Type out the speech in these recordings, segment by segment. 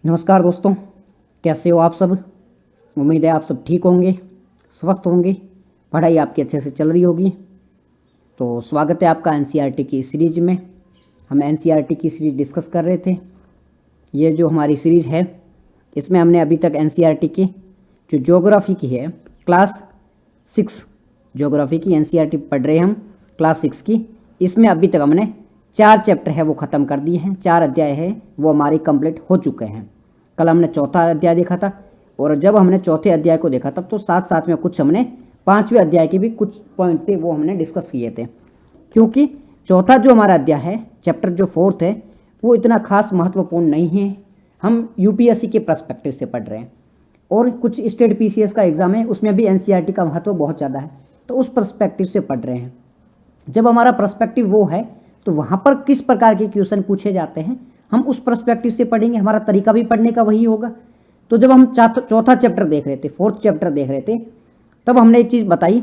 नमस्कार दोस्तों, कैसे हो आप सब। उम्मीद है आप सब ठीक होंगे, स्वस्थ होंगे, पढ़ाई आपकी अच्छे से चल रही होगी। तो स्वागत है आपका एनसीईआरटी की सीरीज में। हम एनसीईआरटी की सीरीज डिस्कस कर रहे थे। ये जो हमारी सीरीज है, इसमें हमने अभी तक एनसीईआरटी की जो ज्योग्राफी की है, क्लास 6 ज्योग्राफी की एनसीईआरटी पढ़ रहे हैं हम, क्लास 6 की। इसमें अभी तक हमने 4 चैप्टर है वो ख़त्म कर दिए हैं, 4 अध्याय है वो हमारे कंप्लीट हो चुके हैं। कल हमने चौथा अध्याय देखा था, और जब हमने चौथे अध्याय को देखा तब तो साथ साथ में कुछ हमने 5वें अध्याय के भी कुछ पॉइंट थे वो हमने डिस्कस किए थे। क्योंकि चौथा जो हमारा अध्याय है, चैप्टर जो 4 है, वो इतना खास महत्वपूर्ण नहीं है। हम यूपीएससी के पर्सपेक्टिव से पढ़ रहे हैं, और कुछ स्टेट पीसीएस का एग्जाम है, उसमें भी एनसीईआरटी का महत्व बहुत ज़्यादा है, तो उस पर्सपेक्टिव से पढ़ रहे हैं। जब हमारा पर्सपेक्टिव वो है तो वहाँ पर किस प्रकार के क्वेश्चन पूछे जाते हैं, हम उस पर्सपेक्टिव से पढ़ेंगे। हमारा तरीका भी पढ़ने का वही होगा। तो जब हम चौथा चैप्टर देख रहे थे, 4th चैप्टर देख रहे थे, तब हमने एक चीज़ बताई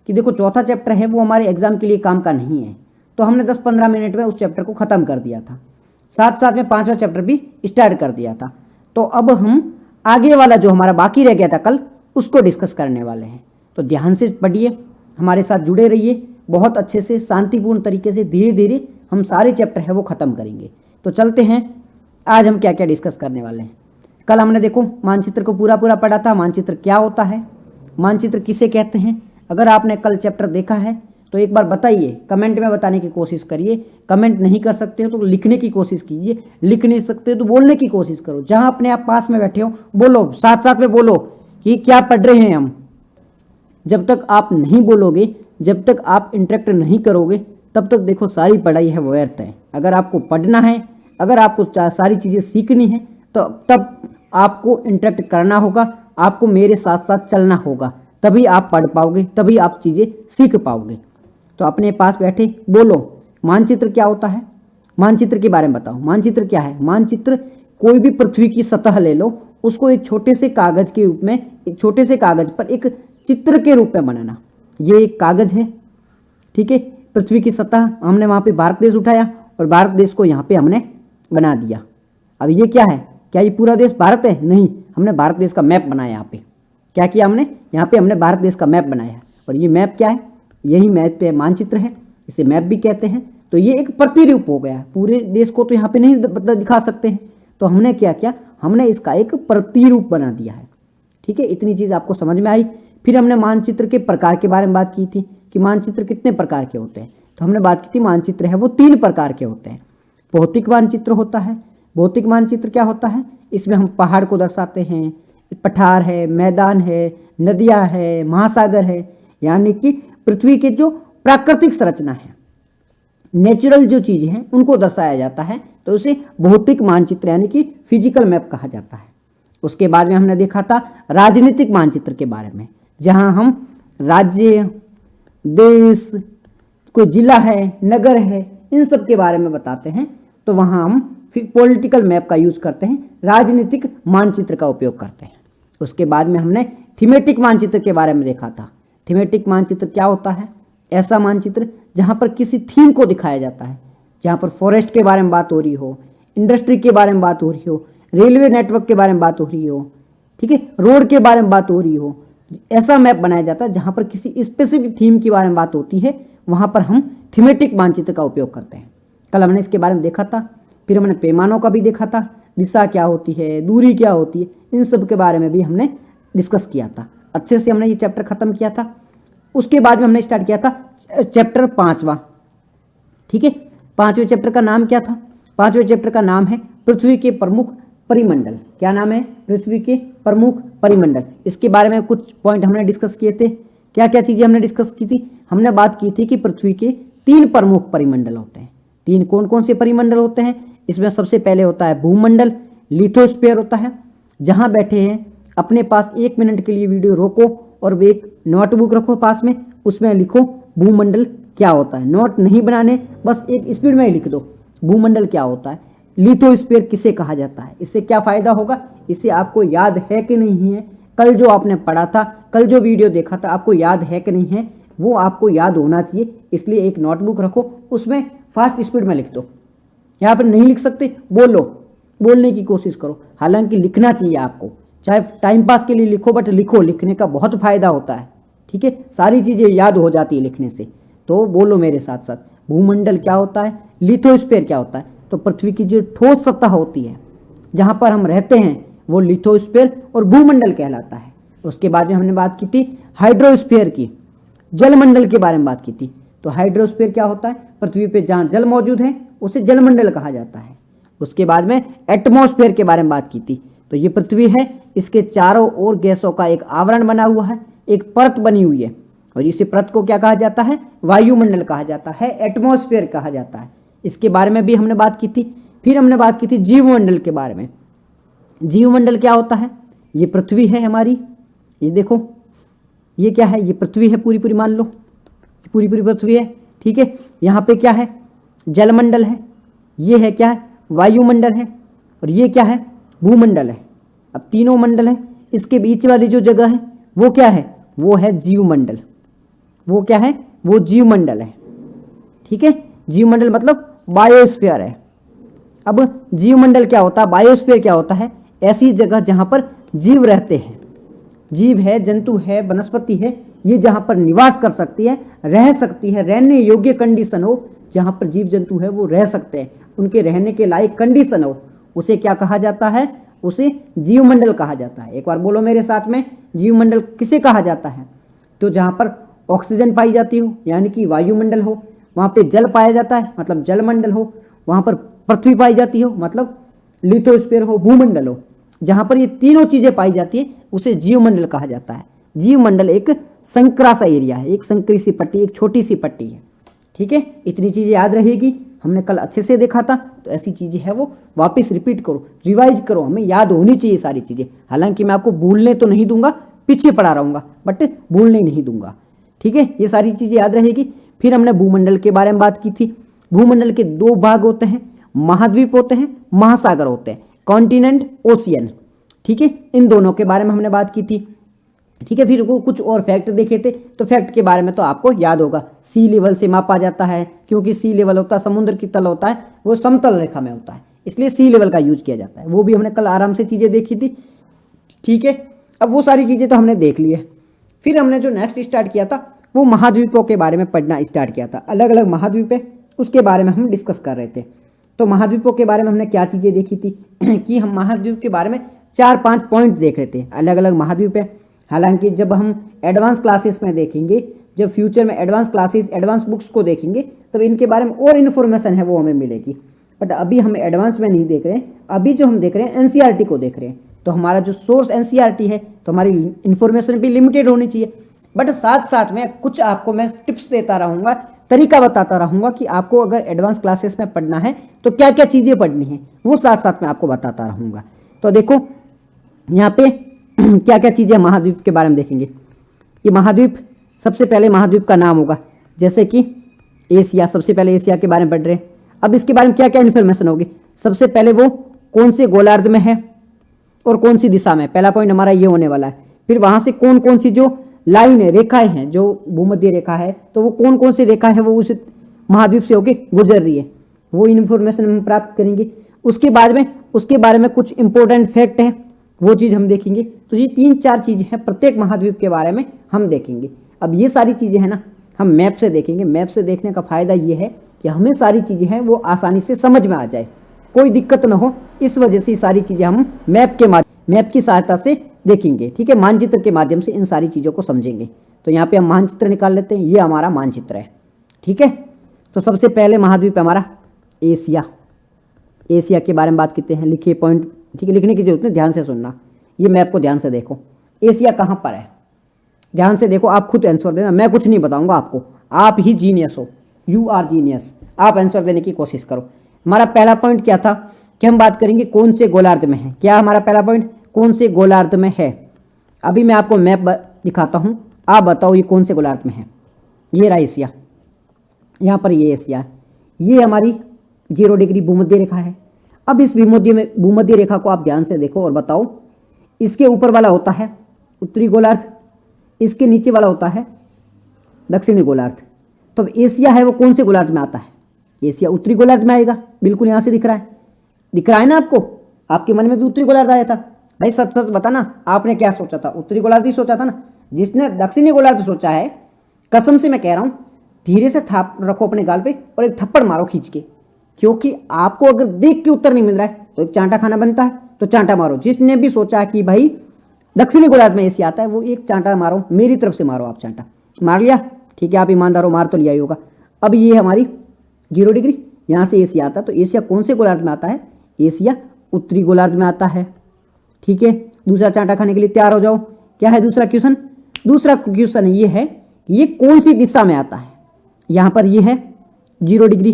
कि देखो चौथा चैप्टर है वो हमारे एग्जाम के लिए काम का नहीं है, तो हमने 10-15 मिनट में उस चैप्टर को ख़त्म कर दिया था। साथ साथ में 5वां चैप्टर भी स्टार्ट कर दिया था। तो अब हम आगे वाला जो हमारा बाकी रह गया था कल, उसको डिस्कस करने वाले हैं। तो ध्यान से पढ़िए, हमारे साथ जुड़े रहिए, बहुत अच्छे से शांतिपूर्ण तरीके से धीरे धीरे हम सारे चैप्टर है वो ख़त्म करेंगे। तो चलते हैं, आज हम क्या क्या डिस्कस करने वाले हैं। कल हमने देखो मानचित्र को पूरा पूरा पढ़ा था। मानचित्र क्या होता है, मानचित्र किसे कहते हैं। अगर आपने कल चैप्टर देखा है तो एक बार बताइए, कमेंट में बताने की कोशिश करिए। कमेंट नहीं कर सकते हो तो लिखने की कोशिश कीजिए, लिख नहीं सकते हो तो बोलने की कोशिश करो। जहां अपने आप पास में बैठे हो बोलो, साथ साथ में बोलो कि क्या पढ़ रहे हैं हम। जब तक आप नहीं बोलोगे, जब तक आप इंटरेक्ट नहीं करोगे, तब तक देखो सारी पढ़ाई है वो व्यर्थ है। अगर आपको पढ़ना है, अगर आपको सारी चीज़ें सीखनी है, तो तब आपको इंटरेक्ट करना होगा, आपको मेरे साथ साथ चलना होगा, तभी आप पढ़ पाओगे, तभी आप चीज़ें सीख पाओगे। तो अपने पास बैठे बोलो, मानचित्र क्या होता है, मानचित्र के बारे में बताओ। मानचित्र क्या है, मानचित्र कोई भी पृथ्वी की सतह ले लो, उसको एक छोटे से कागज के रूप में, एक छोटे से कागज पर एक चित्र के रूप में बनाना। ये एक कागज है, ठीक है, पृथ्वी की सतह, हमने वहाँ पे भारत देश उठाया और भारत देश को यहाँ पे हमने बना दिया। अब ये क्या है, क्या ये पूरा देश भारत है? नहीं, हमने भारत देश का मैप बनाया। यहाँ पे क्या किया हमने, यहाँ पे हमने भारत देश का मैप बनाया। और ये मैप क्या है, यही मैप पे मानचित्र है, इसे मैप भी कहते हैं। तो ये एक प्रतिरूप हो गया, पूरे देश को तो यहाँ पे नहीं दिखा सकते हैं, तो हमने क्या किया, हमने इसका एक प्रतिरूप बना दिया है। ठीक है, इतनी चीज़ आपको समझ में आई। फिर हमने मानचित्र के प्रकार के बारे में बात की थी कि मानचित्र कितने प्रकार के होते हैं। तो हमने बात की थी मानचित्र है वो 3 प्रकार के होते हैं। भौतिक मानचित्र होता है। भौतिक मानचित्र क्या होता है, इसमें हम पहाड़ को दर्शाते हैं, पठार है, मैदान है, नदियाँ है, महासागर है, यानी कि पृथ्वी के जो प्राकृतिक संरचना है, नेचुरल जो चीज़ें हैं उनको दर्शाया जाता है। तो उसे भौतिक मानचित्र यानी कि फिजिकल मैप कहा जाता है। उसके बाद में हमने देखा था राजनीतिक मानचित्र के बारे में, जहां हम राज्य, देश, कोई जिला है, नगर है, इन सब के बारे में बताते हैं। तो वहां हम फिर पॉलिटिकल मैप का यूज करते हैं, राजनीतिक मानचित्र का उपयोग करते हैं। उसके बाद में हमने थीमेटिक मानचित्र के बारे में देखा था। थीमेटिक मानचित्र क्या होता है, ऐसा मानचित्र जहां पर किसी थीम को दिखाया जाता है, जहां पर फॉरेस्ट के बारे में बात हो रही हो, इंडस्ट्री के बारे में बात हो रही हो, रेलवे नेटवर्क के बारे में बात हो रही हो, ठीक है, रोड के बारे में बात हो रही हो। ऐसा मैप बनाया जाता है जहां पर किसी स्पेसिफिक थीम के बारे में बात होती है, वहां पर हम थीमेटिक मानचित्र का उपयोग करते हैं। कल हमने इसके बारे में देखा था। फिर हमने पैमानों का भी देखा था, दिशा क्या होती है, दूरी क्या होती है, इन सब के बारे में भी हमने डिस्कस किया था। अच्छे से हमने ये चैप्टर खत्म किया था। उसके बाद में हमने स्टार्ट किया था चैप्टर 5वां। ठीक है, 5वें चैप्टर का नाम क्या था, 5वें चैप्टर का नाम है पृथ्वी के प्रमुख परिमंडल। क्या नाम है, पृथ्वी के प्रमुख परिमंडल। इसके बारे में कुछ पॉइंट हमने डिस्कस किए थे। क्या क्या चीजें हमने डिस्कस की थी, हमने बात की थी कि पृथ्वी के 3 प्रमुख परिमंडल होते हैं। 3 कौन कौन से परिमंडल होते हैं, इसमें सबसे पहले होता है भूमंडल, लिथोस्फीयर होता है। जहां बैठे हैं अपने पास 1 मिनट के लिए वीडियो रोको और एक नोटबुक रखो पास में, उसमें लिखो भूमंडल क्या होता है। नोट नहीं बनाने, बस एक स्पीड में ही लिख दो भूमंडल क्या होता है, लिथोस्फीयर किसे कहा जाता है। इससे क्या फायदा होगा, इससे आपको याद है कि नहीं है, कल जो आपने पढ़ा था, कल जो वीडियो देखा था, आपको याद है कि नहीं है, वो आपको याद होना चाहिए। इसलिए एक नोटबुक रखो, उसमें फास्ट स्पीड में लिख दो। यहाँ पर नहीं लिख सकते बोलो, बोलने की कोशिश करो। हालांकि लिखना चाहिए आपको, चाहे टाइम पास के लिए लिखो, बट लिखो, लिखने का बहुत फायदा होता है। ठीक है, सारी चीजें याद हो जाती है लिखने से। तो बोलो मेरे साथ साथ, भूमंडल क्या होता है, लिथोस्फीयर क्या होता है। तो पृथ्वी की जो ठोस सतह होती है जहां पर हम रहते हैं वो लिथोस्फीयर और भूमंडल कहलाता है। उसके बाद में हमने बात की थी हाइड्रोस्फीयर की, जलमंडल के बारे में बात की थी। तो हाइड्रोस्फीयर क्या होता है, पृथ्वी पे जहां जल मौजूद है उसे जलमंडल कहा जाता है। उसके बाद में एटमॉस्फेयर के बारे में बात की थी। तो ये पृथ्वी है, इसके चारों ओर गैसों का एक आवरण बना हुआ है, एक परत बनी हुई है, और इसी परत को क्या कहा जाता है, वायुमंडल कहा जाता है, एटमॉस्फेयर कहा जाता है। इसके बारे में भी हमने बात की थी। फिर हमने बात की थी जीवमंडल के बारे में। जीवमंडल क्या होता है, ये पृथ्वी है हमारी, ये देखो, ये क्या है, ये पृथ्वी है पूरी पूरी, मान लो पूरी पूरी पृथ्वी है। ठीक है, यहाँ पे क्या है, जलमंडल है, ये है क्या है, वायुमंडल है, और ये क्या है, भूमंडल है। अब तीनों मंडल है, इसके बीच वाली जो जगह है वो क्या है, वो है जीवमंडल। वो क्या है, वो जीवमंडल है। ठीक है, जीवमंडल मतलब बायोस्फीयर है। अब जीवमंडल क्या होता है, बायोस्फीयर क्या होता है, ऐसी जगह जहां पर जीव रहते हैं, जीव है, जंतु है, वनस्पति है, ये जहां पर निवास कर सकती है, रह सकती है, रहने योग्य कंडीशन हो, जहां पर जीव जंतु है वो रह सकते हैं, उनके रहने के लायक कंडीशन हो, उसे क्या कहा जाता है, उसे जीवमंडल कहा जाता है। एक बार बोलो मेरे साथ में, जीवमंडल किसे कहा जाता है, तो जहां पर ऑक्सीजन पाई जाती हो यानी कि वायुमंडल हो, वहां पे जल पाया जाता है मतलब जलमंडल हो, वहां पर पृथ्वी पाई जाती हो मतलब लिथोस्फीयर हो, भूमंडल हो, जहां पर ये तीनों चीजें पाई जाती है उसे जीवमंडल कहा जाता है। जीवमंडल एक संकरा सा एरिया है, एक संकरी सी पट्टी, एक छोटी सी पट्टी है। ठीक है, इतनी चीजें याद रहेगी, हमने कल अच्छे से देखा था, तो ऐसी चीजें है वो वापस रिपीट करो, रिवाइज करो, हमें याद होनी चाहिए सारी चीजें। हालांकि मैं आपको भूलने तो नहीं दूंगा, पीछे पड़ा रहूंगा, बट भूलने नहीं दूंगा। ठीक है, ये सारी चीजें याद रहेगी। फिर हमने भूमंडल के बारे में बात की थी। भूमंडल के दो भाग होते हैं, महाद्वीप होते हैं, महासागर होते हैं, कॉन्टिनेंट, ओशियन। ठीक है, इन दोनों के बारे में हमने बात की थी। ठीक है, फिर वो कुछ और फैक्ट देखे थे, तो फैक्ट के बारे में तो आपको याद होगा, सी लेवल से मापा जाता है, क्योंकि सी लेवल होता है, समुद्र की तल होता है वो समतल रेखा में होता है, इसलिए सी लेवल का यूज किया जाता है। वो भी हमने कल आराम से चीजें देखी थी। ठीक है, अब वो सारी चीजें तो हमने देख ली है। फिर हमने जो नेक्स्ट स्टार्ट किया था वो महाद्वीपों के बारे में पढ़ना स्टार्ट किया था। अलग अलग महाद्वीप है, उसके बारे में हम डिस्कस कर रहे थे। तो महाद्वीपों के बारे में हमने क्या चीजें देखी थी कि हम महाद्वीप के बारे में 4-5 पॉइंट देख रहे थे। अलग अलग महाद्वीप है, हालांकि जब हम एडवांस क्लासेस में देखेंगे, जब फ्यूचर में एडवांस क्लासेस, एडवांस बुक्स को देखेंगे, तब इनके बारे में और इन्फॉर्मेशन है वो हमें मिलेगी। बट अभी हम एडवांस में नहीं देख रहे हैं, अभी जो हम देख रहे हैं एनसीईआरटी को देख रहे हैं। तो हमारा जो सोर्स एनसीईआरटी है, तो हमारी इन्फॉर्मेशन भी लिमिटेड होनी चाहिए। बट साथ साथ में कुछ आपको मैं टिप्स देता रहूँगा, तरीका बताता रहूँगा कि आपको अगर एडवांस क्लासेस में पढ़ना है तो क्या क्या चीज़ें पढ़नी है, वो साथ साथ में आपको बताता रहूँगा। तो देखो यहाँ पे क्या क्या चीज़ें महाद्वीप के बारे में देखेंगे। ये महाद्वीप, सबसे पहले महाद्वीप का नाम होगा, जैसे कि एशिया, सबसे पहले एशिया के बारे में पढ़ रहे हैं। अब इसके बारे में क्या क्या इन्फॉर्मेशन होगी, सबसे पहले वो कौन से गोलार्ध में है और कौन सी दिशा में, पहला पॉइंट हमारा ये होने वाला है। फिर वहाँ से कौन कौन सी जो लाइन है, रेखाएं हैं, जो भूमध्य रेखा है, तो वो कौन कौन सी रेखा है वो उस महाद्वीप से होके गुजर रही है, वो इन्फॉर्मेशन हम प्राप्त करेंगे। उसके बाद में उसके बारे में कुछ इंपॉर्टेंट फैक्ट हैं, वो चीज़ हम देखेंगे। तो ये 3-4 चीज़ें हैं प्रत्येक महाद्वीप के बारे में हम देखेंगे। अब ये सारी चीज़ें हैं ना, हम मैप से देखेंगे। मैप से देखने का फ़ायदा ये है कि हमें सारी चीज़ें हैं वो आसानी से समझ में आ जाए, कोई दिक्कत ना हो, इस वजह से सारी चीज़ें हम मैप की सहायता से देखेंगे। ठीक है, मानचित्र के माध्यम से इन सारी चीज़ों को समझेंगे। तो यहाँ पे हम मानचित्र निकाल लेते हैं, ये हमारा मानचित्र है। ठीक है, तो सबसे पहले महाद्वीप हमारा एशिया। एशिया के बारे में बात करते हैं, लिखिए पॉइंट। ठीक है, लिखने की जरूरत नहीं, ध्यान से सुनना, ये मैप को ध्यान से देखो। एशिया कहाँ पर है, ध्यान से देखो, आप खुद आंसर देना, मैं कुछ नहीं बताऊंगा आपको, आप ही जीनियस हो, यू आर जीनियस, आप आंसर देने की कोशिश करो। हमारा पहला पॉइंट क्या था कि हम बात करेंगे कौन से गोलार्ध में है। क्या हमारा पहला पॉइंट, कौन से गोलार्ध में है। अभी मैं आपको मैप दिखाता हूँ, आप बताओ ये कौन से गोलार्ध में है। ये रहा एशिया, यहाँ पर ये एशिया है, ये हमारी 0 डिग्री भूमध्य रेखा है। अब इस भूमध्य रेखा को आप ध्यान से देखो और बताओ, इसके ऊपर वाला होता है उत्तरी गोलार्ध, इसके नीचे वाला होता है दक्षिणी गोलार्ध। तो एशिया है वो कौन से गोलार्ध में आता है, एशिया उत्तरी गोलार्ध में आएगा। बिल्कुल यहाँ से दिख रहा है ना आपको, आपके मन में भी उत्तरी गोलार्ध आया था। भाई सच सच बताना, आपने क्या सोचा था? उत्तरी गोलार्ध ही सोचा था ना। जिसने दक्षिणी गोलार्ध सोचा है, कसम से मैं कह रहा हूं, धीरे से थाप रखो अपने गाल पे और एक थप्पड़ मारो खींच के, क्योंकि आपको अगर देख के उत्तर नहीं मिल रहा है तो एक चांटा खाना बनता है, तो चांटा मारो। जिसने भी सोचा कि भाई दक्षिणी गोलार्ध में एशिया आता है, वो एक चांटा मारो, मेरी तरफ से मारो। आप चांटा मार लिया, ठीक है, आप ईमानदार हो, मार तो लिया ही होगा। अब ये हमारी 0 डिग्री, यहाँ से एशिया आता है, तो एशिया कौन से गोलार्ध में आता है? एशिया उत्तरी गोलार्ध में आता है। ठीक है, दूसरा चांटा खाने के लिए तैयार हो जाओ। क्या है दूसरा क्वेश्चन? दूसरा क्वेश्चन ये है कि ये कौन सी दिशा में आता है? यहाँ पर ये है 0 डिग्री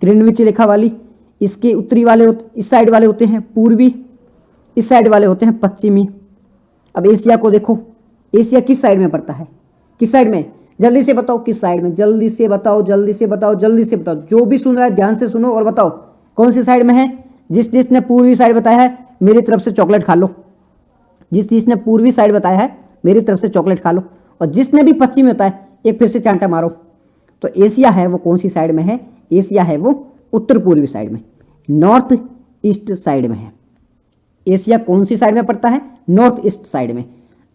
ग्रीनविच रेखा वाली, इसके उत्तरी वाले इस साइड वाले होते हैं पूर्वी, इस साइड वाले होते हैं पश्चिमी। अब एशिया को देखो, एशिया किस साइड में पड़ता है? किस साइड में? जल्दी से बताओ किस साइड में, जल्दी से बताओ, जल्दी से बताओ, जल्दी से बताओ। जो भी सुन रहा है ध्यान से सुनो और बताओ कौन सी साइड में है। जिसने पूर्वी साइड बताया है मेरी तरफ से चॉकलेट खा लो। जिसने पूर्वी साइड बताया है मेरी तरफ से चॉकलेट खा लो। और जिसने भी पश्चिमी बताया एक फिर से चांटा मारो। तो एशिया है वो कौन सी साइड में है? एशिया है वो उत्तर पूर्वी साइड में, नॉर्थ ईस्ट साइड में है। एशिया कौन सी साइड में पड़ता है? नॉर्थ ईस्ट साइड में।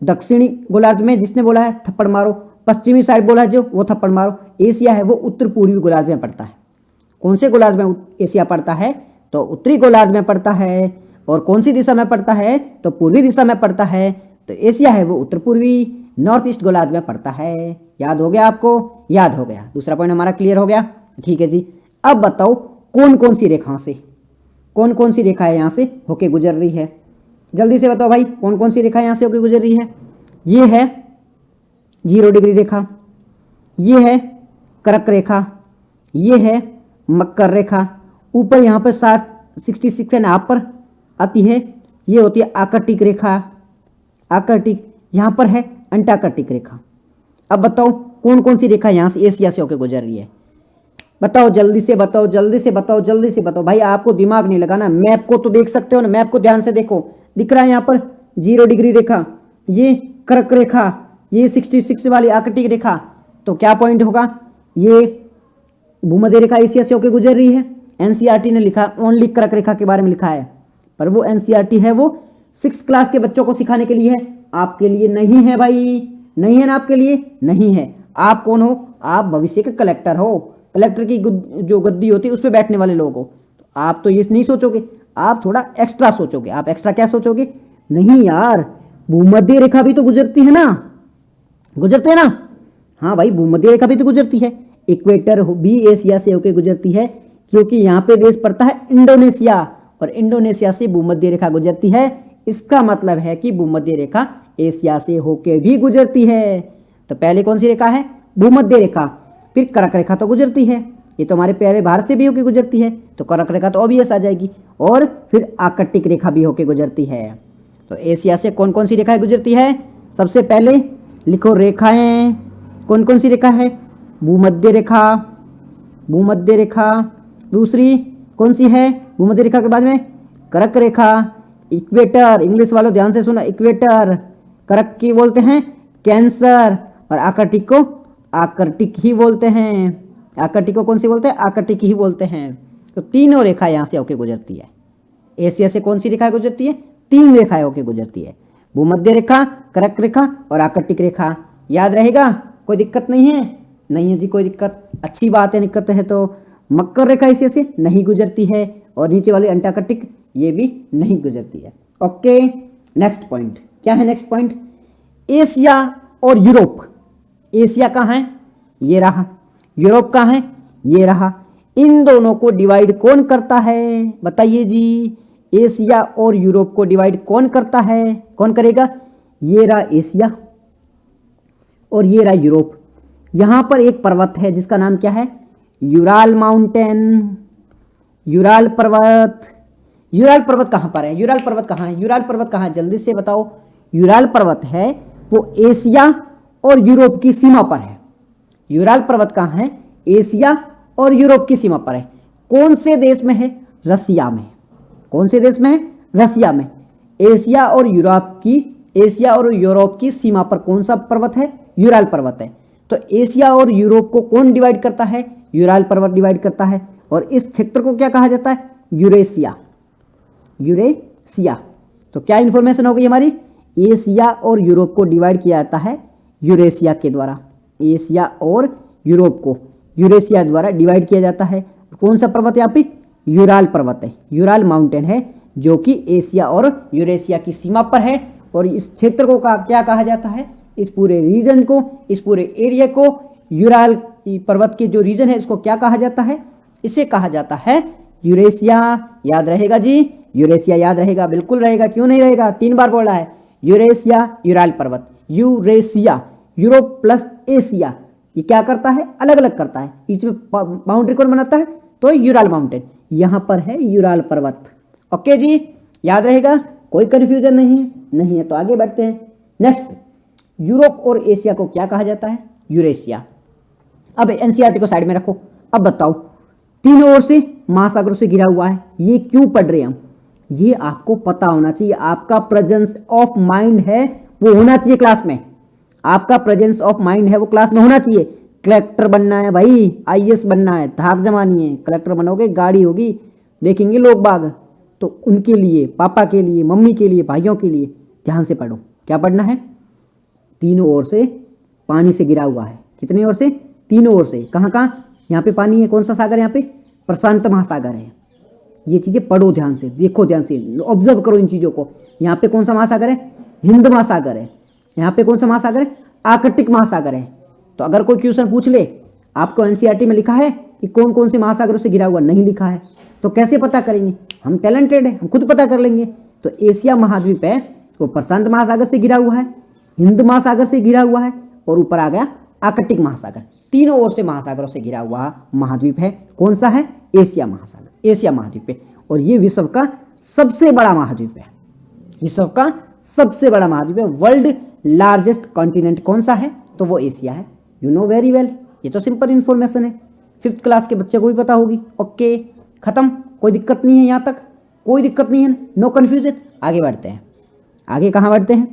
दक्षिणी गोलार्ध में जिसने बोला है थप्पड़ मारो, पश्चिमी साइड बोला है जो, वो थप्पड़ मारो। एशिया है वो उत्तर पूर्वी गोलार्ध में पड़ता है। कौन से गोलार्ध में एशिया पड़ता है? तो उत्तरी गोलार्ध में पड़ता है। और कौन सी दिशा में पड़ता है? तो पूर्वी दिशा में पड़ता है। तो एशिया है वो उत्तर पूर्वी नॉर्थ ईस्ट गोलार्ध में पड़ता है। याद हो गया आपको? याद हो गया। दूसरा पॉइंट हमारा क्लियर हो गया। ठीक है जी, अब बताओ कौन कौन सी रेखा से, कौन कौन सी रेखा यहाँ से होके गुजर रही है? जल्दी से बताओ भाई, कौन कौन सी रेखा यहाँ से होके गुजर रही है? ये है 0 डिग्री रेखा, ये है कर्क रेखा, ये है मकर रेखा, ऊपर यहाँ पर 66 एंड हाफ पर आती है, ये होती है आकर्टिक रेखा। आकर्टिक यहाँ पर है अंटार्कटिक रेखा। अब बताओ कौन कौन सी रेखा यहाँ से एशिया से होकर गुजर रही है? बताओ जल्दी से बताओ, जल्दी से बताओ, जल्दी से बताओ। भाई आपको दिमाग नहीं लगाना, मैप को तो देख सकते हो ना, मैप को ध्यान से देखो। दिख रहा है यहाँ पर 0 डिग्री रेखा, ये कर्क रेखा, ये 66 वाली आर्कटिक रेखा। तो क्या पॉइंट होगा? ये भूमध्य रेखा एशिया से होकर गुजर रही है। एनसीईआरटी ने लिखा, ओनली कर्क रेखा के बारे में लिखा है, पर वो एनसीईआरटी है वो 6th क्लास के बच्चों को सिखाने के लिए है, आपके लिए नहीं है भाई। नहीं है ना, आपके लिए नहीं है। आप कौन हो? आप भविष्य के कलेक्टर हो। कलेक्टर की जो गद्दी होती है उस पर बैठने वाले लोग हो। तो आप तो ये नहीं सोचोगे, आप थोड़ा एक्स्ट्रा सोचोगे। आप एक्स्ट्रा क्या सोचोगे? नहीं यार, भूमध्य रेखा भी तो गुजरती है ना, गुजरते है ना। हाँ भाई, भूमध्य रेखा भी तो गुजरती है। इक्वेटर भी एशिया से होकर गुजरती है, क्योंकि यहाँ पे देश पड़ता है इंडोनेशिया, और इंडोनेशिया से भूमध्य रेखा गुजरती है। इसका मतलब है कि भूमध्य रेखा एशिया से होकर भी गुजरती है। तो पहले कौन सी रेखा है? भूमध्य रेखा। फिर कर्क रेखा तो गुजरती है, ये तो हमारे प्यारे भारत से भी होकर गुजरती है, तो कर्क रेखा तो ऑब्वियस आ जाएगी। और फिर आर्कटिक रेखा भी होकर गुजरती है। तो एशिया से कौन कौन सी रेखाएं गुजरती है? सबसे पहले लिखो रेखाएं। कौन कौन सी रेखा है? भूमध्य रेखा, भूमध्य रेखा। दूसरी कौन सी है भूमध्य रेखा के बाद में? कर्क रेखा। इक्वेटर, इंग्लिश वालों ध्यान से सुना, इक्वेटर। कर्क की बोलते हैं कैंसर, और आर्कटिक को आर्कटिक ही बोलते हैं। आर्कटिक को कौन सी बोलते हैं? आर्कटिक ही बोलते हैं। तो तीनों रेखा यहाँ से होकर गुजरती है। एशिया से कौन सी रेखा गुजरती है? 3 रेखाएं होकर गुजरती है, भूमध्य रेखा, कर्क रेखा और आर्कटिक रेखा। याद रहेगा? कोई दिक्कत नहीं है? नहीं है जी कोई दिक्कत, अच्छी बात है। दिक्कत है तो मकर रेखा एशिया से नहीं गुजरती है, और नीचे वाली अंटार्कटिक ये भी नहीं गुजरती है। ओके, नेक्स्ट पॉइंट क्या है? नेक्स्ट पॉइंट एशिया और यूरोप। एशिया कहाँ है? ये रहा। यूरोप कहाँ है? ये रहा। इन दोनों को डिवाइड कौन करता है? बताइए जी। एशिया और यूरोप को डिवाइड कौन करता है? कौन करेगा? ये रहा एशिया और ये रहा यूरोप। यहां पर एक पर्वत है जिसका नाम क्या है? यूराल माउंटेन, यूराल पर्वत। यूराल पर्वत कहां पर है? यूराल पर्वत कहां है? यूराल पर्वत कहां है? जल्दी से बताओ। यूराल पर्वत है वो एशिया और यूरोप की सीमा पर है। यूराल पर्वत कहां है? एशिया और यूरोप की सीमा पर है। कौन से देश में है? रसिया में। कौन से देश में है? रसिया में। एशिया और यूरोप की सीमा पर कौन सा पर्वत है? यूराल पर्वत है। तो एशिया और यूरोप को कौन डिवाइड करता है? यूराल पर्वत डिवाइड करता है। और इस क्षेत्र को क्या कहा जाता है? यूरेशिया। Eurasia Eurasia. तो क्या इंफॉर्मेशन हो गई हमारी, एशिया और यूरोप को डिवाइड किया जाता है यूरेशिया के द्वारा। एशिया और यूरोप को यूरेशिया द्वारा डिवाइड किया जाता है। कौन सा पर्वत यहाँ पे, यूराल पर्वत है, यूराल माउंटेन है, जो कि एशिया और यूरेशिया की सीमा पर है। और इस क्षेत्र को क्या कहा जाता है, इस पूरे रीजन को, इस पूरे एरिया को, यूराल पर्वत के जो रीजन है इसको क्या कहा जाता है, इसे कहा जाता है यूरेशिया। याद रहेगा जी, यूरेशिया याद रहेगा, बिल्कुल रहेगा, क्यों नहीं रहेगा, 3 बार बोला है। यूरेशिया, यूराल पर्वत, यूरेशिया, यूरोप प्लस एशिया, ये क्या करता है, अलग अलग करता है। बीच में बाउंड्री कौन बनाता है, तो यूराल माउंटेन, यहां पर है यूराल पर्वत। ओके जी, याद रहेगा, कोई कंफ्यूजन नहीं है, नहीं है तो आगे बढ़ते हैं। नेक्स्ट, यूरोप और एशिया को क्या कहा जाता है, यूरेशिया। अब एनसीईआरटी को साइड में रखो। अब बताओ, तीनों ओर से महासागरों से घिरा हुआ है, ये क्यों पढ़ रहे हैं हम, ये आपको पता होना चाहिए। आपका प्रेजेंस ऑफ माइंड है वो होना चाहिए क्लास में, आपका प्रेजेंस ऑफ माइंड है वो क्लास में होना चाहिए। कलेक्टर बनना है भाई, आईएएस बनना है, धाक जमानी है, कलेक्टर बनोगे, गाड़ी होगी, देखेंगे लोग बाग, तो उनके लिए, पापा के लिए, मम्मी के लिए, भाइयों के लिए ध्यान से पढ़ो। क्या पढ़ना है, तीनों ओर से पानी से घिरा हुआ है। कितनी ओर से, तीनों ओर से। कहाँ कहाँ, यहाँ पे पानी है, कौन सा सागर है, यहाँ पे प्रशांत महासागर है। ये चीजें पढ़ो ध्यान से, देखो ध्यान से, ऑब्जर्व करो इन चीजों को। यहाँ पे कौन सा महासागर है, हिंद महासागर है। यहाँ पे कौन सा महासागर है, आर्कटिक महासागर है। तो अगर कोई क्वेश्चन पूछ ले, आपको एनसीईआरटी में लिखा है कि कौन कौन से महासागरों से घिरा हुआ, नहीं लिखा है, तो कैसे पता करेंगे, हम टैलेंटेड है, हम खुद पता कर लेंगे। तो एशिया महाद्वीप है वो प्रशांत महासागर से घिरा हुआ है, हिंद महासागर से घिरा हुआ है, और ऊपर आ गया आर्कटिक महासागर। तीनों ओर से महासागरों से घिरा हुआ महाद्वीप है। कौन सा है, एशिया महासागर, एशिया महाद्वीप है। और ये विश्व का सबसे बड़ा महाद्वीप है, विश्व का सबसे बड़ा महाद्वीप है। वर्ल्ड लार्जेस्ट कॉन्टिनेंट कौन सा है, तो वो एशिया है। यू नो वेरी वेल, ये तो सिंपल इंफॉर्मेशन है, 5th क्लास के बच्चे को भी पता होगी। ओके, खत्म, कोई दिक्कत नहीं है, यहाँ तक कोई दिक्कत नहीं है, नो कन्फ्यूजन। आगे बढ़ते हैं, आगे कहाँ बढ़ते हैं,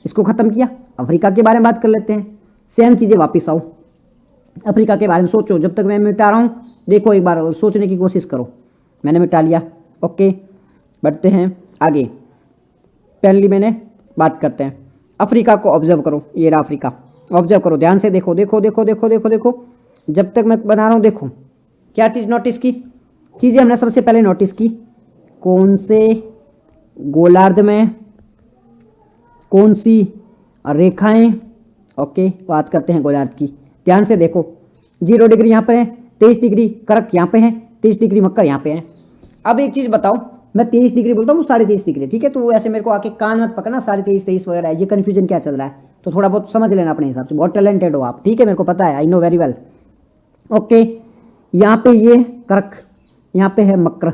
इसको खत्म किया, अफ्रीका के बारे में बात कर लेते हैं। सेम चीजें वापिस आओ, अफ्रीका के बारे में सोचो, जब तक मैं मिटा रहा हूँ देखो एक बार और सोचने की कोशिश करो। मैंने मिटा लिया, ओके, बढ़ते हैं आगे। पहली मैंने बात करते हैं, अफ्रीका को ऑब्जर्व करो, ये रहा अफ्रीका, ऑब्जर्व करो ध्यान से, देखो देखो देखो देखो देखो देखो, जब तक मैं बना रहा हूँ देखो। क्या चीज़ नोटिस की, चीज़ें हमने सबसे पहले नोटिस की, कौन से गोलार्ध में कौन सी रेखाएं। ओके, बात करते हैं गोलार्ध की, ध्यान से देखो। 0 डिग्री यहाँ पर है, 23 डिग्री कर्क यहाँ पे है, 23 डिग्री मकर यहाँ पे है। अब एक चीज़ बताओ, मैं 23 डिग्री बोलता हूँ, 23.5 डिग्री, ठीक है, तो वो ऐसे मेरे को आके कान मत पकड़ना 23.5 23 वगैरह, ये कन्फ्यूजन क्या चल रहा है, तो थोड़ा बहुत समझ लेना अपने हिसाब से, बहुत टैलेंटेड हो आप, ठीक है, मेरे को पता है, I know very well. Okay, यहाँ पे ये कर्क, यहाँ पे है मकर,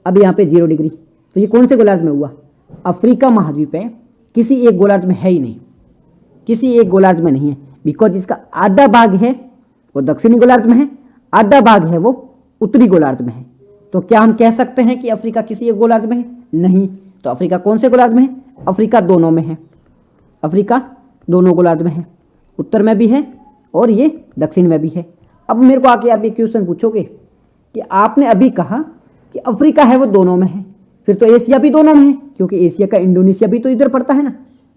अब यहाँ पे 0 डिग्री, तो ये कौन से गोलार्ध में हुआ, अफ्रीका महाद्वीप है, किसी एक गोलार्ध में है ही नहीं, किसी एक गोलार्ध में नहीं है, बिकॉज इसका आधा भाग है वो दक्षिणी गोलार्ध में है, आधा भाग है वो उत्तरी गोलार्ध में है। तो क्या हम कह सकते हैं कि अफ्रीका किसी एक गोलार्ध में है, नहीं। तो अफ्रीका कौन से गोलार्ध में है, अफ्रीका दोनों में है, अफ्रीका दोनों गोलार्ध में है, उत्तर में भी है और ये दक्षिण में भी है। अब मेरे को आके आप ये क्वेश्चन पूछोगे कि आपने अभी कहा कि अफ्रीका है वो दोनों में है, फिर तो एशिया भी दोनों में है, क्योंकि एशिया का इंडोनेशिया भी तो इधर पड़ता है ना,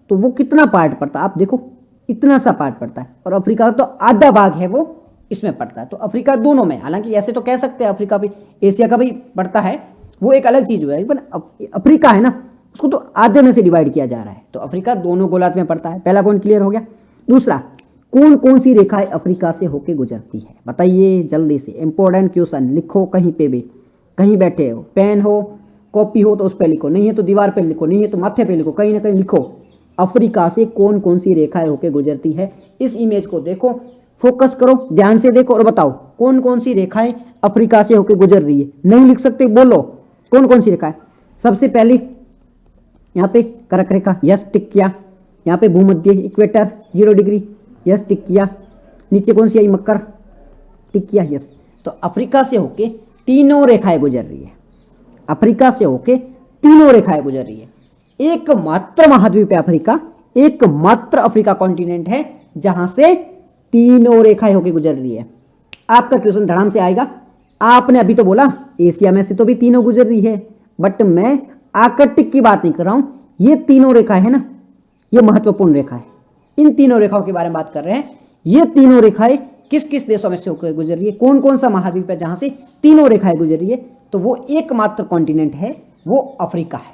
तो वो कितना पार्ट पड़ता है, आप देखो इतना सा पार्ट पड़ता है, और अफ्रीका का तो आधा भाग है वो इसमें पड़ता है, तो अफ्रीका दोनों में। हालांकि ऐसे तो कह सकते हैं अफ्रीका भी एशिया का भी पड़ता है, वो एक अलग चीज हुआ है, पर अफ्रीका है ना, उसको तो आधे में से डिवाइड किया जा रहा है, तो अफ्रीका दोनों गोलार्ध में पड़ता है। पहला पॉइंट क्लियर हो गया। दूसरा, कौन कौन सी रेखाएं अफ्रीका से होकर गुजरती है, बताइए जल्दी से, इंपॉर्टेंट क्वेश्चन, लिखो कहीं पे भी, कहीं बैठे हो, पेन हो कॉपी हो तो उस पर लिखो, नहीं है तो दीवार पे लिखो, नहीं है तो माथे पे लिखो, कहीं ना कहीं लिखो, अफ्रीका से कौन कौन सी रेखाएं होकर गुजरती है। इस इमेज को देखो, फोकस करो, ध्यान से देखो और बताओ कौन कौन सी रेखाएं अफ्रीका से होकर गुजर रही है। नहीं लिख सकते बोलो कौन कौन सी रेखाएं। सबसे पहली यहाँ पे कर्क रेखा, यस टिक किया, यहाँ पे भूमध्य इक्वेटर 0 डिग्री, यस टिक किया, नीचे कौन सी आई, मकर, टिक किया, यस। तो अफ्रीका से होके तीनों रेखाएं गुजर रही है, अफ्रीका से होके तीनों रेखाएं गुजर रही है। एकमात्र महाद्वीप है अफ्रीका, एकमात्र अफ्रीका कॉन्टिनेंट है जहां से तीनों रेखाएं होके गुजर रही है। आपका क्वेश्चन धड़ाम से आएगा, आपने अभी तो बोला एशिया में से तो भी तीनों गुजर रही है, बट मैं आर्कटिक की बात नहीं कर रहा हूं, ये तीनों रेखा है ना, ये महत्वपूर्ण रेखा है। इन तीनों रेखाओं के बारे में बात कर रहे हैं। ये तीनों रेखाएं किस किस देशों में से होकर गुजर रही है, कौन कौन सा महाद्वीप है जहां से तीनों रेखाएं गुजर रही है, तो वो एकमात्र कॉन्टिनेंट है, वो अफ्रीका है।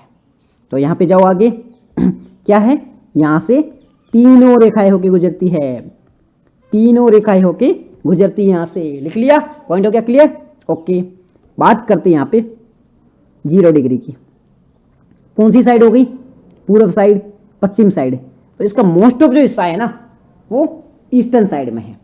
तो यहां पे जाओ आगे क्या है, यहां से तीनों रेखाएं होकर गुजरती है, तीनों रेखाएं होकर गुजरती है, यहां से लिख लिया, पॉइंट हो गया क्लियर। ओके, बात करते हैं यहां पे 0 डिग्री की। कौन सी साइड हो गई, पूर्व साइड, पश्चिम साइड। तो इसका मोस्ट ऑफ जो हिस्सा है ना वो ईस्टर्न साइड में है।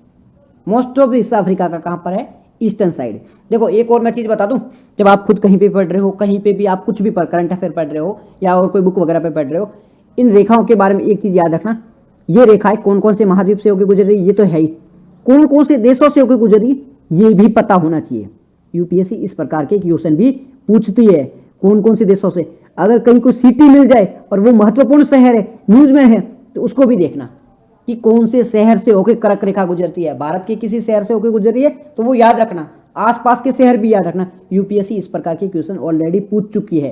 मोस्ट ऑफ हिस्सा अफ्रीका का कहां पर है, ईस्टर्न साइड। देखो एक और मैं चीज बता दूं, जब आप खुद कहीं पे पढ़ रहे हो, कहीं पे भी आप कुछ भी करंट अफेयर पढ़ रहे हो या और कोई बुक वगैरह पे पढ़ रहे हो, इन रेखाओं के बारे में एक चीज याद रखना, ये रेखाएं कौन कौन से महाद्वीप से होकर गुजर रही है ये तो है ही, कौन कौन से देशों से होकर गुजर रही ये भी पता होना चाहिए। यूपीएससी इस प्रकार के क्वेश्चन भी पूछती है, कौन कौन से देशों से। अगर कहीं कोई सिटी मिल जाए और वो महत्वपूर्ण शहर है, न्यूज में है, तो उसको भी देखना कि कौन से शहर से होकर कर्क रेखा गुजरती है। भारत के किसी शहर से होकर गुजर रही है तो वो याद रखना, आसपास के शहर भी याद रखना। यूपीएससी इस प्रकार के क्वेश्चन ऑलरेडी पूछ चुकी है।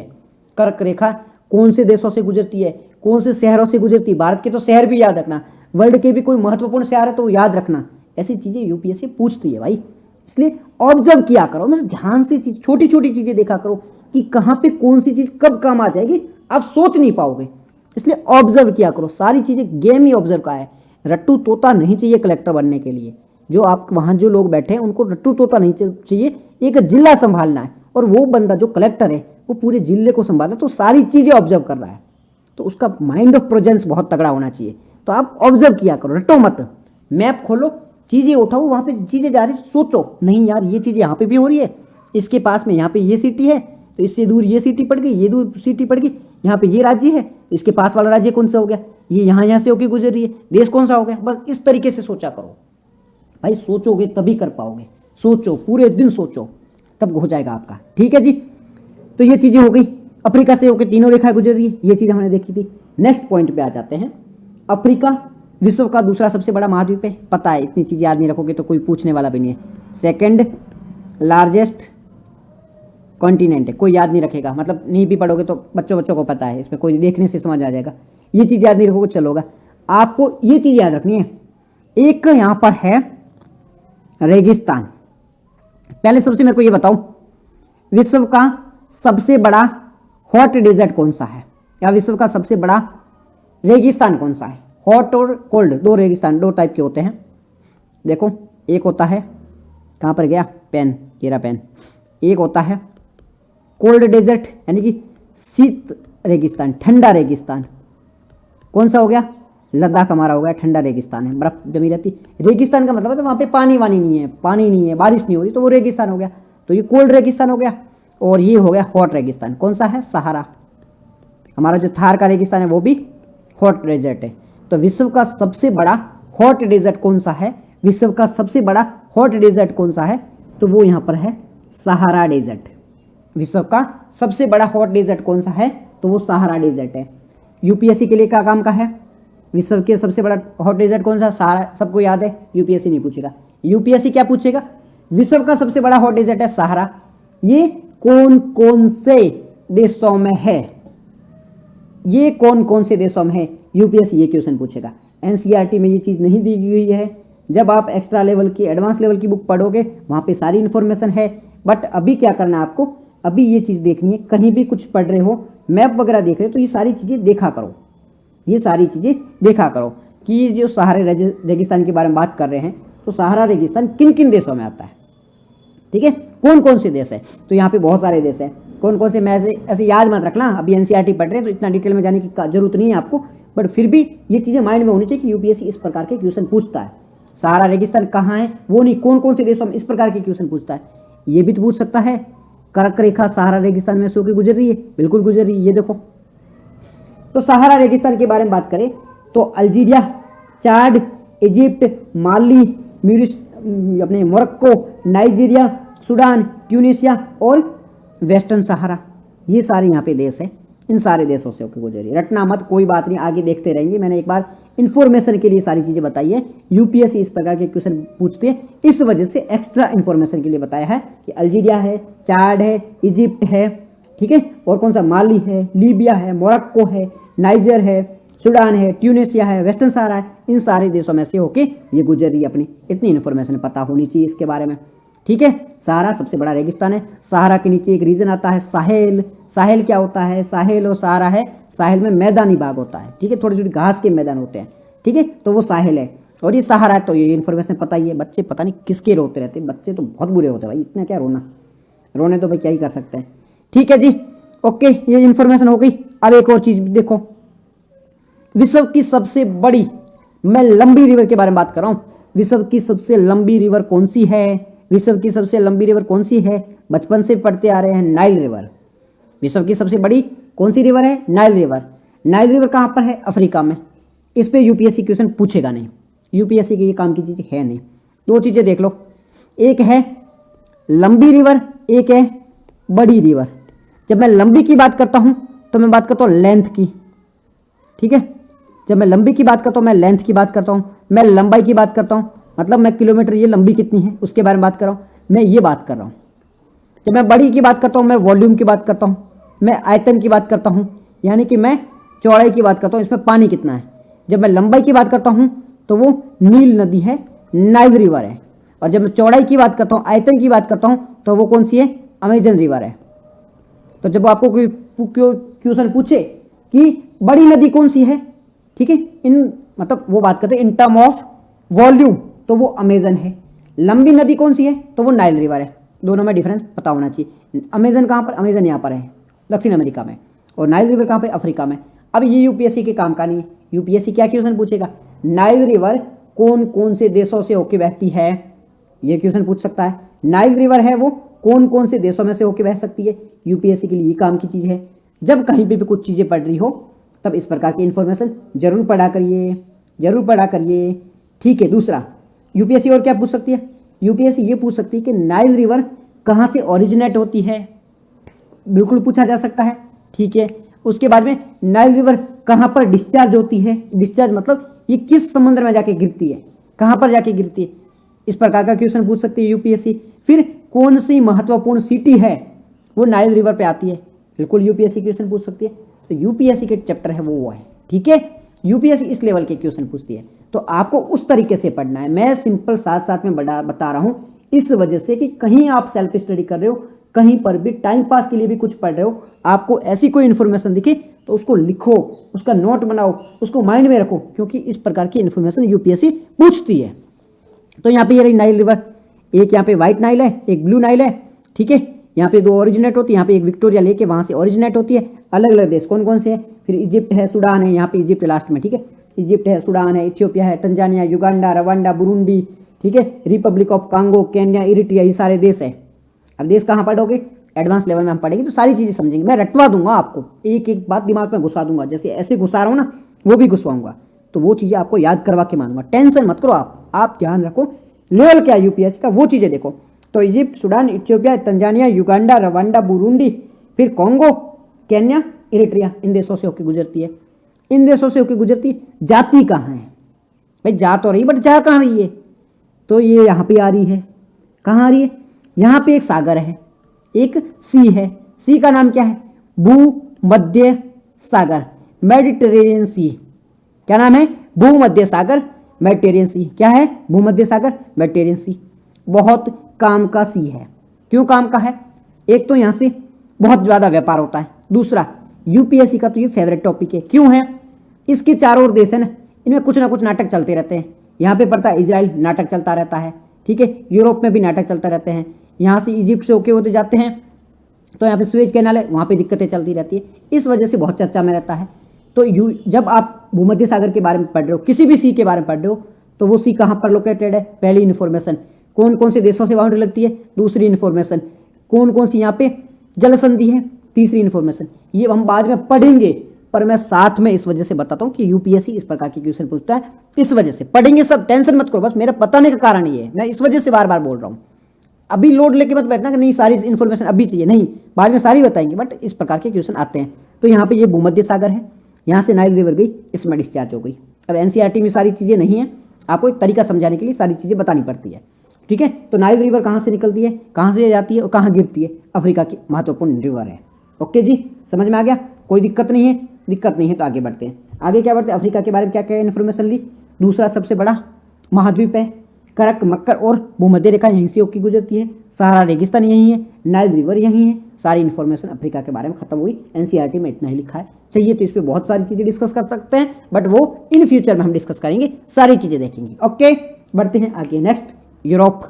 कर्क रेखा कौन से देशों से गुजरती है, कौन से शहरों से गुजरती है, भारत के तो शहर भी याद रखना, वर्ल्ड के भी कोई महत्वपूर्ण शहर है तो वो याद रखना। ऐसी चीजें यूपीएससी पूछती है भाई, इसलिए ऑब्जर्व किया करो, मतलब ध्यान से छोटी छोटी चीजें देखा करो कि कहां पे कौन सी चीज कब काम आ जाएगी, आप सोच नहीं पाओगे, इसलिए ऑब्जर्व किया करो। सारी चीजें गेम ही ऑब्जर्व का है। रट्टू तोता नहीं चाहिए कलेक्टर बनने के लिए। जो आप वहां जो लोग बैठे हैं उनको रट्टू तोता नहीं चाहिए, एक जिला संभालना है और वो बंदा जो कलेक्टर है वो पूरे जिले को संभाला, तो सारी चीजें ऑब्जर्व कर रहा है, तो उसका माइंड ऑफ प्रेजेंस बहुत तगड़ा होना चाहिए। तो आप ऑब्जर्व किया करो, रटो मत, मैप खोलो, चीजें उठाओ, वहां पे चीजें जा रही, सोचो नहीं यार ये चीज यहाँ पे भी हो रही है, इसके पास में यहाँ पे ये सिटी है तो इससे दूर ये सिटी पड़ गई, ये दूर सिटी पड़ गई, यहाँ पे ये राज्य है, इसके पास वाला राज्य कौन सा हो गया, ये यहाँ से होके गुजर रही है, देश कौन सा हो गया। बस इस तरीके से सोचा करो भाई, सोचोगे तभी कर पाओगे, सोचो पूरे दिन सोचो तब हो जाएगा आपका। ठीक है जी, तो ये चीजें हो गई, अफ्रीका से होकर तीनों रेखाएं गुजर रही है, ये चीज हमने देखी थी। नेक्स्ट पॉइंट पे आ जाते हैं। अफ्रीका विश्व का दूसरा सबसे बड़ा महाद्वीप है, पता है, इतनी चीज याद नहीं रखोगे तो कोई पूछने वाला भी नहीं है। सेकंड लार्जेस्ट कॉन्टिनेंट है, कोई याद नहीं रखेगा, मतलब नहीं भी पढ़ोगे तो बच्चों को पता है, इसमें कोई देखने से समझ आ जाएगा। ये चीज याद नहीं रखोगे चलोगा, आपको ये चीज याद रखनी है। एक यहां पर है रेगिस्तान। पहले सबसे मेरे को ये बताओ, विश्व का सबसे बड़ा हॉट डेजर्ट कौन सा है, या विश्व का सबसे बड़ा रेगिस्तान कौन सा है। हॉट और कोल्ड दो रेगिस्तान, दो टाइप के होते हैं। देखो एक होता है, कहां पर गया पेन, ये रहा पेन। एक होता है कोल्ड डेजर्ट यानी कि शीत रेगिस्तान, ठंडा रेगिस्तान। कौन सा हो गया, लद्दाख हमारा हो गया ठंडा रेगिस्तान है, बर्फ जमी रहती। रेगिस्तान का मतलब है तो वहां पे पानी वानी नहीं है, पानी नहीं है, बारिश नहीं हो रही, तो वो रेगिस्तान हो गया, तो ये कोल्ड रेगिस्तान हो गया। और ये हो गया हॉट रेगिस्तान, कौन सा है, सहारा। हमारा जो थार का रेगिस्तान है वो भी हॉट डेजर्ट है। तो विश्व का सबसे बड़ा हॉट डेजर्ट कौन सा है, विश्व का सबसे बड़ा हॉट डेजर्ट कौन सा है, तो वो यहां पर है सहारा डेजर्ट। विश्व का सबसे बड़ा हॉट डेजर्ट कौन सा है, तो वो सहारा डेजर्ट है। यूपीएससी के लिए क्या काम का है, विश्व के सबसे बड़ा हॉट डेजर्ट कौन सा, सहारा, सबको याद है, यूपीएससी नहीं पूछेगा। यूपीएससी क्या पूछेगा, विश्व का सबसे बड़ा हॉट डेजर्ट है सहारा, ये कौन कौन से देशों में है, ये कौन कौन से देशों में है, यूपीएससी ये क्वेश्चन पूछेगा। एनसीईआरटी में ये चीज नहीं दी गई है, जब आप एक्स्ट्रा लेवल की, एडवांस लेवल की बुक पढ़ोगे वहां पे सारी इंफॉर्मेशन है। बट अभी क्या करना है आपको, अभी ये चीज देखनी है, कहीं भी कुछ पढ़ रहे हो, मैप वगैरह देख रहे हो तो ये सारी चीजें देखा करो, ये सारी चीजें देखा करो कि जो सहारा रेगिस्तान के बारे में बात कर रहे हैं, तो सहारा रेगिस्तान किन किन देशों में आता है, ठीक है, कौन कौन से देश है। तो यहाँ पे बहुत सारे देश है, कौन कौन से, मैं ऐसे याद मत रखना, अभी एनसीईआरटी पढ़ रहे हैं तो इतना डिटेल में जाने की जरूरत नहीं है आपको, बट फिर भी ये चीजें माइंड में होनी चाहिए कि यूपीएससी इस प्रकार के क्वेश्चन पूछता है। सहारा रेगिस्तान कहाँ है वो नहीं, कौन कौन से देशों में, इस प्रकार के क्वेश्चन पूछता है। ये भी तो पूछ सकता है, कर्क रेखा सहारा रेगिस्तान में से होकर गुजर रही है, बिल्कुल गुजर रही है, ये देखो। तो सहारा रेगिस्तान के बारे में बात करें तो अल्जीरिया, चाड, इजिप्ट, माली, अपने मोरक्को, नाइजीरिया, सूडान, ट्यूनिसिया और वेस्टर्न सहारा, ये सारे यहाँ पे देश है, इन सारे देशों से होकर गुजरी। रटना मत, कोई बात नहीं, आगे देखते रहेंगे, मैंने एक बार इन्फॉर्मेशन के लिए सारी चीजें बताई है। यूपीएससी इस प्रकार के क्वेश्चन पूछते हैं, इस वजह से एक्स्ट्रा इन्फॉर्मेशन के लिए बताया है कि अल्जीरिया है, चाड है, इजिप्ट है, ठीक है। और कौन सा, माली है, लीबिया है, मोरक्को है, नाइजर है, सूडान है, ट्यूनिसिया है, वेस्टर्न सहारा है, इन सारे देशों में से होके ये गुजर रही है अपनी। इतनी इन्फॉर्मेशन पता होनी चाहिए इसके बारे में, ठीक है। सहारा सबसे बड़ा रेगिस्तान है। सहारा के नीचे एक रीजन आता है साहेल। साहेल क्या होता है, साहेल और सहारा है, साहेल में मैदानी भाग होता है, ठीक है, थोड़ी थोड़ी घास के मैदान होते हैं, ठीक है, तो वो साहेल है। और ये सहारा है, तो ये इन्फॉर्मेशन पता ही है। बच्चे पता नहीं किसके रोते रहते हैं, बच्चे तो बहुत बुरे होते हैं भाई, इतना क्या रोना, रोने तो भाई क्या ही कर सकते हैं, ठीक है जी। ओके, ये इन्फॉर्मेशन हो गई। अब एक और चीज देखो, विश्व की सबसे बड़ी, मैं लंबी रिवर के बारे में बात कर रहा हूं। विश्व की सबसे लंबी रिवर कौन सी है, विश्व की सबसे लंबी रिवर कौन सी है, बचपन से पढ़ते आ रहे हैं, नाइल रिवर। विश्व की सबसे बड़ी कौन सी रिवर है, नाइल रिवर। नाइल रिवर कहां पर है, अफ्रीका में। इस पे यूपीएससी क्वेश्चन पूछेगा नहीं, यूपीएससी के ये काम की चीज है नहीं। दो चीजें देख लो, एक है लंबी रिवर, एक है बड़ी रिवर। जब मैं लंबी की बात करता हूं तो मैं बात करता हूं लेंथ की, ठीक है। जब मैं लंबी की बात करता हूं मैं लेंथ की बात करता हूं, मैं लंबाई की बात करता हूं, मतलब मैं किलोमीटर ये लंबी कितनी है उसके बारे में बात कर रहा हूं, मैं ये बात कर रहा हूं। जब मैं बड़ी की बात करता हूं मैं वॉल्यूम की बात करता हूं, मैं आयतन की बात करता हूं, यानी कि मैं चौड़ाई की बात करता हूं, इसमें पानी कितना है। जब मैं लंबाई की बात करता हूं तो वो नील नदी है, नाइल रिवर है। और जब मैं चौड़ाई की बात करता हूं, आयतन की बात करता हूं, तो वो कौन सी है, अमेजन रिवर है। तो जब आपको कोई क्वेश्चन पूछे कि बड़ी नदी कौन सी है, ठीक है, इन मतलब वो बात करते हैं इन टर्म ऑफ वॉल्यूम, तो वो अमेजन है। लंबी नदी कौन सी है, तो वो नाइल रिवर है। दोनों में डिफरेंस पता होना चाहिए। अमेजन कहां पर, अमेजन यहां पर है दक्षिण अमेरिका में, और नाइल रिवर कहां पे, अफ्रीका में। अब ये यूपीएससी के काम का नहीं है। यूपीएससी क्या क्वेश्चन पूछेगा, नाइल रिवर कौन कौन से देशों से होकर बहती है, ये क्वेश्चन पूछ सकता है। नाइल रिवर है वो कौन कौन से देशों में से होकर बह सकती है, यूपीएससी के लिए ये काम की चीज है। जब कहीं पे भी कुछ चीजें पढ़ रही हो तब इस प्रकार की इंफॉर्मेशन जरूर पढ़ा करिए, जरूर पढ़ा करिए, ठीक है। दूसरा, यूपीएससी और क्या पूछ सकती है, यूपीएससी ये पूछ सकती है कि नाइल रिवर कहां से ओरिजिनेट होती है, बिल्कुल पूछा जा सकता है, ठीक है। उसके बाद में नाइल रिवर कहां पर डिस्चार्ज होती है, डिस्चार्ज मतलब ये किस समुद्र में जाके गिरती है, कहां पर जाके गिरती है, इस प्रकार का क्वेश्चन पूछ सकती है यूपीएससी। फिर कौन सी महत्वपूर्ण सिटी है वो नाइल रिवर पे आती है, बिल्कुल यूपीएससी क्वेश्चन पूछ सकती है। तो यूपीएससी के चैप्टर है वो है, ठीक है। यूपीएससी इस लेवल के क्वेश्चन पूछती है, तो आपको उस तरीके से पढ़ना है। मैं सिंपल साथ साथ में बता रहा हूं इस वजह से कि कहीं आप सेल्फ स्टडी कर रहे हो, कहीं पर भी टाइम पास के लिए भी कुछ पढ़ रहे हो, आपको ऐसी कोई इन्फॉर्मेशन दिखे तो उसको लिखो, उसका नोट बनाओ, उसको माइंड में रखो, क्योंकि इस प्रकार की इन्फॉर्मेशन यूपीएससी पूछती है। तो यहाँ पे ये रही नाइल रिवर, एक यहाँ पे व्हाइट नाइल है, एक ब्लू नाइल है, ठीक है। यहाँ पे दो ओरिजिनेट होती है, यहाँ पे एक विक्टोरिया लेक है वहां से ओरिजिनेट होती है। अलग अलग देश कौन कौन से हैं, फिर इजिप्ट है, सूडान है, यहाँ पे इजिप्ट लास्ट में, ठीक है। इजिप्ट है, सूडान है, इथियोपिया है, तंजानिया, युगांडा, रवांडा, बुरुंडी, ठीक है, Republic of Congo, Kenya, Eritrea, ये सारे देश है। अब देश कहाँ पढ़ोगे, एडवांस लेवल में हम पढ़ेंगे तो सारी चीजें समझेंगे। मैं रटवा दूंगा आपको, एक एक बात दिमाग में घुसा दूंगा, जैसे ऐसे घुसा रहा हूँ ना वो भी घुसवाऊंगा, तो वो चीजें आपको याद करवा के मानूंगा। टेंशन मत करो, आप ध्यान रखो लेवल क्या यूपीएससी का, वो चीजें देखो। तो Egypt, Sudan, Ethiopia, Tanzania, Uganda, Rwanda, Burundi, फिर कांगो, केन्या, इरिट्रिया, इन देशों से होकर गुजरती है। इन देशों से होकर गुजरती है। जाती कहाँ है भाई, जा तो रही बट जा कहाँ रही है, तो ये यहाँ पे आ रही है। कहाँ आ रही है, यहाँ पे एक सागर है, एक सी है। सी का नाम क्या है, भूमध्य सागर, मेडिटेरेनियन सी। क्या नाम है, भूमध्य सागर, मेडिटेरियन सी। क्या है, भूमध्य सागर, मेडिटेरियन सी। बहुत काम का सी है। क्यों काम का है, एक तो यहां से बहुत ज्यादा व्यापार होता है, दूसरा यूपीएससी का तो ये फेवरेट टॉपिक है। क्यों है, इसके चारों ओर देश है ना, इनमें कुछ ना कुछ नाटक चलते रहते हैं। यहाँ पे पड़ता है इजराइल, नाटक चलता रहता है, ठीक है। यूरोप में भी नाटक चलते रहते हैं। यहाँ से इजिप्ट से होते जाते हैं तो यहाँ पे सुएज कैनाल है, वहाँ पे दिक्कतें चलती रहती है, इस वजह से बहुत चर्चा में रहता है। तो जब आप भूमध्य सागर के बारे में पढ़ रहे हो, किसी भी सी के बारे में पढ़ रहे हो, तो वो सी कहाँ पर लोकेटेड है, पहली इन्फॉर्मेशन। कौन कौन से देशों से बाउंड्री लगती है, दूसरी इन्फॉर्मेशन। कौन कौन सी यहाँ पे जल संधि है, तीसरी इन्फॉर्मेशन। ये हम बाद में पढ़ेंगे, पर मैं साथ में इस वजह से बताता हूँ कि यूपीएससी इस प्रकार के क्वेश्चन पूछता है, इस वजह से पढ़ेंगे सब, टेंशन मत करो। बस मेरा बताने का कारण ये है, मैं इस वजह से बार बार बोल रहा हूँ। अभी लोड लेके मत बैठना कि नहीं सारी इन्फॉर्मेशन अभी चाहिए, नहीं, बाद में सारी बताएंगे, बट इस प्रकार के क्वेश्चन आते हैं। तो यहाँ पे ये भूमध्य सागर है, यहाँ से नाइल रिवर गई, इसमें डिस्चार्ज हो गई। अब एनसीईआरटी में सारी चीज़ें नहीं है, आपको एक तरीका समझाने के लिए सारी चीज़ें बतानी पड़ती है, ठीक है। तो नाइल रिवर कहाँ से निकलती है, कहाँ से जाती है और कहाँ गिरती है, अफ्रीका की महत्वपूर्ण रिवर है। ओके जी, समझ में आ गया? कोई दिक्कत नहीं है? दिक्कत नहीं है तो आगे बढ़ते हैं। आगे क्या बढ़ते हैं? अफ्रीका के बारे में क्या क्या इन्फॉर्मेशन ली? दूसरा सबसे बड़ा महाद्वीप है, करक मक्कर और भूमध्य रेखा यहीं से होकर गुजरती है, सहारा रेगिस्तान यहीं है, नाइल रिवर यहीं है। सारी इन्फॉर्मेशन अफ्रीका के बारे में खत्म हुई। एनसीईआरटी में इतना ही लिखा है। चाहिए तो इस पर बहुत सारी चीजें डिस्कस कर सकते हैं, बट वो इन फ्यूचर में हम डिस्कस करेंगे, सारी चीजें देखेंगे। ओके, बढ़ते हैं आगे। Next, Europe.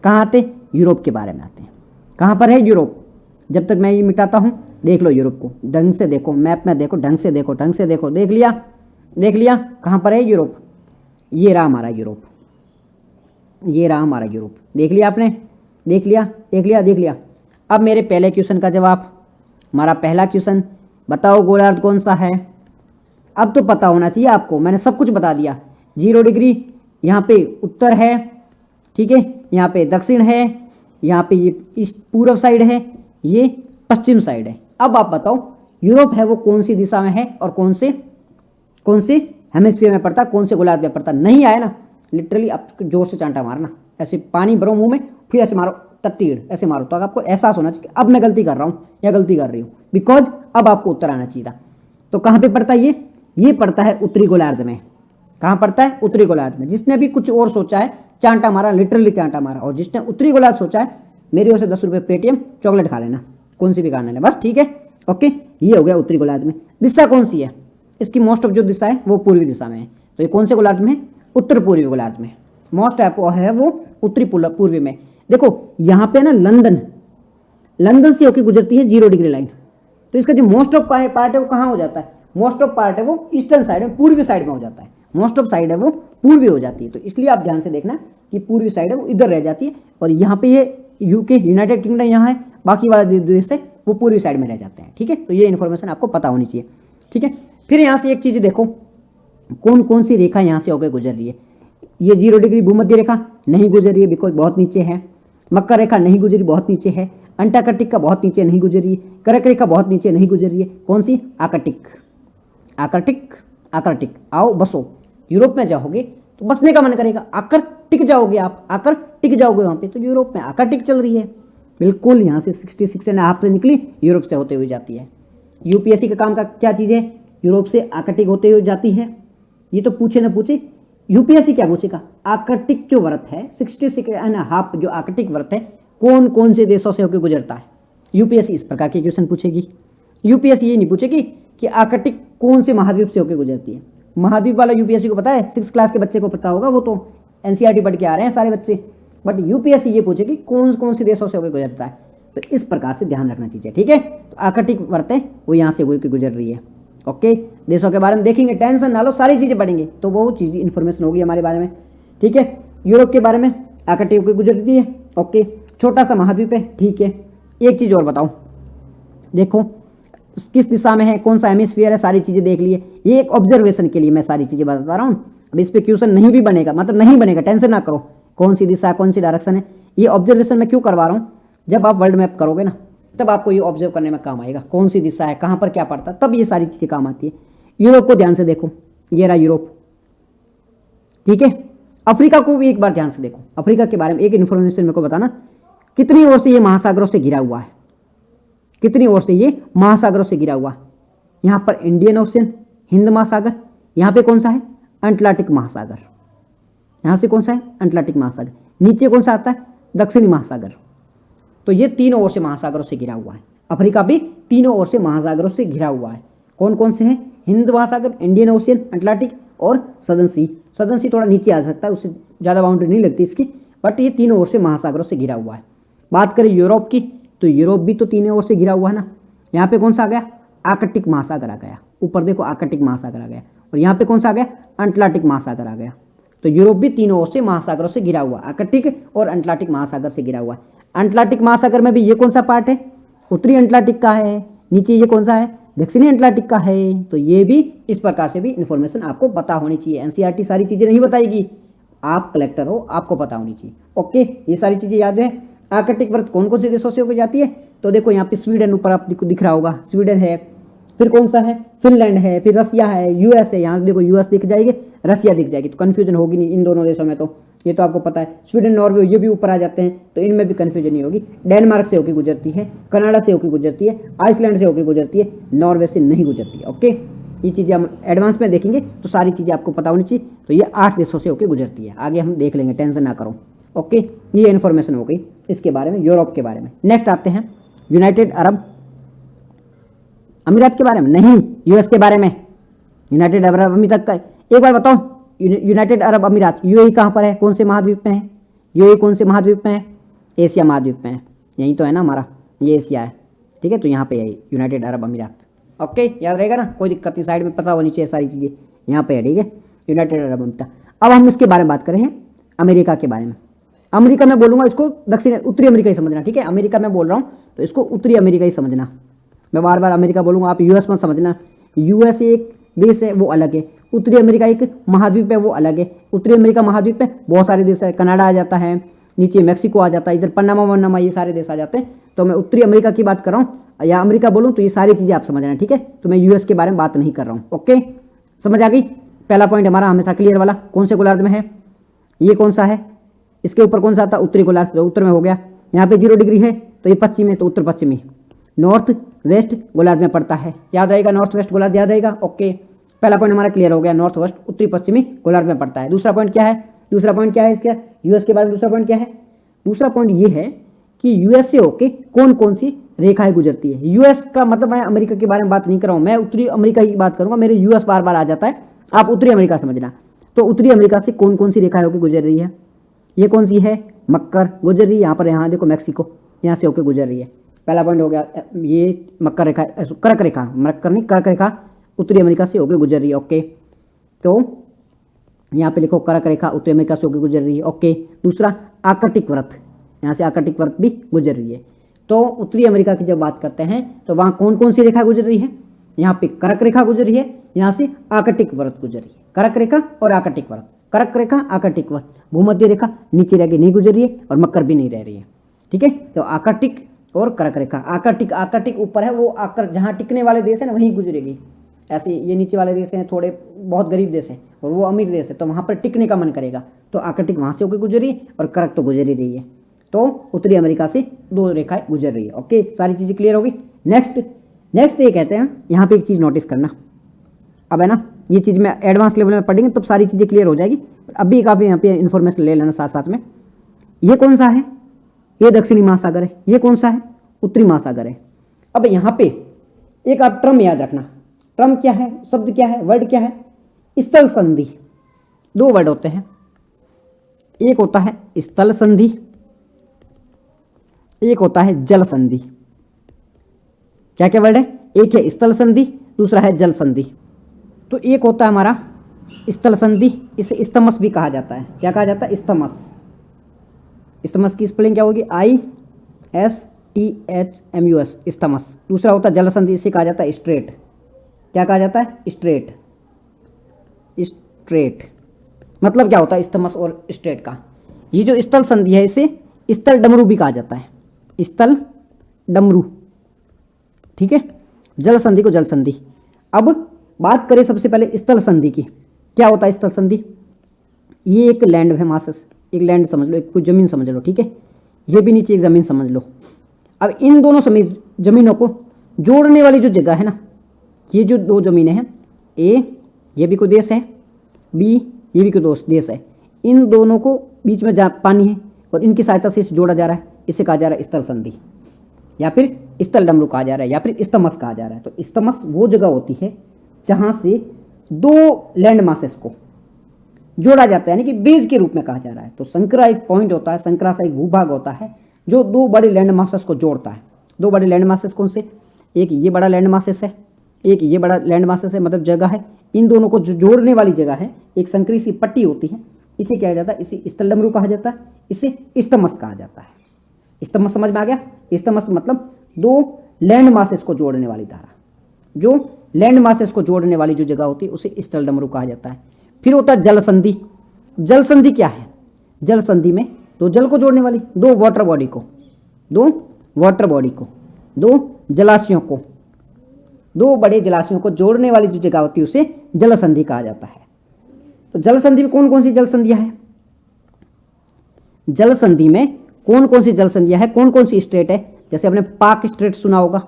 कहाँ आते? यूरोप के बारे में आते हैं। कहाँ पर है यूरोप? जब तक मैं ये मिटाता हूँ, देख लो यूरोप को, ढंग से देखो, मैप में देखो, ढंग से देखो, ढंग से देखो। देख लिया? देख लिया? कहाँ पर है यूरोप? ये रहा हमारा यूरोप, ये रहा हमारा यूरोप। देख लिया आपने? देख लिया? देख लिया? देख लिया? अब मेरे पहले क्वेश्चन का जवाब, हमारा पहला क्वेश्चन, बताओ गोलार्ध कौन सा है? अब तो पता होना चाहिए आपको, मैंने सब कुछ बता दिया। 0 डिग्री यहाँ पे उत्तर है, ठीक है, यहाँ पे दक्षिण है, यहाँ पे ये ईस्ट पूर्व साइड है, ये पश्चिम साइड है। अब आप बताओ यूरोप है वो कौन सी दिशा में है और कौन से हेमिस्फीयर में पड़ता, कौन से गोलार्ध में पड़ता? नहीं आया ना? लिटरली आप जोर से चांटा मारना, ऐसे पानी भरो मुंह में, फिर ऐसे मारो, तट्टीड़ ऐसे मारो, तो आपको एहसास होना चाहिए अब मैं गलती कर रहा हूँ या गलती कर रही हूँ, बिकॉज अब आपको उत्तर आना चाहिए था। तो कहाँ पे पड़ता है ये पड़ता है उत्तरी गोलार्ध में। कहाँ पड़ता है? उत्तरी गोलार्ध में। जिसने भी कुछ और सोचा है चांटा मारा, लिटरली चांटा मारा। और जिसने उत्तरी गोलार्ध सोचा है, मेरी ओर से 10 रुपये पेटीएम, चॉकलेट खा लेना, कौन सी भी खाना है बस, ठीक है? ओके, ये हो गया उत्तरी गोलार्ध में। दिशा कौन सी है इसकी? मोस्ट ऑफ जो दिशा है वो पूर्वी दिशा में है। तो ये कौन से गोलार्ध में? उत्तर पूर्वी गोलार्ध में। मोस्ट है वो उत्तरी पूर्वी में। देखो यहाँ पे ना लंदन से होकर गुजरती है 0 डिग्री लाइन। तो इसका जो मोस्ट ऑफ पार्ट है वो कहाँ हो जाता है? मोस्ट ऑफ पार्ट है वो ईस्टर्न साइड में, पूर्वी साइड में हो जाता है। मोस्ट ऑफ साइड है वो पूर्वी हो जाती है। तो इसलिए आप ध्यान से देखना कि पूर्वी साइड है वो इधर रह जाती है, और यहाँ पे ये यूके यूनाइटेड किंगडम यहाँ है, बाकी वाला देश है वो पूर्वी साइड में रह जाते हैं, ठीक है? तो ये इन्फॉर्मेशन आपको पता होनी चाहिए, ठीक है? फिर यहाँ से एक चीज़ देखो, कौन कौन सी रेखा यहाँ से होकर गुजर रही है। ये 0 डिग्री भूमध्य रेखा नहीं गुजर रही है, बिकॉज बहुत नीचे है। मकर रेखा नहीं गुजरी, बहुत नीचे है। अंटार्कटिक का बहुत नीचे नहीं गुजर रही है। कर्क रेखा बहुत नीचे नहीं गुजर रही है। कौन सी? आर्कटिक। आओ बसो, यूरोप में जाओगे तो बसने का मन करेगा, आकर टिक जाओगे, आप आकर टिक जाओगे वहां पे। तो यूरोप में आर्कटिक चल रही है, बिल्कुल यहाँ से 66.5 से निकली, यूरोप से होते हुए जाती है। यूपीएससी का काम का क्या चीज़ है? यूरोप से आर्कटिक होते हुए जाती है। ये तो पूछे ना पूछे, यूपीएससी क्या पूछेगा? आर्कटिक जो व्रत है 66.5 जो आर्कटिक व्रत है, कौन कौन से देशों से होकर गुजरता है? यूपीएससी इस प्रकार के क्वेश्चन पूछेगी। यूपीएससी ये नहीं पूछेगी कि आर्कटिक कौन से महाद्वीप से होकर गुजरती है। महाद्वीप वाला यूपीएससी को पता है, 6 क्लास के बच्चे को पता होगा, वो तो एनसीईआरटी पढ़ के आ रहे हैं सारे बच्चे। बट यूपीएससी ये पूछेगी कौन कौन से देशों से होकर गुजरता है। तो इस प्रकार से ध्यान रखना चाहिए, ठीक है? तो आर्कटिक व्रत है वो यहाँ से होकर गुजर रही है। ओके, देशों के बारे में देखेंगे, टेंशन ना लो, सारी चीज़ें पढ़ेंगे तो वो चीज़ इन्फॉर्मेशन होगी हमारे बारे में, ठीक है? यूरोप के बारे में आर्कटिक होकर गुजरती है। ओके, छोटा सा महाद्वीप है, ठीक है? एक चीज़ और बताओ, देखो किस दिशा में है, कौन सा हेमिस्फीयर है, सारी चीज़ें देख लिए। ये एक ऑब्जर्वेशन के लिए मैं सारी चीज़ें बता रहा हूँ। अब इस पे क्वेश्चन नहीं भी बनेगा, मतलब नहीं बनेगा, टेंशन ना करो, कौन सी दिशा कौन सी डायरेक्शन है। ये ऑब्जर्वेशन मैं क्यों करवा रहा हूँ? जब आप वर्ल्ड मैप करोगे ना, तब आपको ये ऑब्जर्व करने में काम आएगा, कौन सी दिशा है, कहाँ पर क्या पड़ता है, तब ये सारी चीज़ें काम आती है। यूरोप को ध्यान से देखो, ये रहा यूरोप, ठीक है? अफ्रीका को भी एक बार ध्यान से देखो। अफ्रीका के बारे में एक इन्फॉर्मेशन मेरे को बताना, कितनी ओर से ये महासागरों से घिरा हुआ है? कितनी ओर से ये महासागरों से घिरा हुआ है? यहाँ पर इंडियन ओशन, हिंद महासागर, यहाँ पे कौन सा है? अटलांटिक महासागर। यहाँ से कौन सा है? अटलांटिक महासागर। नीचे कौन सा आता है? दक्षिणी महासागर। तो ये तीनों ओर से महासागरों से घिरा हुआ है। अफ्रीका भी तीनों ओर से महासागरों से घिरा हुआ है। कौन कौन से हैं? हिंद महासागर, इंडियन ओशियन, अटलांटिक और सदर्न सी। सदर्न सी थोड़ा नीचे आ सकता है, उससे ज़्यादा बाउंड्री नहीं लगती इसकी, बट ये तीनों ओर से महासागरों से घिरा हुआ है। बात करें यूरोप की, तो यूरोप भी तो तीनों ओर से घिरा हुआ है ना। यहाँ पे कौन सा आ गया? आर्कटिक महासागर आ गया। ऊपर देखो आर्कटिक महासागर आ गया, और यहाँ पे कौन सा आ गया? अटलांटिक महासागर आ गया। तो यूरोप भी तीनों ओर से महासागरों से घिरा हुआ, आर्कटिक और अटलांटिक महासागर से घिरा हुआ है। अटलांटिक महासागर में भी ये कौन सा पार्ट है? उत्तरी अटलांटिक का है। नीचे ये कौन सा है? दक्षिणी अटलांटिक का है। तो ये भी इस प्रकार से भी इन्फॉर्मेशन आपको पता होनी चाहिए। एनसीईआरटी सारी चीजें नहीं बताएगी, आप कलेक्टर हो, आपको पता होनी चाहिए। ओके, ये सारी चीजें याद है। आर्कटिक व्रत कौन कौन से देशों से होकर जाती है? तो देखो यहाँ पे स्वीडन ऊपर आपको दिख रहा होगा, स्वीडन है, फिर कौन सा है, फिनलैंड है, फिर रसिया है, यूएस है। यहाँ देखो यूएस दिख जाएगी, रसिया दिख जाएगी, तो कन्फ्यूजन होगी नहीं इन दोनों देशों में, तो ये तो आपको पता है। स्वीडन, नॉर्वे ये भी ऊपर आ जाते हैं, तो इनमें भी कन्फ्यूजन नहीं होगी। डेनमार्क से होकर गुजरती है, कनाडा से होकर गुजरती है, आइसलैंड से होकर गुजरती है, नॉर्वे से नहीं गुजरती है। ओके, ये चीज़ें हम एडवांस में देखेंगे, तो सारी चीज़ें आपको पता होनी चाहिए। तो ये 8 देशों से होकर गुजरती है, आगे हम देख लेंगे, टेंशन ना करो। ओके, ये इन्फॉर्मेशन हो गई इसके बारे में, यूरोप के बारे में। नेक्स्ट आते हैं यूनाइटेड अरब अमीरात के बारे में, नहीं यूएस के बारे में। यूनाइटेड अरब अमीरात का एक बार बताओ, यूनाइटेड अरब अमीरात यूएई कहाँ पर है, कौन से महाद्वीप में है? यूएई कौन से महाद्वीप में है? एशिया महाद्वीप में है, यही तो है ना हमारा, ये एशिया है, ठीक है। तो यहाँ पे है यूनाइटेड अरब अमीरात। ओके, याद रहेगा ना, कोई दिक्कत नहीं, साइड में पता होनी चाहिए सारी चीज़ें, यहाँ पे है, ठीक है, यूनाइटेड अरब अमीरात। अब हम इसके बारे में बात करें अमेरिका के बारे में। अमेरिका में बोलूँगा, इसको दक्षिण उत्तरी अमेरिका ही समझना, ठीक है। अमेरिका में बोल रहा हूँ तो इसको उत्तरी अमेरिका ही समझना। मैं बार बार अमेरिका बोलूँगा, आप यूएस मत समझना। यूएस एक देश है, वो अलग है। उत्तरी अमेरिका एक महाद्वीप है, वो अलग है। उत्तरी अमेरिका महाद्वीप में बहुत सारे देश है, कनाडा आ जाता है, नीचे मैक्सिको आ जाता है, इधर पनामा वनामा, ये सारे देश आ जाते हैं। तो मैं उत्तरी अमेरिका की बात कर रहा हूँ, या अमेरिका बोलूँ तो ये सारी चीज़ें आप समझना, ठीक है। तो मैं यूएस के बारे में बात नहीं कर रहा हूँ। ओके, समझ आ गई। पहला पॉइंट हमारा हमेशा क्लियर वाला, कौन से गोलार्ध में है, ये कौन सा है, इसके ऊपर कौन सा आता है, उत्तरी गोलार्ध, तो उत्तर में हो गया। यहाँ पे 0 डिग्री है, तो ये पश्चिम है, तो उत्तर पश्चिमी। नॉर्थ वेस्ट गोलार्ध में पड़ता है, याद रहेगा, नॉर्थ वेस्ट गोलार्ध याद रहेगा। ओके, पहला पॉइंट हमारा क्लियर हो गया, नॉर्थ वेस्ट उत्तरी पश्चिमी गोलार्ध में पड़ता है। दूसरा पॉइंट क्या है, दूसरा पॉइंट क्या है इसका, यूएस के बारे में दूसरा पॉइंट क्या है? दूसरा पॉइंट ये है कि यूएस से होके कौन कौन सी रेखाएं गुजरती है। यूएस का मतलब मैं अमेरिका के बारे में बात नहीं कर रहा हूँ, मैं उत्तरी अमेरिका की बात करूंगा, मेरे यूएस बार बार आ जाता है, आप उत्तरी अमेरिका समझना। तो उत्तरी अमेरिका से कौन कौन सी रेखाएं होकर गुजर रही है, ये कौन सी है, मकर गुजर रही है, यहाँ पर, यहाँ देखो मैक्सिको, यहाँ से होकर गुजर रही है। पहला पॉइंट हो गया, ये मकर रेखा, कर्क रेखा, मकर नहीं, कर्क रेखा उत्तरी अमेरिका से होकर गुजर रही है। ओके, तो यहाँ पे लिखो कर्क रेखा उत्तरी अमेरिका से होकर गुजर रही है। ओके, दूसरा आर्कटिक वृत्त, यहाँ से आर्कटिक वृत्त भी गुजर रही है। तो उत्तरी अमेरिका की जब बात करते हैं तो वहाँ कौन कौन सी रेखा गुजर रही है, यहाँ पे कर्क रेखा गुजर रही है, यहाँ से आर्कटिक वृत्त गुजर रही है, कर्क रेखा और आर्कटिक वृत्त, कर्क रेखा आर्कटिक वृत्त, भूमध्य रेखा नीचे रह गई, नहीं गुजर रही है, और मकर भी नहीं रह रही है, ठीक है। तो आर्कटिक और कर्क रेखा, आर्कटिक ऊपर है, वो आकर जहाँ टिकने वाले देश है ना वहीं गुजरेगी। ऐसे ये नीचे वाले देश हैं, थोड़े बहुत गरीब देश हैं, और वो अमीर देश है, तो वहाँ पर टिकने का मन करेगा, तो आर्कटिक वहाँ से होकर गुजर रही है, और कर्क तो गुजर ही रही है। तो उत्तरी अमेरिका से 2 रेखाएं गुजर रही है। ओके, सारी चीज़ें क्लियर होगी। नेक्स्ट ये कहते हैं, यहाँ पे एक चीज़ नोटिस करना, अब है ना, ये चीज़ में एडवांस लेवल में पढ़ेंगे तब सारी चीज़ें क्लियर हो जाएगी, अभी काफ़ी यहाँ पे इन्फॉर्मेशन ले लेना साथ साथ में। ये कौन सा है, ये दक्षिणी महासागर है, ये कौन सा है, उत्तरी महासागर है। अब यहाँ पे एक आप टर्म याद रखना, टर्म क्या है, शब्द क्या है, वर्ड क्या है, स्थल संधि। 2 वर्ड होते हैं, एक होता है स्थल संधि, एक होता है जल संधि। क्या क्या वर्ड है, एक है स्थल संधि, दूसरा है जल संधि। तो एक होता है हमारा स्थल संधि, इसे इस्तमस भी कहा जाता है। क्या कहा जाता है, इस्तमस। इस्तमस की स्पेलिंग क्या होगी, ISTHMUS, इस्तमस। दूसरा होता है जल संधि, इसे कहा जाता है स्ट्रेट। क्या कहा जाता है, स्ट्रेट। स्ट्रेट मतलब क्या होता है इस्तमस और स्ट्रेट का। ये जो स्थल संधि है इसे स्थल डमरू भी कहा जाता है, स्थल डमरू, ठीक है। जल संधि को जल संधि। अब बात करें सबसे पहले स्थल संधि की। क्या होता है स्थल संधि, ये एक लैंड है मासस, एक लैंड समझ लो, एक कुछ जमीन समझ लो, ठीक है। ये भी नीचे एक जमीन समझ लो। अब इन दोनों जमीनों को जोड़ने वाली जो जगह है ना, ये जो 2 जमीनें हैं, ए ये भी कोई देश है, बी ये भी कोई देश है, इन दोनों को बीच में पानी है और इनकी सहायता से इसे जोड़ा जा रहा है, इसे कहा जा रहा है स्थल संधि, या फिर स्थल डमरू कहा जा रहा है, या फिर इस्तमस कहा जा रहा है। तो इस्तमस वो जगह होती है जहां से 2 लैंड मासेस को जोड़ा जाता है, यानी कि ब्रिज के रूप में कहा जा रहा है। तो संकरा एक पॉइंट होता है, संकरा सा एक भूभाग होता है जो 2 बड़े लैंड मासेस को जोड़ता है। 2 बड़े लैंड मासेस कौन से, एक ये बड़ा लैंड मासेस है, एक ये बड़ा लैंड मासेस है, मतलब जगह है। इन दोनों को जो जोड़ने वाली जगह है, एक संकरी सी पट्टी होती है, इसे क्या जाता है, इसे स्थल डमरू कहा जाता है, इसे इस्तमस कहा जाता है। इस्तमस समझ में आ गया। इस्तमस मतलब 2 लैंड मासेस को जोड़ने वाली धारा, जो लैंड मासेस को जोड़ने वाली जो जगह होती है उसे स्थल डमरू कहा जाता है। फिर होता है जल संधि। जल संधि क्या है, जल संधि में 2 जल को जोड़ने वाली, 2 वाटर बॉडी को, 2 जलाशयों को, दो बड़े जलाशयों को जोड़ने वाली जो जगह होती है उसे जल संधि कहा जाता है। तो जल संधि में कौन कौन सी जल संधियां हैं? जल संधि में कौन कौन सी जल संधियां हैं, कौन कौन सी स्टेट है? जैसे आपने पाक स्टेट सुना होगा,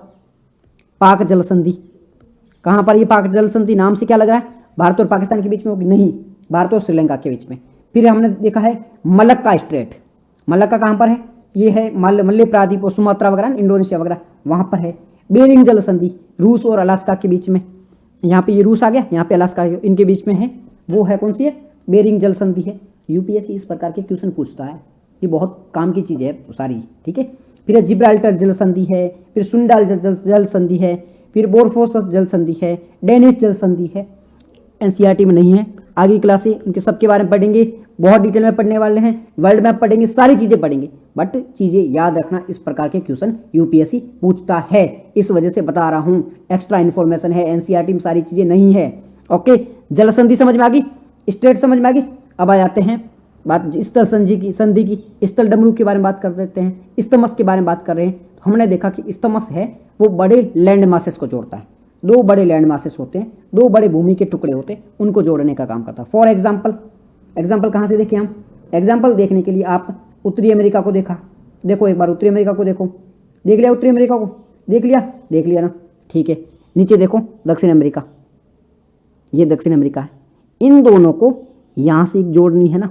पाक जल संधि। कहां पर ये पाक जल संधि, नाम से क्या लग रहा है भारत और पाकिस्तान के बीच में होगी? नहीं, भारत और श्रीलंका के बीच में। फिर हमने देखा है मलक्का स्ट्रेट, मलक्का कहां पर है? ये है मलय प्रायद्वीप और सुमात्रा वगैरह, इंडोनेशिया वगैरह वहां पर है। बेरिंग जल संधि रूस और अलास्का के बीच में, यहाँ पे ये रूस आ गया, यहाँ पे अलास्का इनके बीच में है, वो है कौन सी है? बेरिंग जल संधि है। यूपीएससी इस प्रकार के क्वेश्चन पूछता है, ये बहुत काम की चीज़ है सारी, ठीक है। फिर जिब्राल्टर जल संधि है, फिर सुंडाल जल संधि है, फिर बोरफोसस जल संधि है, डेनिस जल संधि है। एनसीईआरटी में नहीं है, आगे क्लास है उनके सबके बारे में पढ़ेंगे, बहुत डिटेल में पढ़ने वाले हैं, वर्ल्ड मैप पढ़ेंगे, सारी चीजें पढ़ेंगे। बट चीजें याद रखना, इस प्रकार के क्वेश्चन यूपीएससी पूछता है, इस वजह से बता रहा हूं, एक्स्ट्रा इन्फॉर्मेशन है, एनसीईआरटी में सारी चीजें नहीं है। ओके, जल संधि समझ में आ गई, स्टेट समझ में आ गई। अब आ जाते हैं बात स्थल संधि की। स्थल डमरू के बारे में बात कर देते हैं, इस्तमस के बारे में बात कर रहे हैं। तो हमने देखा कि इस्तमस है वो बड़े लैंड मासेस को जोड़ता है, दो बड़े लैंड मासेस होते हैं, दो बड़े भूमि के टुकड़े होते हैं, उनको जोड़ने का काम करता है। फॉर एग्जाम्पल कहाँ से देखें हम? एग्जाम्पल देखने के लिए आप उत्तरी अमेरिका को देखो एक बार उत्तरी अमेरिका को देखो, देख लिया उत्तरी अमेरिका को, देख लिया ना, ठीक है। नीचे देखो दक्षिण अमेरिका, ये दक्षिण अमेरिका है। इन दोनों को यहाँ से जोड़नी है ना,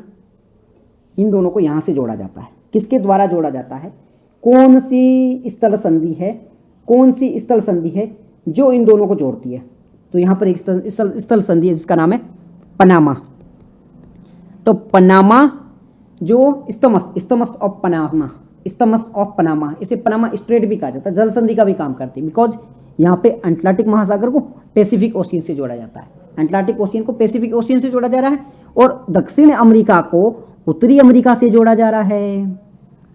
इन दोनों को यहाँ से जोड़ा जाता है। किसके द्वारा जोड़ा जाता है? कौन सी स्थल संधि है जो इन दोनों को जोड़ती है? तो यहाँ पर एक स्थल संधि है जिसका नाम है पनामा। तो पनामा जो इस्तमस ऑफ पनामा, इसे पनामा स्ट्रेट भी कहा जाता है, जल संधि का भी काम करती है। बिकॉज यहाँ पे अटलांटिक महासागर को पैसिफिक ओशियन से जोड़ा जाता है, अटलांटिक ओशियन को पैसिफिक ओशियन से जोड़ा जा रहा है, और दक्षिण अमेरिका को उत्तरी अमेरिका से जोड़ा जा रहा है,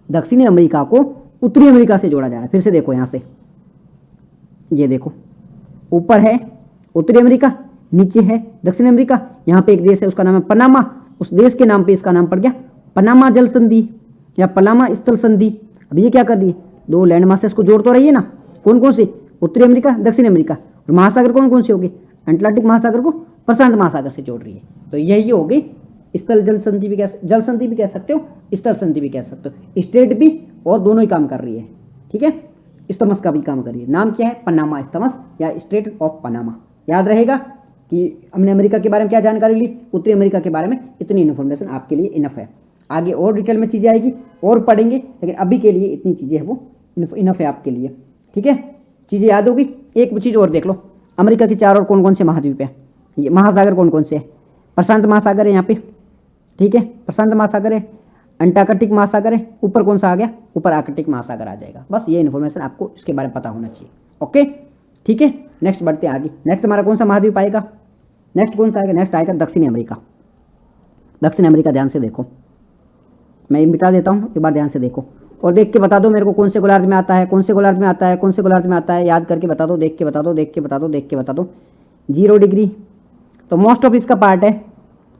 दक्षिणी अमेरिका को उत्तरी अमेरिका से जोड़ा जा रहा है। फिर से देखो यहाँ से, ये देखो ऊपर है उत्तरी अमेरिका, नीचे है दक्षिण अमेरिका। यहाँ पे एक देश है उसका नाम है पनामा, उस देश के नाम पे इसका नाम पड़ गया पनामा जल संधि या पनामा स्थल संधि। अब ये क्या कर रही है? दो लैंड मासेस को जोड़ तो रही है ना, कौन कौन से? उत्तरी अमेरिका, दक्षिण अमेरिका। और महासागर कौन कौन से हो गए? अटलांटिक महासागर को प्रशांत महासागर से जोड़ रही है। तो यही हो गई स्थल जल संधि भी जल संधि भी कह सकते हो, स्थल संधि भी कह सकते हो। स्टेट भी और दोनों ही काम कर रही है, ठीक है। इस्तमस का भी काम कर रही है। नाम क्या है? पनामा इस्तमस या स्टेट ऑफ पनामा। याद रहेगा कि हमने अमेरिका के बारे में क्या जानकारी ली, उत्तरी अमेरिका के बारे में इतनी इन्फॉर्मेशन आपके लिए इनफ है। आगे और डिटेल में चीज़ें आएगी और पढ़ेंगे, लेकिन अभी के लिए इतनी चीज़ें है वो इनफ है आपके लिए, ठीक है। चीज़ें याद होगी। एक चीज़ और देख लो, अमेरिका के चारों ओर कौन कौन से महाद्वीप है, ये महासागर कौन कौन से है? प्रशांत महासागर है यहाँ पे, ठीक है, प्रशांत महासागर है, अंटार्कटिक महासागर है, ऊपर कौन सा आ गया? ऊपर आर्कटिक महासागर आ जाएगा। बस ये इन्फॉर्मेशन आपको इसके बारे में पता होना चाहिए। ओके, ठीक है। नेक्स्ट बढ़ते हैं आगे। नेक्स्ट हमारा कौन सा महाद्वीप आएगा? नेक्स्ट कौन सा आएगा? नेक्स्ट आएगा दक्षिणी अमेरिका। दक्षिण अमेरिका ध्यान से देखो, मैं मिटा देता हूँ, एक बार ध्यान से देखो और देख के बता दो मेरे को कौन से गोलार्ध में आता है, कौन से गोलार्ध में आता है, कौन से गोलार्ध में आता है। याद करके बता दो, देख के बता दो, देख के बता दो, देख के बता दो। 0 डिग्री। तो मोस्ट ऑफ इसका पार्ट है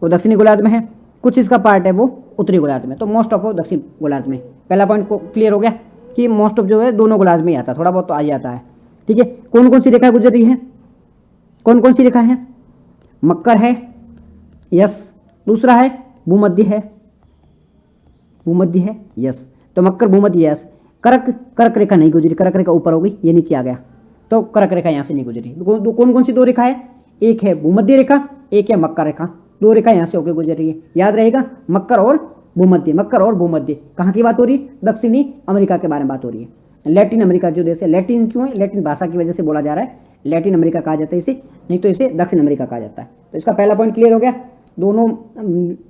वो दक्षिणी गोलार्ध में है, कुछ इसका पार्ट है वो उत्तरी गोलार्ध में। तो मोस्ट ऑफ वो दक्षिण गोलार्ध में। पहला पॉइंट को क्लियर हो गया कि मोस्ट ऑफ जो है दोनों गोलार्ध में ही आता है, थोड़ा बहुत तो आ जाता है, ठीक है। कौन कौन सी रेखा गुजर रही है? कौन कौन सी रेखा है? मकर है, यस। दूसरा है भूमध्य है, भूमध्य है, यस। तो मकर भूमध्य यस। कर्क रेखा नहीं गुजरी, कर्क रेखा ऊपर हो गई, ये नीचे आ गया, तो कर्क रेखा यहाँ से नहीं गुजरी। कौन कौन सी दो रेखा है? एक है भूमध्य रेखा, एक है मकर रेखा। दो रेखा यहाँ से होकर गुजर रही है, याद रहेगा। मकर और भूमध्य, मकर और भूमध्य। कहाँ की बात हो रही है? दक्षिणी अमेरिका के बारे में बात हो रही है। लैटिन अमेरिका जो देश है, लैटिन क्यों है? लैटिन भाषा की वजह से बोला जा रहा है, लैटिन अमेरिका कहा जाता है इसे, नहीं तो इसे दक्षिण अमेरिका कहा जाता है। तो इसका पहला पॉइंट क्लियर हो गया। दोनों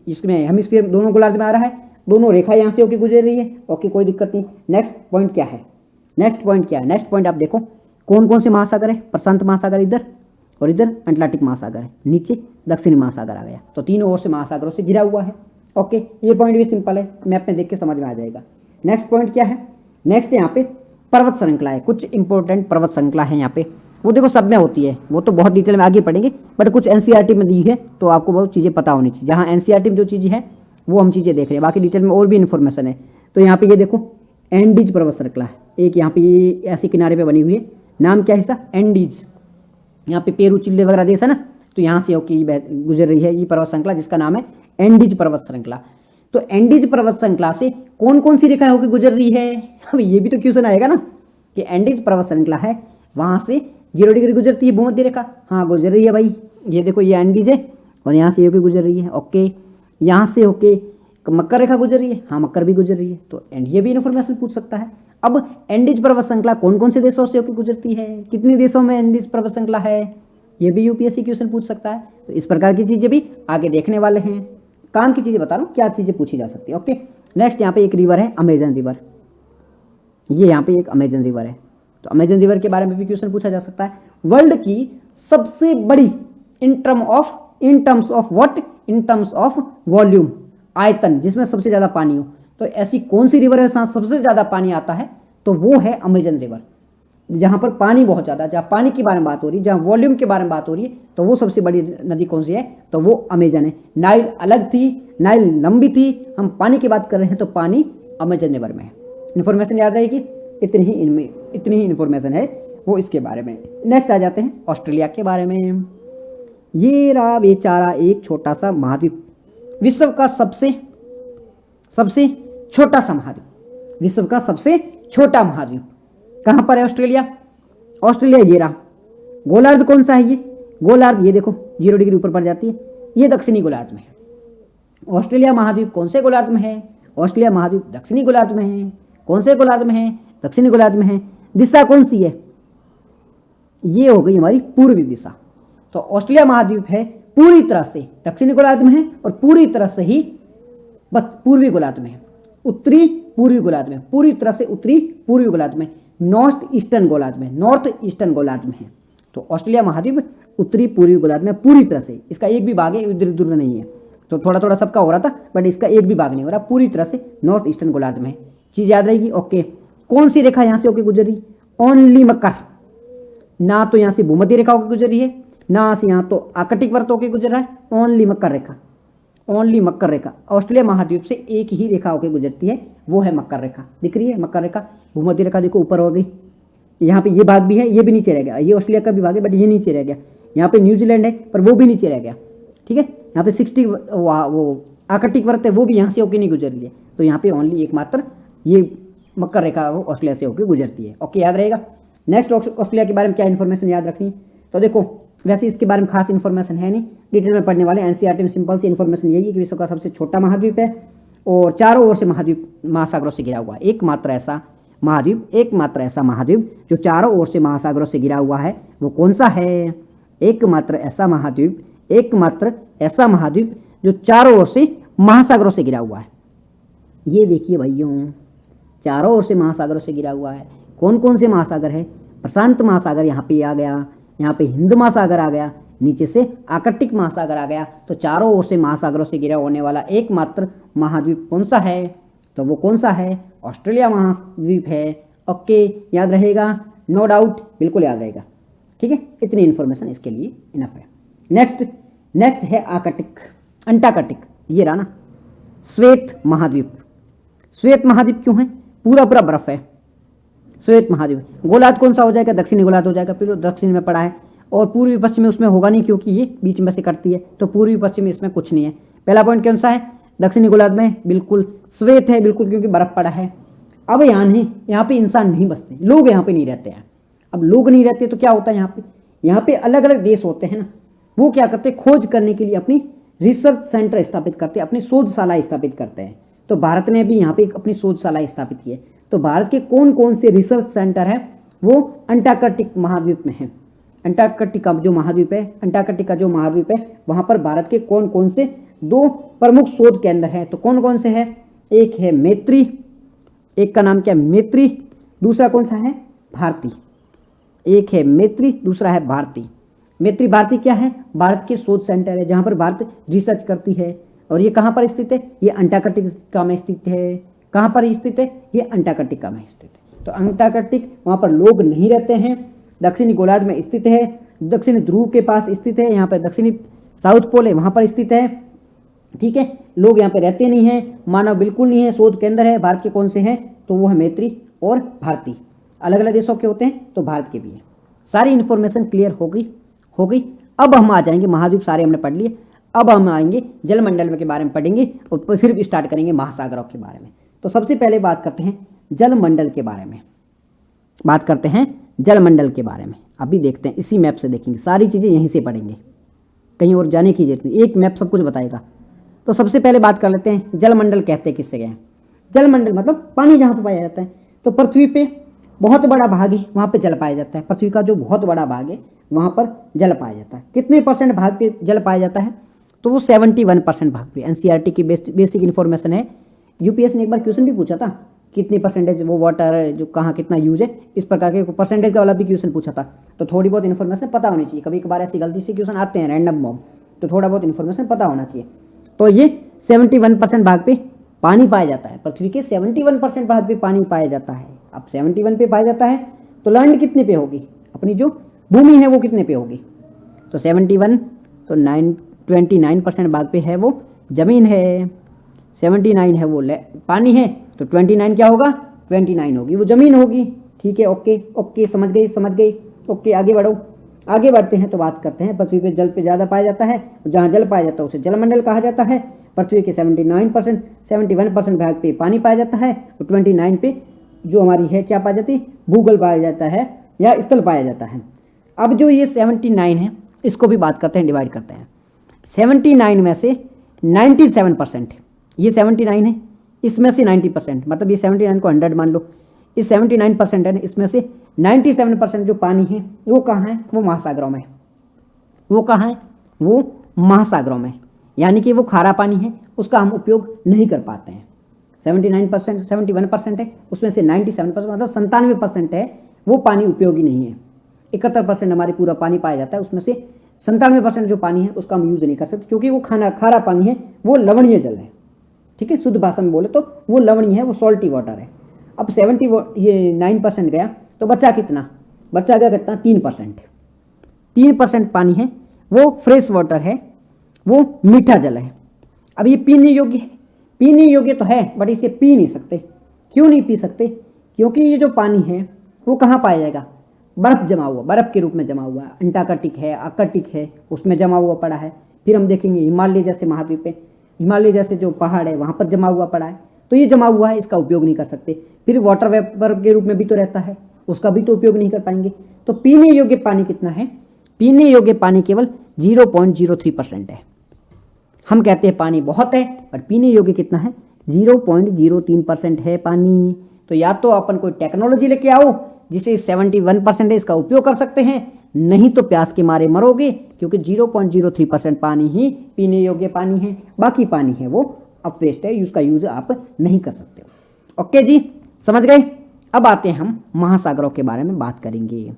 इसमें हेमिस्फीयर दोनों गोलार्ध में आ रहा है, दोनों रेखा यहाँ से होकर गुजर रही है। ओके, कोई दिक्कत नहीं। नेक्स्ट पॉइंट क्या है? नेक्स्ट पॉइंट आप देखो, कौन कौन से महासागर है? प्रशांत महासागर इधर और इधर अटलांटिक महासागर है, नीचे दक्षिणी महासागर आ गया। तो तीनों ओर से महासागरों से घिरा हुआ है। ओके, ये पॉइंट भी सिंपल है, मैप में देख के समझ में आ जाएगा। नेक्स्ट पॉइंट क्या है? नेक्स्ट यहाँ पे पर्वत श्रृंखला है, कुछ इंपॉर्टेंट पर्वत श्रृंखला है यहाँ पे। वो देखो सब में होती है, वो तो बहुत डिटेल में आगे पढ़ेंगे, बट कुछ एनसीईआरटी में दी है तो आपको बहुत चीज़ें पता होनी चाहिए। जहाँ एनसीईआरटी में जो चीज़ें हैं वो हम चीज़ें देख रहे हैं, बाकी डिटेल में और भी इन्फॉर्मेशन है। तो यहाँ पे ये देखो एंडीज पर्वत श्रृंखला है, एक यहाँ पे ये ऐसे किनारे पे बनी हुई है। नाम क्या है इसका? एंडीज। यहाँ पे पेरू चिल्ले वगैरह देश है ना, तो यहाँ से होके गुजर रही है ये पर्वत श्रृंखला, जिसका नाम है एंडीज पर्वत श्रृंखला। तो एंडीज पर्वत श्रृंखला से कौन कौन सी रेखा होकर गुजर रही है, अब ये भी तो क्वेश्चन आएगा ना कि एंडीज पर्वत श्रृंखला है, वहां से 0 डिग्री गुजरती है भूमध्य रेखा, हाँ गुजर रही है भाई, ये देखो ये एंडीज है और यहाँ से होके गुजर रही है। ओके, यहाँ से होके मकर रेखा गुजर रही है, हाँ मकर भी गुजर रही है, तो ये भी इन्फॉर्मेशन पूछ सकता है। अब एंडीज पर्वत श्रृंखला कौन कौन से देशों से होकर गुजरती है, कितने देशों में एंडीज पर्वत श्रृंखला है, ये भी यूपीएससी क्वेश्चन पूछ सकता है। तो इस प्रकार की चीजें भी आगे देखने वाले हैं, काम की चीजें बता रहा हूँ क्या चीजें पूछी जा सकती है। ओके, नेक्स्ट यहाँ पे एक रिवर है अमेजन रिवर, ये यहाँ पे एक अमेजन रिवर है, तो अमेजन रिवर के बारे में भी क्वेश्चन पूछा जा सकता है। वर्ल्ड की सबसे बड़ी in terms of what, in terms of volume, आयतन, जिसमें सबसे ज्यादा पानी हो, तो ऐसी कौन सी रिवर है जहाँ सबसे ज्यादा पानी आता है, तो वो है अमेजन रिवर। जहां पर पानी बहुत ज्यादा, जहाँ पानी के बारे में बात हो रही है, जहाँ वॉल्यूम के बारे में बात हो रही है, तो वो सबसे बड़ी नदी कौन सी है, तो वो अमेजन है। नाइल अलग थी, नाइल लंबी थी, हम पानी की बात कर रहे हैं तो पानी अमेजन रिवर में है। इन्फॉर्मेशन याद रहेगी, इतनी ही इन्फॉर्मेशन है वो इसके बारे में। नेक्स्ट आ जाते हैं ऑस्ट्रेलिया के बारे में। ये रहा बेचारा एक छोटा सा महाद्वीप, विश्व का सबसे छोटा सा महाद्वीप, विश्व का सबसे छोटा महाद्वीप कहां पर है, ऑस्ट्रेलिया ये रहा। गोलार्ध कौन सा है, ये गोलार्ध ये देखो 0 डिग्री ऊपर पड़ जाती है, ये दक्षिणी गोलार्ध में है। ऑस्ट्रेलिया महाद्वीप कौन से गोलार्ध में है, ऑस्ट्रेलिया महाद्वीप दक्षिणी गोलार्ध में है। कौन से गोलार्ध में है, दक्षिणी गोलार्ध में है। दिशा कौन सी है, ये हो गई हमारी पूर्वी दिशा। तो ऑस्ट्रेलिया महाद्वीप है पूरी तरह से दक्षिणी गोलार्ध में है और पूरी तरह से ही बस पूर्वी गोलार्ध में है, उत्तरी पूर्वी गोलार्ध में, पूरी तरह से उत्तरी पूर्वी गोलार्ध में, नॉर्थ ईस्टर्न गोलार्ध में है। तो ऑस्ट्रेलिया महाद्वीप उत्तरी पूर्वी गोलार्ध में पूरी तरह से, इसका एक भी भाग है इधर उधर नहीं है, तो थोड़ा थोड़ा सबका हो रहा था बट इसका एक भी भाग नहीं हो रहा, पूरी तरह से नॉर्थ ईस्टर्न गोलार्ध में। चीज याद रहेगी। ओके, कौन सी रेखा यहां से होकर गुजर रही, ओनली मकर, ना तो यहां से भूमध्य रेखा होकर गुजर रही है, ना से यहां तो आर्कटिक वर्त होकर गुजर रहा है, ओनली मकर रेखा, ओनली मकर रेखा। ऑस्ट्रेलिया महाद्वीप से एक ही रेखा होकर गुजरती है, वो है मकर रेखा। दिख रही है मकर रेखा, भूमध्य रेखा देखो ऊपर हो गई, यहाँ पे ये भाग भी है, ये भी नीचे रह गया, ये ऑस्ट्रेलिया का भी भाग है बट ये नीचे रह गया। यहाँ पे न्यूजीलैंड है पर वो भी नीचे रह गया, ठीक है। यहाँ पे 60 वो आर्कटिक वर्त है, वो भी यहाँ से होकर नहीं गुजर रही है, तो यहाँ पे ओनली एकमात्र ये मकर रेखा वो ऑस्ट्रेलिया से होकर गुजरती है। ओके, याद रहेगा। नेक्स्ट ऑस्ट्रेलिया के बारे में क्या इन्फॉर्मेशन याद रखनी, तो देखो वैसे इसके बारे में खास इन्फॉर्मेशन है नहीं, डिटेल में पढ़ने वाले एनसीईआरटी में सिंपल सी इन्फॉर्मेशन यही है कि विश्व का सबसे छोटा महाद्वीप है और चारों ओर से महासागरों से घिरा हुआ है। एकमात्र ऐसा महाद्वीप जो चारों ओर से महासागरों से घिरा हुआ है, वो कौन सा है, एकमात्र ऐसा महाद्वीप जो चारों ओर से महासागरों से घिरा हुआ है। ये देखिए भाइयों, चारों ओर से महासागरों से घिरा हुआ है। कौन कौन से महासागर है, प्रशांत महासागर यहाँ पे आ गया, यहाँ पे हिंद महासागर आ गया, नीचे से आर्कटिक महासागर आ गया, तो चारों ओर से महासागरों से घिरा होने वाला एकमात्र महाद्वीप कौन सा है, तो वो कौन सा है, ऑस्ट्रेलिया महाद्वीप है। ओके, याद रहेगा, नो डाउट, बिल्कुल याद रहेगा, ठीक है। इतनी इंफॉर्मेशन इसके लिए इनफ है। नेक्स्ट है अंटार्कटिक, ये रहा ना श्वेत महाद्वीप क्यों है, पूरा बर्फ है श्वेत महाद्वीप। गोलार्ध कौन सा हो जाएगा, दक्षिणी गोलार्ध हो जाएगा, फिर दक्षिण में पड़ा है, और पूर्वी पश्चिम में उसमें होगा नहीं क्योंकि ये बीच में से कटती है, तो पूर्वी पश्चिम में इसमें कुछ नहीं है। पहला पॉइंट कौन सा है, दक्षिणी गोलार्ध में बिल्कुल श्वेत है, बिल्कुल, क्योंकि बर्फ पड़ा है। अब यहाँ पे इंसान नहीं बसते, लोग यहाँ पे नहीं रहते हैं। अब लोग नहीं रहते तो क्या होता है, यहाँ पे अलग अलग देश होते हैं ना, वो क्या करते हैं, खोज करने के लिए अपनी रिसर्च सेंटर स्थापित करते हैं, अपनी शोधशाला स्थापित करते हैं। तो भारत ने भी यहाँ पे अपनी शोधशाला स्थापित की है। तो भारत के कौन कौन से रिसर्च सेंटर है, वो अंटार्कटिक महाद्वीप में है। अंटार्कटिक का जो महाद्वीप है वहां पर भारत के कौन कौन से 2 प्रमुख शोध केंद्र हैं, तो कौन कौन से हैं, एक है मैत्री, एक का नाम क्या है मैत्री, दूसरा कौन सा है भारती। एक है मैत्री, दूसरा है भारती। मैत्री भारती क्या है, भारत के शोध सेंटर है जहां पर भारत रिसर्च करती है, और ये कहां पर स्थित है, ये अंटार्कटिका में स्थित है। कहां पर स्थित है, ये अंटार्कटिका में स्थित है। तो अंटार्कटिक, वहां पर लोग नहीं रहते हैं, दक्षिणी गोलार्ध में स्थित है, दक्षिणी ध्रुव के पास स्थित है, यहाँ पर दक्षिणी साउथ पोल है वहां पर स्थित है, ठीक है। लोग यहाँ पे रहते नहीं हैं, मानव बिल्कुल नहीं है, शोध केंद्र है। भारत के कौन से हैं, तो वो है मैत्री और भारती। अलग अलग देशों के होते हैं तो भारत के भी है। सारी इन्फॉर्मेशन क्लियर हो गई। हो गई। अब हम आ जाएंगे, महाद्वीप सारे हमने पढ़ लिए, अब हम आएंगे जलमंडल के बारे में पढ़ेंगे और फिर स्टार्ट करेंगे महासागरों के बारे में। तो सबसे पहले बात करते हैं जलमंडल के बारे में, बात करते हैं जलमंडल के बारे में। अभी देखते हैं, इसी मैप से देखेंगे, सारी चीज़ें यहीं से पढ़ेंगे, कहीं और जाने की जरूरत नहीं, एक मैप सब कुछ बताएगा। तो सबसे पहले बात कर लेते हैं जलमंडल कहते हैं किससे गए। जलमंडल मतलब पानी जहाँ पर पाया जाता है। तो पृथ्वी पे बहुत बड़ा भाग है, वहाँ पे जल पाया जाता है। पृथ्वी का जो बहुत बड़ा भाग है वहाँ पर जल पाया जाता है। कितने % भाग पे जल पाया जाता है? तो वो 71% भाग पे। एनसीईआरटी की बेसिक इन्फॉर्मेशन है। यूपीएससी ने एक बार क्वेश्चन भी पूछा था, कितनी % वो वाटर जो कहाँ कितना यूज है, इस प्रकार के परसेंटेज का वाला भी क्वेश्चन पूछा था। तो थोड़ी बहुत इन्फॉर्मेशन पता होनी चाहिए, कभी कभार ऐसी गलती से क्वेश्चन आते हैं रैंडम मॉब, तो थोड़ा बहुत इन्फॉर्मेशन पता होना चाहिए। तो ये 71% भाग पे पानी पाया जाता है। पृथ्वी के 71% भाग पे पानी पाया जाता है। अब 71 पे पाया जाता है तो लैंड कितने पे होगी, अपनी जो भूमि है वो कितने पे होगी? तो 71 तो 29% भाग पे है वो जमीन है, 79 है वो पानी है, तो 29 क्या होगा? 29 होगी वो जमीन होगी। ठीक है, ओके ओके, समझ गई। ओके, आगे बढ़ो। आगे बढ़ते हैं तो बात करते हैं पृथ्वी पे जल पे ज़्यादा पाया जाता है, जहाँ जल पाया जाता है उसे जलमंडल कहा जाता है। पृथ्वी के 71% भाग पे पानी पाया जाता है और 29 पे जो हमारी है क्या पाया जाती है? भूगल पाया जाता है या स्थल पाया जाता है। अब जो ये 79 है इसको भी बात करते हैं, डिवाइड करते हैं। 79 में से 97%, ये 79 है, इसमें से 90%, मतलब ये 79 को 100 मान लो, इस 79% है, इसमें से 97% जो पानी है वो कहाँ है? वो महासागरों में। वो कहाँ है? वो महासागरों में, यानी कि वो खारा पानी है, उसका हम उपयोग नहीं कर पाते हैं। 79% 71% है, उसमें से 97% मतलब 97% है वो पानी उपयोगी नहीं है। 71% हमारे पूरा पानी पाया जाता है, उसमें से 97% जो पानी है उसका हम यूज नहीं कर सकते, क्योंकि वो खारा पानी है, वो लवणीय जल है। ठीक है, शुद्ध भाषा में बोले तो वो लवणीय है, वो सॉल्टी वाटर है। अब 9% गया तो बचा कितना? बचा गया कितना? 3%। 3% पानी है वो फ्रेश वाटर है, वो मीठा जल है। अब ये पीने योग्य है, पीने योग्य तो है बट इसे पी नहीं सकते। क्यों नहीं पी सकते? क्योंकि ये जो पानी है वो कहाँ पाया जाएगा? बर्फ जमा हुआ, बर्फ के रूप में जमा हुआ, अंटार्कटिक है, आर्कटिक है, उसमें जमा हुआ पड़ा है। फिर हम देखेंगे हिमालय जैसे महाद्वीप पे, हिमालय जैसे जो पहाड़ है वहाँ पर जमा हुआ पड़ा है, तो ये जमा हुआ है, इसका उपयोग नहीं कर सकते। फिर वाटर वेपर के रूप में भी तो रहता है, उसका भी तो उपयोग नहीं कर पाएंगे। तो पीने योग्य पानी कितना है? पीने योग्य पानी केवल 0.03% है। हम कहते हैं पानी बहुत है, पर पीने योग्य कितना है? 0.03% है पानी। तो या तो अपन कोई टेक्नोलॉजी लेके आओ जिसे 71% है इसका उपयोग कर सकते हैं, नहीं तो प्यास के मारे मरोगे, क्योंकि 0.03% पानी ही पीने योग्य पानी है, बाकी पानी है वो अपवेस्ट है, उसका यूज आप नहीं कर सकते हो। ओके जी, समझ गए। अब आते हैं हम महासागरों के बारे में बात करेंगे।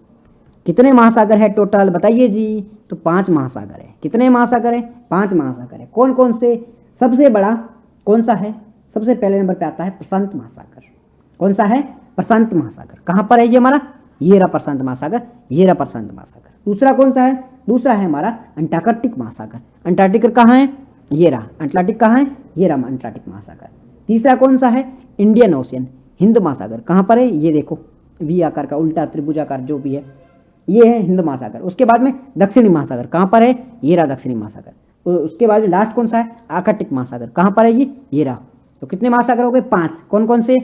कितने महासागर है टोटल बताइए जी? तो 5 महासागर है। कितने महासागर है? 5 महासागर है। कौन कौन से? सबसे बड़ा कौन सा है? सबसे पहले नंबर पे आता है प्रशांत महासागर। कौन सा है? प्रशांत महासागर। कहाँ पर है ये हमारा? ये रहा प्रशांत महासागर, ये रहा प्रशांत महासागर। दूसरा कौन सा है? दूसरा है हमारा अंटार्कटिक महासागर। अंटार्कटिक कहाँ है? ये रहा। अटलांटिक कहाँ है? ये रहा अंटार्कटिक महासागर। तीसरा कौन सा है? इंडियन ओशियन, हिंद महासागर। कहाँ पर है? ये देखो, वी आकार का उल्टा त्रिभुजाकार जो भी है, ये है हिंद महासागर। उसके बाद में दक्षिणी महासागर। कहाँ पर है? ये रहा दक्षिणी महासागर। उसके बाद में लास्ट कौन सा है? आर्कटिक महासागर। कहाँ पर है ये रहा। तो कितने महासागर हो गए? 5। कौन कौन से?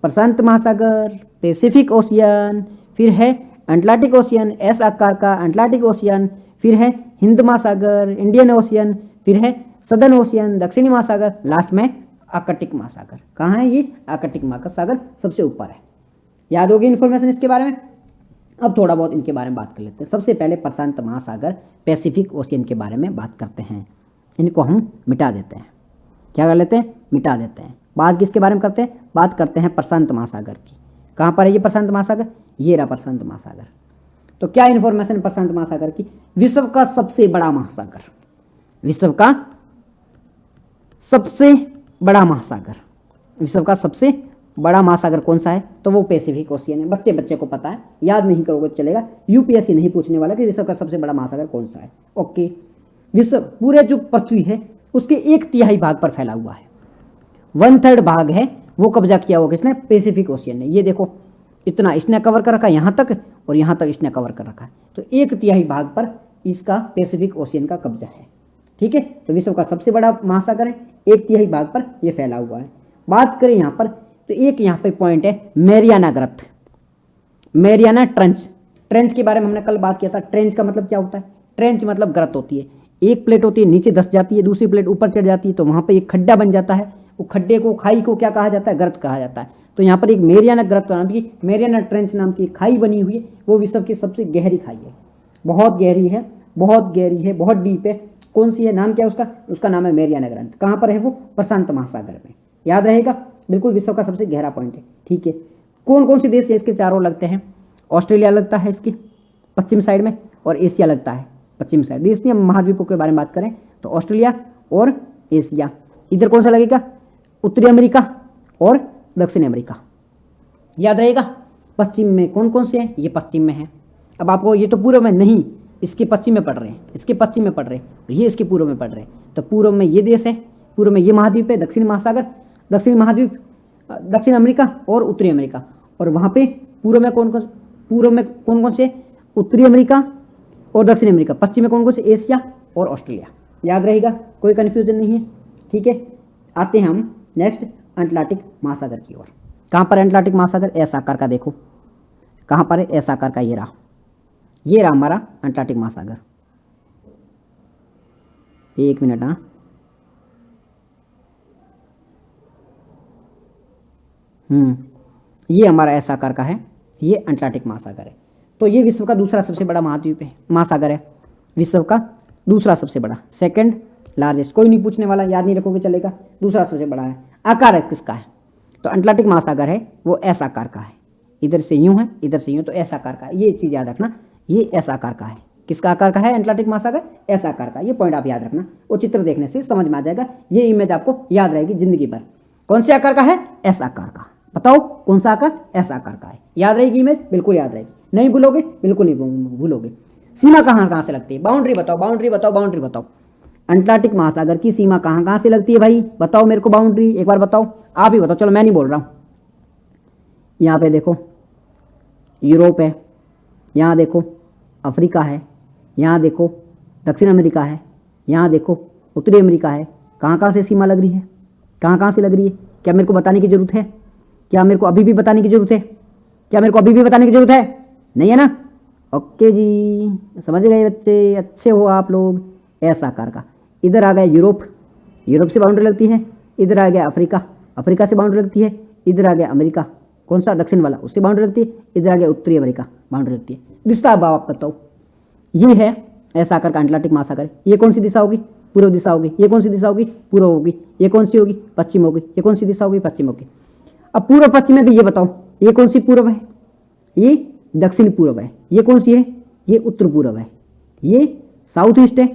प्रशांत महासागर, पैसिफिक ओशियन, फिर है अटलांटिक ओशियन, एस आकार का अटलांटिक ओशियन, फिर है हिंद महासागर, इंडियन ओशियन, फिर है सदर्न ओशियन, दक्षिणी महासागर, लास्ट में आर्कटिक महासागर। कहाँ है ये? आर्कटिक महासागर सबसे ऊपर है। याद होगी इन्फॉर्मेशन इसके बारे में। अब थोड़ा बहुत इनके बारे में बात कर लेते हैं। सबसे पहले प्रशांत महासागर, पैसिफिक ओशियन के बारे में बात करते हैं। इनको हम मिटा देते हैं। क्या कर लेते हैं? मिटा देते हैं। बात किसके बारे में करते हैं? बात करते हैं प्रशांत महासागर की। कहाँ पर है ये प्रशांत महासागर? ये रहा प्रशांत महासागर। तो क्या इन्फॉर्मेशन प्रशांत महासागर की? विश्व का सबसे बड़ा महासागर, विश्व का सबसे बड़ा महासागर। विश्व का सबसे बड़ा महासागर कौन सा है? तो वो पैसिफिक ओशियन है। बच्चे बच्चे को पता है, याद नहीं करोगे चलेगा, यूपीएससी नहीं पूछने वाला कि विश्व का सबसे बड़ा महासागर कौन सा है। ओके, विश्व पूरे जो पृथ्वी है उसके 1/3 भाग पर फैला हुआ है। 1/3 भाग है वो कब्जा किया हुआ किसने? पैसिफिक ओशियन ने। ये देखो इतना इसने कवर कर रखा है यहाँ तक, और यहाँ तक इसने कवर कर रखा है। तो 1/3 भाग पर इसका पैसिफिक ओशियन का कब्जा है। ठीक है, तो विश्व का सबसे बड़ा महासागर है, 1/3 भाग पर यह फैला हुआ है। बात करें यहाँ पर तो एक यहाँ पे पॉइंट है मैरियाना गर्त, मैरियाना ट्रेंच। ट्रेंच के बारे में हमने कल बात किया था। ट्रेंच का मतलब क्या होता है? ट्रेंच मतलब गर्त होती है, एक प्लेट होती है नीचे धंस जाती है, दूसरी प्लेट ऊपर चढ़ जाती है, तो वहां पे एक खड्डा बन जाता है। वो खड्डे को, खाई को क्या कहा जाता है? गर्त कहा जाता है। तो यहाँ पर एक मैरियाना गर्त नाम की, मैरियाना ट्रेंच नाम की खाई बनी हुई है। वो विश्व की सबसे गहरी खाई है, बहुत गहरी है, बहुत गहरी है, बहुत डीप है। कौन सी है? नाम क्या है उसका? उसका नाम है मैरियाना ग्रंथ। कहाँ पर है वो? प्रशांत महासागर में। याद रहेगा, बिल्कुल विश्व का सबसे गहरा पॉइंट है। ठीक है, कौन कौन से देश है इसके चारों लगते हैं? ऑस्ट्रेलिया लगता है इसकी पश्चिम साइड में, और एशिया लगता है पश्चिम साइड। देश नहीं, हम महाद्वीपों के बारे में बात करें तो ऑस्ट्रेलिया और एशिया। इधर कौन सा लगेगा? उत्तरी अमेरिका और दक्षिण अमेरिका। याद रहेगा। पश्चिम में कौन कौन से हैं? ये पश्चिम में है। अब आपको ये तो पूर्व में नहीं, इसके पश्चिम में पड़ रहे हैं, इसके पश्चिम में पड़ रहे हैं, ये इसके पूर्व में पड़ रहे हैं। तो पूर्व में ये देश है, पूर्व में ये महाद्वीप है, दक्षिण महासागर, दक्षिण महाद्वीप, दक्षिण अमेरिका और उत्तरी अमेरिका। और वहाँ पे पूर्व में कौन कौन से? उत्तरी अमेरिका और दक्षिण अमेरिका। पश्चिम में कौन कौन से? एशिया और ऑस्ट्रेलिया। याद रहेगा, कोई कन्फ्यूजन नहीं है। ठीक है, आते हैं हम नेक्स्ट अटलांटिक महासागर की ओर। कहाँ पर अटलांटिक महासागर? एस आकार का, देखो कहाँ पर है? एस आकार का, ये रहा हमारा अटलांटिक महासागर। एक मिनट, हाँ, ये हमारा एस आकार का है, ये अटलांटिक महासागर है। तो ये विश्व का दूसरा सबसे बड़ा महाद्वीप है, महासागर है। विश्व का दूसरा सबसे बड़ा, सेकंड लार्जेस्ट। कोई नहीं पूछने वाला, याद नहीं रखोगे चलेगा। दूसरा सबसे बड़ा है। आकार है किसका है? तो अटलांटिक महासागर है वो एस आकार का है। इधर से यूं है, इधर से यूं, तो एस आकार का है। ये चीज याद रखना, ये एस आकार का है। किसका आकार का है अटलांटिक महासागर? एस आकार का। ये पॉइंट आप याद रखना, वो चित्र देखने से समझ में आ जाएगा। ये इमेज आपको याद रहेगी जिंदगी भर। कौन से आकार का है? एस आकार का। बताओ कौन सा आकार? एस आकार का है। याद रहेगी इमेज, बिल्कुल याद रहेगी। नहीं भूलोगे? बिल्कुल नहीं भूलोगे। सीमा कहाँ कहाँ से लगती है? बाउंड्री बताओ, बाउंड्री बताओ, बाउंड्री बताओ। अटलांटिक महासागर की सीमा कहाँ कहाँ से लगती है भाई? बताओ मेरे को, बाउंड्री एक बार बताओ। आप ही बताओ, चलो मैं नहीं बोल रहा हूँ। यहाँ पे देखो यूरोप है, यहाँ देखो अफ्रीका है, यहाँ देखो दक्षिण अमेरिका है, यहाँ देखो उत्तरी अमेरिका है। कहाँ कहाँ से सीमा लग रही है? कहाँ कहाँ से लग रही है? क्या मेरे को बताने की जरूरत है? क्या मेरे को अभी भी बताने की जरूरत है? क्या मेरे को अभी भी बताने की जरूरत है? नहीं है ना? ओके जी, समझ गए बच्चे, अच्छे हो आप लोग। एस आकार का। इधर आ गया यूरोप, यूरोप से बाउंड्री लगती है। इधर आ गया अफ्रीका, अफ्रीका से बाउंड्री लगती है। इधर आ गया अमेरिका, कौन सा? दक्षिण वाला, उससे बाउंड्री लगती है। इधर आ गया उत्तरी अमेरिका, बाउंड्री लगती है। दिशा अब आप बताओ। ये है एस आकार का अटलांटिक महासागर। ये कौन सी दिशा होगी? पूर्व दिशा होगी। ये कौन सी दिशा होगी? पूर्व होगी। ये कौन सी होगी? पश्चिम होगी। ये कौन सी दिशा होगी? पश्चिम होगी। अब पूर्व पश्चिम में भी ये बताओ, ये कौन सी पूर्व है? ये दक्षिण पूर्व है। ये कौन सी है? ये उत्तर पूर्व है। ये साउथ ईस्ट है।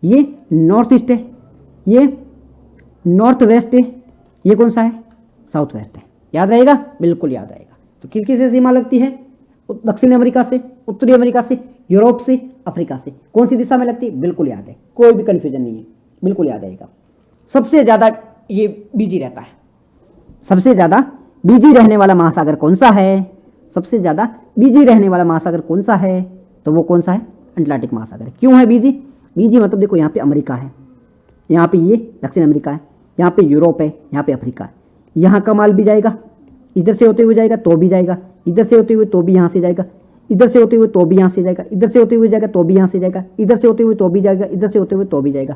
ये नॉर्थ ईस्ट है। ये नॉर्थ वेस्ट है। ये कौन सा है? साउथ वेस्ट है। याद रहेगा, बिल्कुल याद रहेगा। तो किस किस से सीमा लगती है? दक्षिण अमेरिका से, उत्तरी अमेरिका से, यूरोप से, अफ्रीका से। कौन सी दिशा में लगती है? बिल्कुल याद है, कोई भी कंफ्यूजन नहीं है, बिल्कुल याद रहेगा। सबसे ज्यादा ये बिजी रहता है, सबसे ज्यादा बिजी रहने वाला महासागर कौन सा है? सबसे ज्यादा बिजी रहने वाला महासागर कौन सा है? तो वो कौन सा है? अटलांटिक महासागर। क्यों है बिजी? बिजी मतलब देखो, यहाँ पे अमेरिका है, यहाँ पे ये दक्षिण अमेरिका है, यहाँ पे यूरोप है, यहाँ पे अफ्रीका है। यहाँ का माल भी जाएगा, इधर से होते हुए जाएगा तो भी जाएगा, इधर से होते हुए तो भी यहाँ से जाएगा, इधर से होते हुए तो भी यहाँ से जाएगा, इधर से होते हुए जाएगा तो भी यहाँ से जाएगा, इधर से होते हुए तो भी जाएगा, इधर से होते हुए तो भी जाएगा।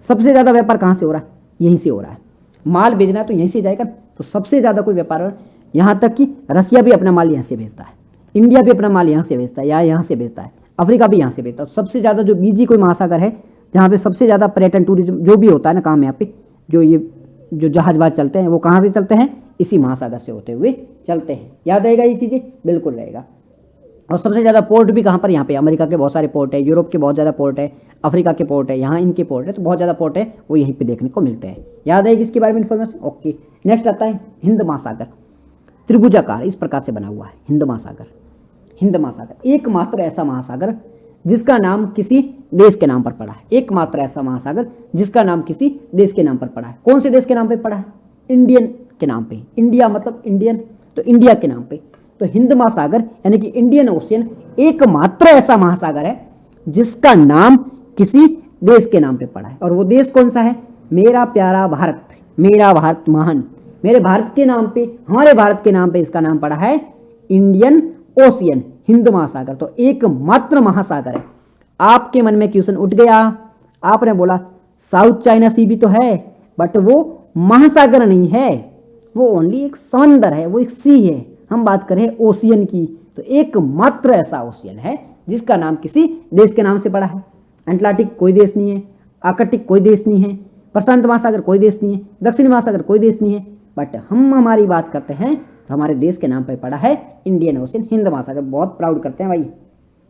सबसे ज़्यादा व्यापार कहाँ से हो रहा है? यहीं से हो रहा है। माल भेजना है तो यहीं से जाएगा। तो सबसे ज़्यादा कोई व्यापार हो, यहाँ तक कि रसिया भी अपना माल यहाँ से भेजता है, इंडिया भी अपना माल यहाँ से भेजता है या यहाँ से भेजता है, अफ्रीका भी यहाँ से भेजता है। सबसे ज़्यादा जो बिजी कोई महासागर है, जहाँ पे सबसे ज़्यादा पर्यटन टूरिज्म जो भी होता है ना काम यहाँ पे, जो जहाज वहाज चलते हैं वो कहाँ से चलते हैं? इसी महासागर से होते हुए चलते हैं। याद रहेगा ये चीज़ें, बिल्कुल रहेगा। और सबसे ज़्यादा पोर्ट भी कहाँ पर? यहाँ पे अमेरिका के बहुत सारे पोर्ट है, यूरोप के बहुत ज़्यादा पोर्ट है, अफ्रीका के पोर्ट है, यहाँ इनके पोर्ट है, तो बहुत ज़्यादा पोर्ट है वो यहीं पे देखने को मिलते हैं। याद रहेगी इसके बारे में इन्फॉर्मेशन। ओके, नेक्स्ट आता है हिंद महासागर। त्रिभुजाकार इस प्रकार से बना हुआ है हिंद महासागर। हिंद महासागर एकमात्र ऐसा महासागर जिसका नाम किसी देश के नाम पर पड़ा है। एकमात्र ऐसा महासागर जिसका नाम किसी देश के नाम पर पड़ा है। कौन से देश के नाम पर पड़ा है? इंडियन के नाम पे। इंडिया मतलब इंडियन, तो इंडिया के नाम पे। तो हिंद महासागर यानी कि इंडियन ओशियन एकमात्र ऐसा महासागर है जिसका नाम किसी देश के नाम पे पड़ा है। और वो देश कौन सा है? मेरा प्यारा भारत, मेरा भारत महान। मेरे भारत के नाम पे, हमारे भारत के नाम पे इसका नाम पड़ा है इंडियन ओशियन, हिंद महासागर। तो एकमात्र महासागर है। आपके मन में क्वेश्चन उठ गया, आपने बोला साउथ चाइना सी भी तो है, बट वो महासागर नहीं है, वो ओनली एक समंदर है, वो एक सी है। हम बात करें ओशियन की, तो एकमात्र ऐसा ओशियन है जिसका नाम किसी देश के नाम से पड़ा है। अटलांटिक कोई देश नहीं है, आर्कटिक कोई देश नहीं है, प्रशांत महासागर कोई देश नहीं है, दक्षिणी महासागर कोई देश नहीं है, बट हम हमारी बात करते हैं तो हमारे देश के नाम पर पड़ा है इंडियन ओशियन, हिंद महासागर। बहुत प्राउड करते हैं भाई,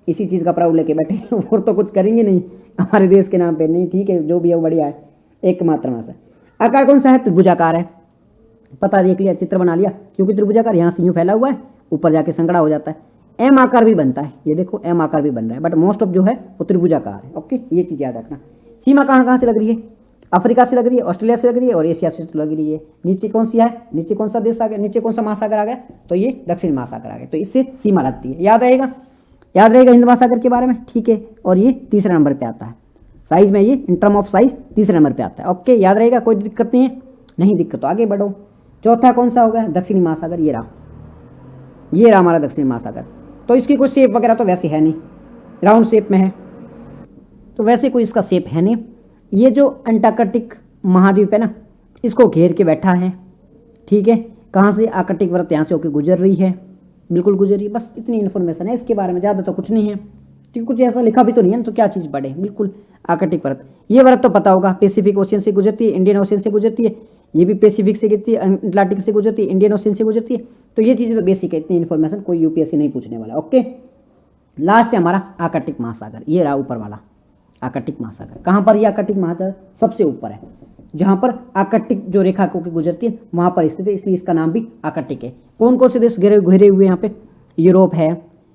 इसी चीज़ का प्राउड लेके बैठे और तो कुछ करेंगे नहीं हमारे देश के नाम पे नहीं। ठीक है, जो भी है वो बढ़िया है, एकमात्र महासागर। आकार कौन सा है? त्रिभुजाकार है। पता देख लिया, चित्र बना लिया, क्योंकि त्रिभुजाकार यहाँ से यूँ फैला हुआ है, ऊपर जाके संकड़ा हो जाता है। एम आकार भी बनता है, ये देखो एम आकार भी बन रहा है, बट मोस्ट ऑफ जो है वो त्रिभुजाकार है। ओके, ये चीज़ याद रखना। सीमा कहाँ कहाँ से लग रही है? अफ्रीका से लग रही है, ऑस्ट्रेलिया से लग रही है और एशिया से लग रही है। नीचे कौन सी है? नीचे कौन सा देश आ गया? नीचे कौन सा महासागर आ गया? तो ये दक्षिण महासागर आ गया, तो इससे सीमा लगती है। याद रहेगा, याद रहेगा हिंद महासागर के बारे में। ठीक है, और ये तीसरे नंबर पे आता है साइज में, ये इन टर्म ऑफ साइज तीसरे नंबर पे आता है। ओके, याद रहेगा, कोई दिक्कत नहीं है, नहीं दिक्कत तो आगे बढ़ो। चौथा कौन सा होगा? दक्षिणी महासागर। ये रहा, ये रहा हमारा दक्षिणी महासागर। तो इसकी कोई शेप वगैरह तो वैसे है नहीं, राउंड शेप में है, तो वैसे कोई इसका शेप है नहीं। ये जो अंटार्कटिक महाद्वीप है ना, इसको घेर के बैठा है। ठीक है, कहाँ से? आर्कटिक वृत्त यहाँ से होकर गुजर रही है, बिल्कुल गुजर रही है। बस इतनी इन्फॉर्मेशन है इसके बारे में, ज़्यादा तो कुछ नहीं है। ठीक, कुछ ऐसा लिखा भी तो नहीं है, तो क्या चीज़ पढ़े, बिल्कुल आर्कटिक वृत्त। ये वृत्त तो पता होगा, पैसिफिक ओशियन से गुजरती है, इंडियन ओशियन से गुजरती है, ये भी पैसिफिक से गुजरती है, अटलांटिक से गुजरती है, इंडियन ओशियन से गुजरती है। तो ये चीज़ें तो बेसिक है, इतनी इन्फॉर्मेशन कोई यूपीएससी नहीं पूछने वाला। ओके, लास्ट है हमारा आर्कटिक महासागर। ये रहा ऊपर वाला आर्कटिक महासागर। कहाँ पर ये आर्कटिक महासागर? सबसे ऊपर है, जहाँ पर आर्कटिक जो रेखा को गुजरती है वहाँ पर स्थित है, इसलिए इसका नाम भी आर्कटिक है। कौन कौन से देश घिरे हुए यहाँ पे? यूरोप है,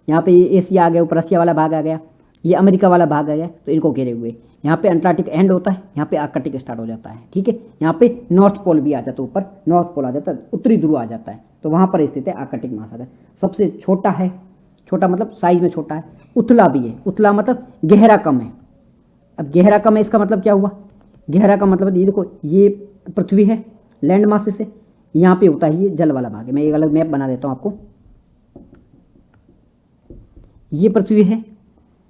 यहाँ पे एशिया आ गया, ऊपर रसिया वाला भाग आ गया, ये अमेरिका वाला भाग आ गया, तो इनको घेरे हुए। यहाँ पे अंटार्कटिक एंड होता है, यहाँ पे आर्कटिक स्टार्ट हो जाता है। ठीक है, यहाँ पे नॉर्थ पोल भी आ जाता है, ऊपर नॉर्थ पोल आ जाता है, उत्तरी ध्रुव आ जाता है, तो वहाँ पर स्थित है आर्कटिक महासागर। सबसे छोटा है, छोटा मतलब साइज में छोटा है। उथला भी है, उथला मतलब गहरा कम है। अब गहरा कम है, इसका मतलब क्या हुआ? गहरा का मतलब ये देखो, ये पृथ्वी है लैंड मास से, यहाँ पे होता है ये जल वाला भाग है। मैं एक अलग मैप बना देता हूँ आपको। ये पृथ्वी है,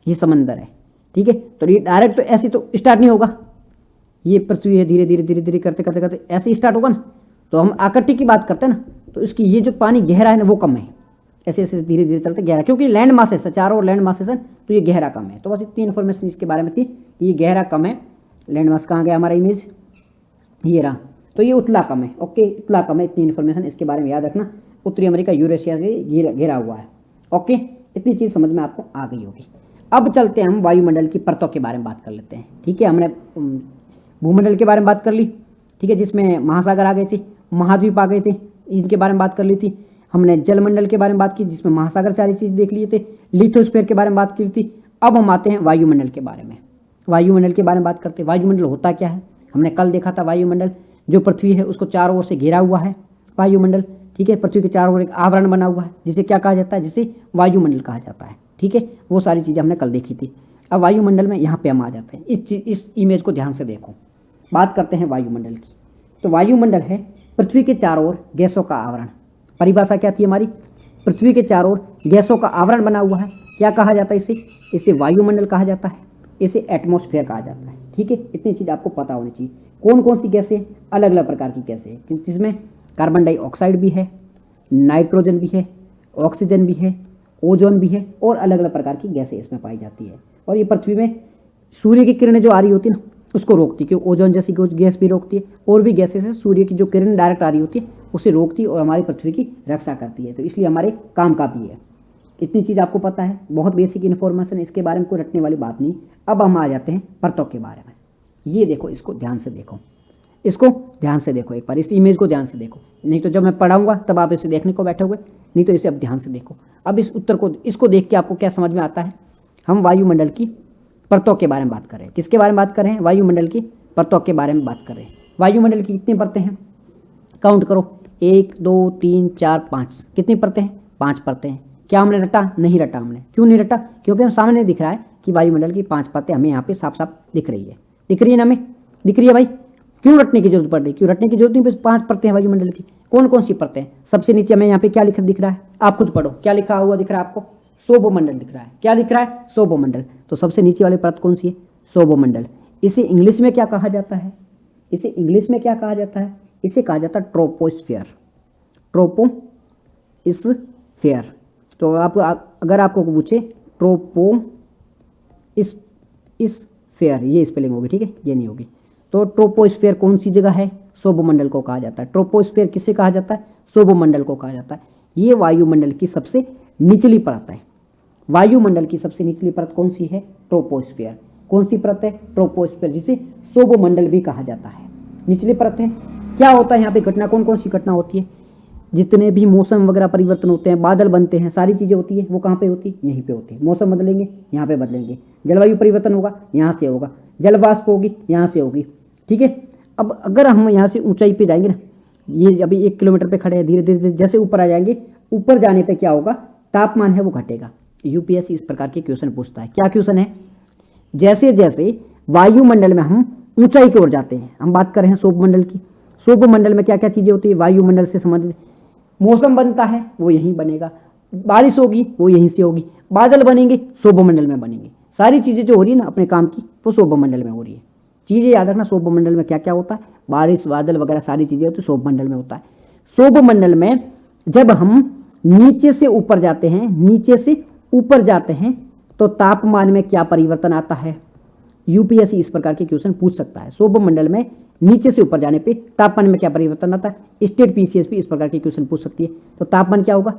ये समंदर है। ठीक है, तो ये डायरेक्ट तो ऐसे तो स्टार्ट नहीं होगा, ये पृथ्वी है, धीरे धीरे धीरे धीरे करते करते करते ऐसे ही स्टार्ट होगा ना। तो हम आर्कटिक की बात करते हैं ना, तो इसकी ये जो पानी गहरा है ना वो कम है, ऐसे ऐसे धीरे धीरे चलते गहरा, क्योंकि लैंड मासेस है, चारों ओर लैंड मासेस है, तो ये गहरा कम है। तो बस इतनी इन्फॉर्मेशन इसके बारे में थी, ये गहरा कम है। लैंड मास कहाँ गया हमारा इमेज? ये रहा, तो ये उतला कम है। ओके, उतला कम है, इतनी इन्फॉर्मेशन इसके बारे में याद रखना। उत्तरी अमेरिका यूरेशिया से घेरा हुआ है। ओके, इतनी चीज़ समझ में आपको आ गई होगी। अब चलते हैं हम वायुमंडल की परतों के बारे में बात कर लेते हैं। ठीक है, हमने भूमंडल के बारे में बात कर ली, ठीक है, जिसमें महासागर आ गए थे, महाद्वीप आ गए थे, इनके बारे में बात कर ली थी। हमने जलमंडल के बारे में बात की, जिसमें महासागर सारी चीज़ देख लिए थे। लिथोस्फीयर के बारे में बात की थी। अब हम आते हैं वायुमंडल के बारे में। वायुमंडल के बारे में बात करते हैं। वायुमंडल होता क्या है? हमने कल देखा था, वायुमंडल जो पृथ्वी है उसको चारों ओर से घेरा हुआ है वायुमंडल। ठीक है, पृथ्वी के चारों ओर एक आवरण बना हुआ है, जिसे क्या कहा जाता है? जिसे वायुमंडल कहा जाता है। ठीक है, वो सारी चीज़ें हमने कल देखी थी। अब वायुमंडल में यहाँ पे हम आ जाते हैं। इस इमेज को ध्यान से देखो, बात करते हैं वायुमंडल की। तो वायुमंडल है पृथ्वी के चारों ओर गैसों का आवरण। परिभाषा क्या थी हमारी? पृथ्वी के चारों ओर गैसों का आवरण बना हुआ है। क्या कहा जाता है इसे? इसे वायुमंडल कहा जाता है, इसे एटमॉस्फेयर कहा जाता है। ठीक है, इतनी चीज़ आपको पता होनी चाहिए। कौन कौन सी गैसें? अलग अलग प्रकार की गैसें हैं, जिसमें कार्बन डाइऑक्साइड भी है, नाइट्रोजन भी है, ऑक्सीजन भी है, ओजोन भी है, और अलग अलग प्रकार की गैसें इसमें पाई जाती है। और ये पृथ्वी में सूर्य की किरणें जो आ रही होती है ना, उसको रोकती है, क्योंकि ओजोन जैसी गैस भी रोकती है, और भी गैसें से सूर्य की जो किरण डायरेक्ट आ रही होती है उसे रोकती है और हमारी पृथ्वी की रक्षा करती है। तो इसलिए हमारे काम का भी है। इतनी चीज़ आपको पता है, बहुत बेसिक इन्फॉर्मेशन, इसके बारे में कोई रटने वाली बात नहीं। अब हम आ जाते हैं परतों के बारे में। ये देखो, इसको ध्यान से देखो, इसको ध्यान से देखो, एक बार इस इमेज को ध्यान से देखो, नहीं तो जब मैं पढ़ाऊंगा तब आप इसे देखने को बैठोगे, नहीं तो इसे अब ध्यान से देखो। अब इस उत्तर को, इसको देख के आपको क्या समझ में आता है? हम वायुमंडल की परतों के बारे में बात कर रहे हैं। किसके बारे में बात कर रहे हैं? वायुमंडल की परतों के बारे में बात कर रहे हैं। वायुमंडल की कितनी परतें हैं? काउंट करो, 1 2 3 4 5। कितनी परतें हैं? 5 परतें हैं। क्या हमने रटा? नहीं रटा हमने। क्यों नहीं रटा? क्योंकि हम सामने दिख रहा है कि वायुमंडल की 5 परतें हमें यहाँ पे साफ साफ दिख रही है। दिख रही है ना हमें? दिख रही है भाई? क्यों रटने की जरूरत पड़ रही? क्यों रटने की जरूरत नहीं, बस 5 परतें हैं वायुमंडल की। कौन कौन सी परतें हैं? सबसे नीचे हमें यहाँ पे क्या लिखा दिख रहा है? आप खुद पढ़ो, क्या लिखा हुआ दिख रहा है आपको? सौभमंडल दिख रहा है। क्या लिख रहा है? सौभमंडल। तो सबसे नीचे वाली परत कौन सी है? सौभमंडल। इसे इंग्लिश में क्या कहा जाता है? इसे इंग्लिश में क्या कहा जाता है? इसे कहा जाता है ट्रोपोस्फियर। ट्रोपोस्फियर। तो आप अगर आपको पूछे ट्रोपोस्फियर, ये स्पेलिंग होगी, ठीक है, ये नहीं होगी। तो ट्रोपोस्फियर कौन सी जगह है? सौभमंडल को कहा जाता है। ट्रोपोस्फियर किसे कहा जाता है? सौभमंडल को कहा जाता है। ये वायुमंडल की सबसे निचली परत है। वायुमंडल की सबसे निचली परत कौन सी है? ट्रोपोस्फियर। कौन सी परत है? ट्रोपोस्फियर, जिसे सौभमंडल भी कहा जाता है। निचली परत है। क्या होता है यहाँ पे घटना? कौन कौन सी घटना होती है? जितने भी मौसम वगैरह परिवर्तन होते हैं, बादल बनते हैं, सारी चीजें होती है, वो कहाँ पे होती है? यहीं पे होती है। मौसम बदलेंगे, यहाँ पे बदलेंगे। जलवायु परिवर्तन होगा, यहाँ से होगा। जलवाष्प होगी, यहाँ से होगी, ठीक है। अब अगर हम यहाँ से ऊंचाई पे जाएंगे ना, ये अभी 1 किलोमीटर पे खड़े हैं, धीरे धीरे जैसे ऊपर आ जाएंगे, ऊपर जाने पे क्या होगा? तापमान है वो घटेगा। यूपीएससी इस प्रकार के क्वेश्चन पूछता है। क्या क्वेश्चन है? जैसे जैसे वायुमंडल में हम ऊंचाई की ओर जाते हैं, हम बात कर रहे हैं सौभमंडल की। सौभमंडल में क्या क्या चीजें होती है? वायुमंडल से संबंधित मौसम बनता है, वो यहीं बनेगा। बारिश होगी, वो यहीं से होगी। बादल बनेंगे, सौभमंडल में बनेंगे। सारी चीजें जो हो रही है ना अपने काम की, वो सौभमंडल में हो रही है। चीजें याद रखना, सौभमंडल में क्या क्या होता है? बारिश, बादल वगैरह सारी चीजें होती है, सौभमंडल में होता है। सौभमंडल में जब हम नीचे से ऊपर जाते हैं, नीचे से ऊपर जाते हैं, तो तापमान में क्या परिवर्तन आता है? यूपीएससी इस प्रकार के क्वेश्चन पूछ सकता है। सौभमंडल में नीचे से ऊपर जाने पे तापमान में क्या परिवर्तन आता है? स्टेट पीसीएस भी इस प्रकार के क्वेश्चन पूछ सकती है। तो तापमान क्या होगा?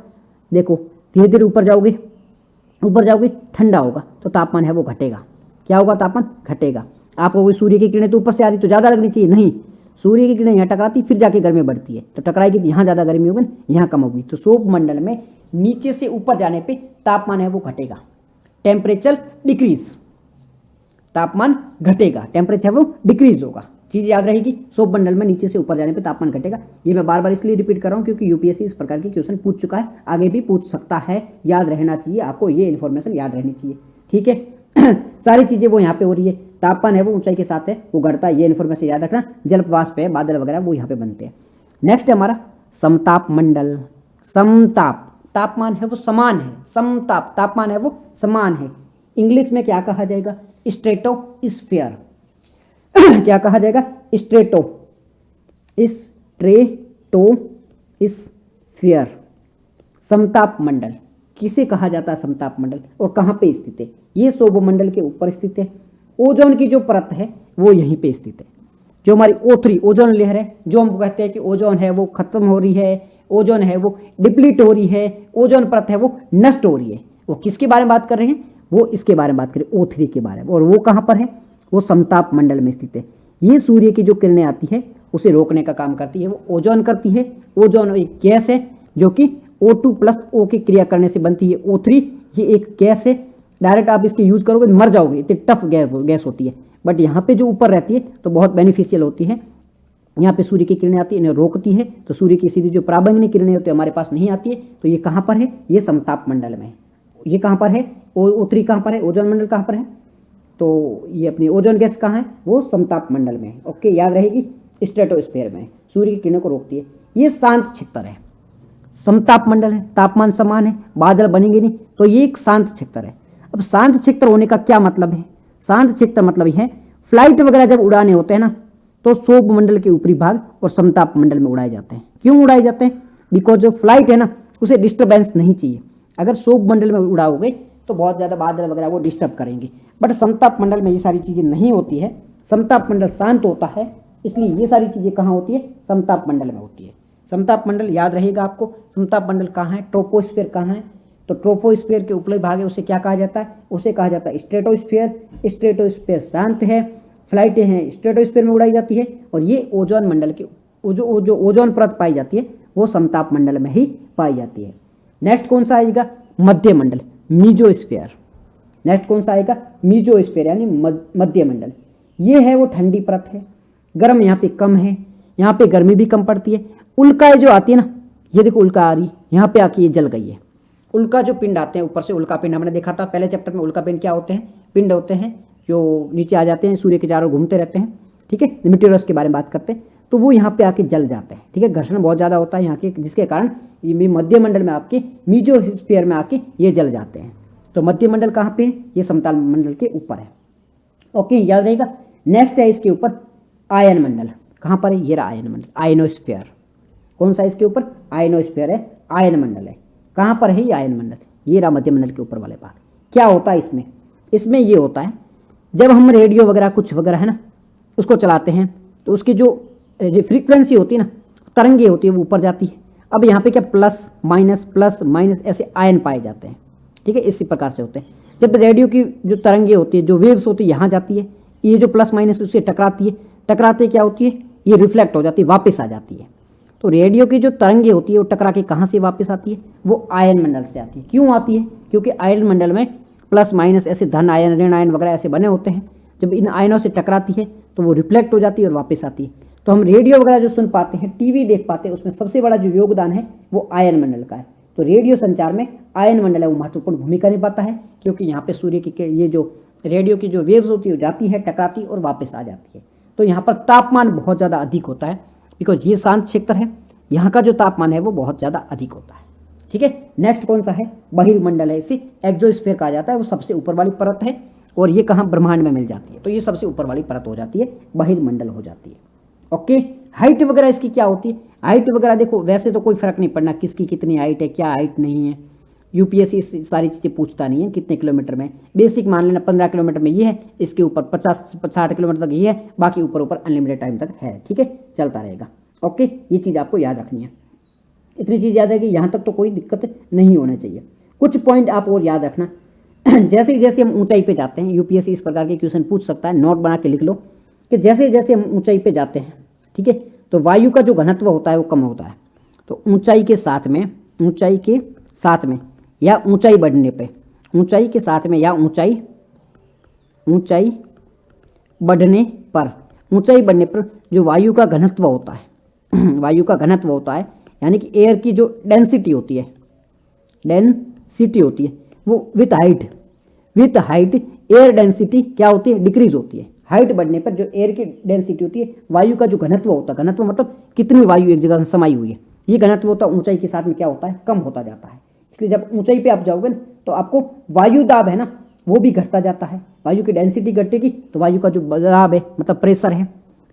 देखो, धीरे धीरे ऊपर जाओगे, ऊपर जाओगे, ठंडा होगा, तो तापमान है वो घटेगा। क्या होगा? तापमान घटेगा। आपको कोई सूर्य की किरणें तो ऊपर से आ रही तो ज्यादा लगनी चाहिए, नहीं, सूर्य की किरणें यहाँ टकराती, फिर जाके गर्मी बढ़ती है। तो टकराएगी तो यहाँ ज्यादा गर्मी होगी, यहाँ कम होगी। तो सौभमंडल में नीचे से ऊपर जाने पे तापमान है वो घटेगा। टेम्परेचर डिक्रीज, तापमान घटेगा, टेम्परेचर वो डिक्रीज होगा। चीज याद रहेगी, सौभमंडल में नीचे से ऊपर जाने पे तापमान घटेगा। ये मैं बार बार इसलिए रिपीट कर रहा हूँ क्योंकि यूपीएससी इस प्रकार के क्वेश्चन पूछ चुका है, आगे भी पूछ सकता है। याद रहना चाहिए आपको, ये इन्फॉर्मेशन याद रहनी चाहिए, ठीक है। सारी चीजें वो यहाँ पे हो रही है। तापमान है वो ऊंचाई के साथ है, वो घटता है, ये इन्फॉर्मेशन याद रखना। जलवाष्प है, बादल वगैरह वो यहाँ पे बनते हैं। नेक्स्ट है हमारा समताप मंडल। समताप, तापमान है वो समान है। समताप, तापमान है वो समान है। इंग्लिश में क्या कहा जाएगा? स्ट्रेटोस्फियर। क्या कहा जाएगा? स्ट्रेटोस्फियर, समताप मंडल। किसे कहा जाता है समताप मंडल, और कहाँ पे स्थित है? ये सौभमंडल के ऊपर स्थित है। ओजोन की जो परत है वो यहीं पे स्थित है। जो हमारी O3 ओजोन लेयर है, जो हम कहते हैं कि ओजोन है वो खत्म हो रही है, ओजोन है वो डिप्लीट हो रही है, ओजोन परत है वो नष्ट हो रही है, वो किसके बारे में बात कर रहे हैं? वो इसके बारे में बात करें, O3 के बारे में। और वो कहाँ पर है? वो समताप मंडल में स्थित है। ये सूर्य की जो किरणें आती है उसे रोकने का काम करती है, वो ओजोन करती है। ओजोन एक गैस है जो कि O2 प्लस O की क्रिया करने से बनती है O3। ये एक गैस है, डायरेक्ट आप इसके यूज करोगे मर जाओगे, इतनी टफ गैस होती है। बट यहाँ पे जो ऊपर रहती है तो बहुत बेनिफिशियल होती है। यहाँ पे सूर्य की किरणें आती है, इन्हें रोकती है, तो सूर्य की सीधी जो पराबैंगनी किरणें होती है हमारे पास नहीं आती है। तो ये कहाँ पर है? ये समताप मंडल में है। ये कहाँ पर है? O3 कहाँ पर है? ओजोन मंडल कहाँ पर है? तो ये अपनी ओजोन गैस कहाँ है? वो समताप मंडल में है। ओके, याद रहेगी, स्ट्रेटोस्फीयर में, सूर्य की किरणों को रोकती है। ये शांत क्षेत्र है, समताप मंडल है, तापमान समान है, बादल बनेंगे नहीं, तो ये एक शांत क्षेत्र है। अब शांत क्षेत्र होने का क्या मतलब है? शांत क्षेत्र मतलब है फ्लाइट वगैरह जब उड़ाने होते हैं ना, तो सौभमंडल के ऊपरी भाग और समताप मंडल में उड़ाए जाते हैं। क्यों उड़ाए जाते हैं? बिकॉज जो फ्लाइट है ना उसे डिस्टर्बेंस नहीं चाहिए। अगर सौभमंडल में उड़ाओगे तो बहुत ज़्यादा बादल वगैरह वो डिस्टर्ब करेंगे, बट समताप मंडल में ये सारी चीज़ें नहीं होती है। समताप मंडल शांत होता है, इसलिए ये सारी चीज़ें कहाँ होती है? समताप मंडल में होती है। समताप मंडल याद रहेगा आपको। समताप मंडल कहाँ है? ट्रोपोस्फीयर कहाँ है? तो ट्रोपोस्फीयर के उपरी भाग है, उसे क्या कहा जाता है? उसे कहा जाता है स्ट्रेटोस्फीयर। स्ट्रेटोस्फीयर शांत है, फ्लाइटें हैं स्ट्रेटोस्फीयर में उड़ाई जाती है, और ये ओजोन मंडल के जो ओजोन परत पाई जाती है वो समताप मंडल में ही पाई जाती है। नेक्स्ट कौन सा आएगा? मध्य मंडल, मीजोस्फीयर। नेक्स्ट कौन सा आएगा? मीजोस्फीयर यानी मध्य मंडल। ये है वो ठंडी परत है, गर्म यहाँ पे कम है, यहाँ पे गर्मी भी कम पड़ती है। उल्काएं जो आती है ना, ये देखो उल्का आ रही, यहाँ पे आके ये जल गई है। उल्का जो पिंड आते हैं ऊपर से, उल्का पिंड हमने देखा था पहले चैप्टर में। उल्का पिंड क्या होते हैं? पिंड होते हैं जो नीचे आ जाते हैं, सूर्य के चारों घूमते रहते हैं, ठीक है, मीटियोरस के बारे में बात करते हैं, तो वो यहाँ पे आके जल जाते हैं, ठीक है, घर्षण बहुत ज़्यादा होता है यहाँ के, जिसके कारण ये मध्य मंडल में आपके मीजोस्फीयर में आके ये जल जाते हैं। तो मध्य मंडल कहाँ पे है? ये समतल मंडल के ऊपर है। ओके, याद रहेगा। नेक्स्ट है इसके ऊपर आयन मंडल। कहाँ पर है? ये रहा आयन मंडल, आयनोस्फीयर। कौन सा इसके ऊपर? आयनोस्फीयर है, आयन मंडल है। कहाँ पर है ये आयन मंडल? ये रहा मध्य मंडल के ऊपर वाले भाग। क्या होता है इसमें? इसमें ये होता है जब हम रेडियो वगैरह कुछ वगैरह है ना उसको चलाते हैं तो उसकी जो फ्रीक्वेंसी होती है ना, तरंगे होती है, वो ऊपर जाती है। अब यहाँ पे क्या प्लस माइनस ऐसे आयन पाए जाते हैं, ठीक है, इसी प्रकार से होते हैं। जब रेडियो की जो तरंगे होती है, जो वेव्स होती है, यहाँ जाती है, ये जो प्लस माइनस उससे टकराती है, टकराते क्या होती है, ये रिफ्लेक्ट हो जाती है, वापस आ जाती है। तो रेडियो की जो तरंगे होती है वो टकरा के कहाँ से वापस आती है? वो आयन मंडल से आती है। क्यों आती है? क्योंकि आयन मंडल में प्लस माइनस ऐसे धन आयन ऋण आयन वगैरह ऐसे बने होते हैं। जब इन आयनों से टकराती है तो वो रिफ्लेक्ट हो जाती है और वापस आती है। तो हम रेडियो वगैरह जो सुन पाते हैं, टीवी देख पाते हैं, उसमें सबसे बड़ा जो योगदान है वो आयन मंडल का है। तो रेडियो संचार में आयन मंडल है वो महत्वपूर्ण भूमिका निभाता है, क्योंकि यहाँ पे सूर्य की ये जो रेडियो की जो वेव्स होती है जाती है, टकराती और वापस आ जाती है। तो यहाँ पर तापमान बहुत ज़्यादा अधिक होता है, बिकॉज ये शांत क्षेत्र है, यहाँ का जो तापमान है वो बहुत ज़्यादा अधिक होता है, ठीक है। नेक्स्ट कौन सा है? बहिर्मंडल है, इसे एक्सोस्फीयर कहा जाता है, वो सबसे ऊपर वाली परत है और ये कहाँ? ब्रह्मांड में मिल जाती है, तो ये सबसे ऊपर वाली परत हो जाती है, बहिर्मंडल हो जाती है। ओके, हाइट वगैरह इसकी क्या होती है? हाइट वगैरह देखो, वैसे तो कोई फर्क नहीं पड़ना किसकी कितनी हाइट है, क्या हाइट नहीं है, यूपीएससी इस सारी चीज़ें पूछता नहीं है कितने किलोमीटर में। बेसिक मान लेना 15 किलोमीटर में ये है, इसके ऊपर 50-60 किलोमीटर तक ये है, बाकी ऊपर ऊपर अनलिमिटेड टाइम तक है, ठीक है, चलता रहेगा। ओके, ये चीज़ आपको याद रखनी है, इतनी चीज़ याद रहेगी, यहाँ तक तो कोई दिक्कत नहीं होना चाहिए। कुछ पॉइंट आप और याद रखना, जैसे जैसे हम ऊंचाई पे जाते हैं, यूपीएससी इस प्रकार के क्वेश्चन पूछ सकता है, नोट बना के लिख लो कि जैसे जैसे हम ऊंचाई पे जाते हैं, ठीक है, तो वायु का जो घनत्व होता है वो कम होता है। तो ऊंचाई के साथ में या ऊंचाई बढ़ने पे, ऊंचाई के साथ में या ऊंचाई बढ़ने पर जो वायु का घनत्व होता है वायु का घनत्व होता है, यानी कि एयर की जो डेंसिटी होती है वो विथ हाइट एयर डेंसिटी क्या होती है? डिक्रीज होती है। हाइट बढ़ने पर जो एयर की डेंसिटी होती है, वायु का जो घनत्व होता है, घनत्व मतलब कितनी वायु एक जगह से समाई हुई है, ये घनत्व होता है ऊंचाई के साथ में क्या होता है? कम होता जाता है। इसलिए जब ऊंचाई पे आप जाओगे ना तो आपको वायु दाब है ना वो भी घटता जाता है। वायु की डेंसिटी घटेगी तो वायु का जो दाब है मतलब प्रेशर है,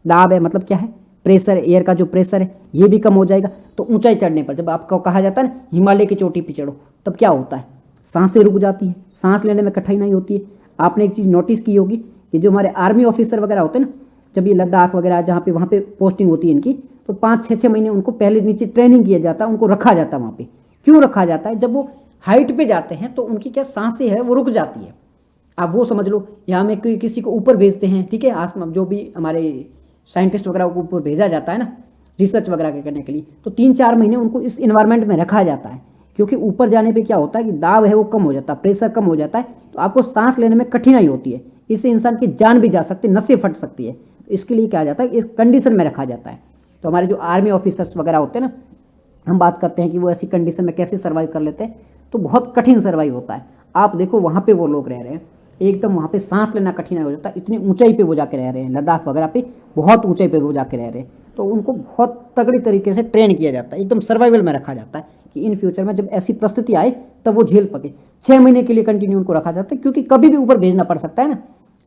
दाब है मतलब क्या है? प्रेशर, एयर का जो प्रेशर है ये भी कम हो जाएगा। तो ऊंचाई चढ़ने पर जब आपको कहा जाता है ना हिमालय की चोटी पे चढ़ो, तब क्या होता है? सांसें रुक जाती है, सांस लेने में कठिनाई होती है। आपने एक चीज़ नोटिस की होगी कि जो हमारे आर्मी ऑफिसर वगैरह होते हैं ना, जब ये लद्दाख वगैरह जहाँ पे वहाँ पे पोस्टिंग होती है इनकी, तो 5-6 महीने उनको पहले नीचे ट्रेनिंग किया जाता है, उनको रखा जाता है वहाँ पे। क्यों रखा जाता है? जब वो हाइट पे जाते हैं तो उनकी क्या सांसें है वो रुक जाती है। आप वो समझ लो, यहाँ में किसी को ऊपर भेजते हैं, ठीक है, आसमान जो भी हमारे साइंटिस्ट वगैरह को ऊपर भेजा जाता है ना रिसर्च वगैरह करने के लिए, तो 3-4 महीने उनको इस इन्वायरमेंट में रखा जाता है, क्योंकि ऊपर जाने पे क्या होता है कि दाब है वो कम हो जाता है, प्रेशर कम हो जाता है, तो आपको सांस लेने में कठिनाई होती है, इससे इंसान की जान भी जा सकती है, नसें फट सकती है। इसके लिए क्या जाता है, इस कंडीशन में रखा जाता है। तो हमारे जो आर्मी ऑफिसर्स वगैरह होते हैं ना, हम बात करते हैं कि वो ऐसी कंडीशन में कैसे सर्वाइव कर लेते हैं, तो बहुत कठिन सर्वाइव होता है। आप देखो वहाँ पे वो लोग रह रहे हैं, एकदम वहाँ पे सांस लेना कठिन हो जाता है, इतनी ऊंचाई पे वो जाके रह रहे हैं, लद्दाख वगैरह पे बहुत ऊंचाई पे वो जाके रह रहे हैं, तो उनको बहुत तगड़ी तरीके से ट्रेन किया जाता है, एकदम सर्वाइवल में रखा जाता है कि इन फ्यूचर में जब ऐसी परिस्थिति आए तब वो झेल पके। 6 महीने के लिए कंटिन्यू उनको रखा जाता है, क्योंकि कभी भी ऊपर भेजना पड़ सकता है ना,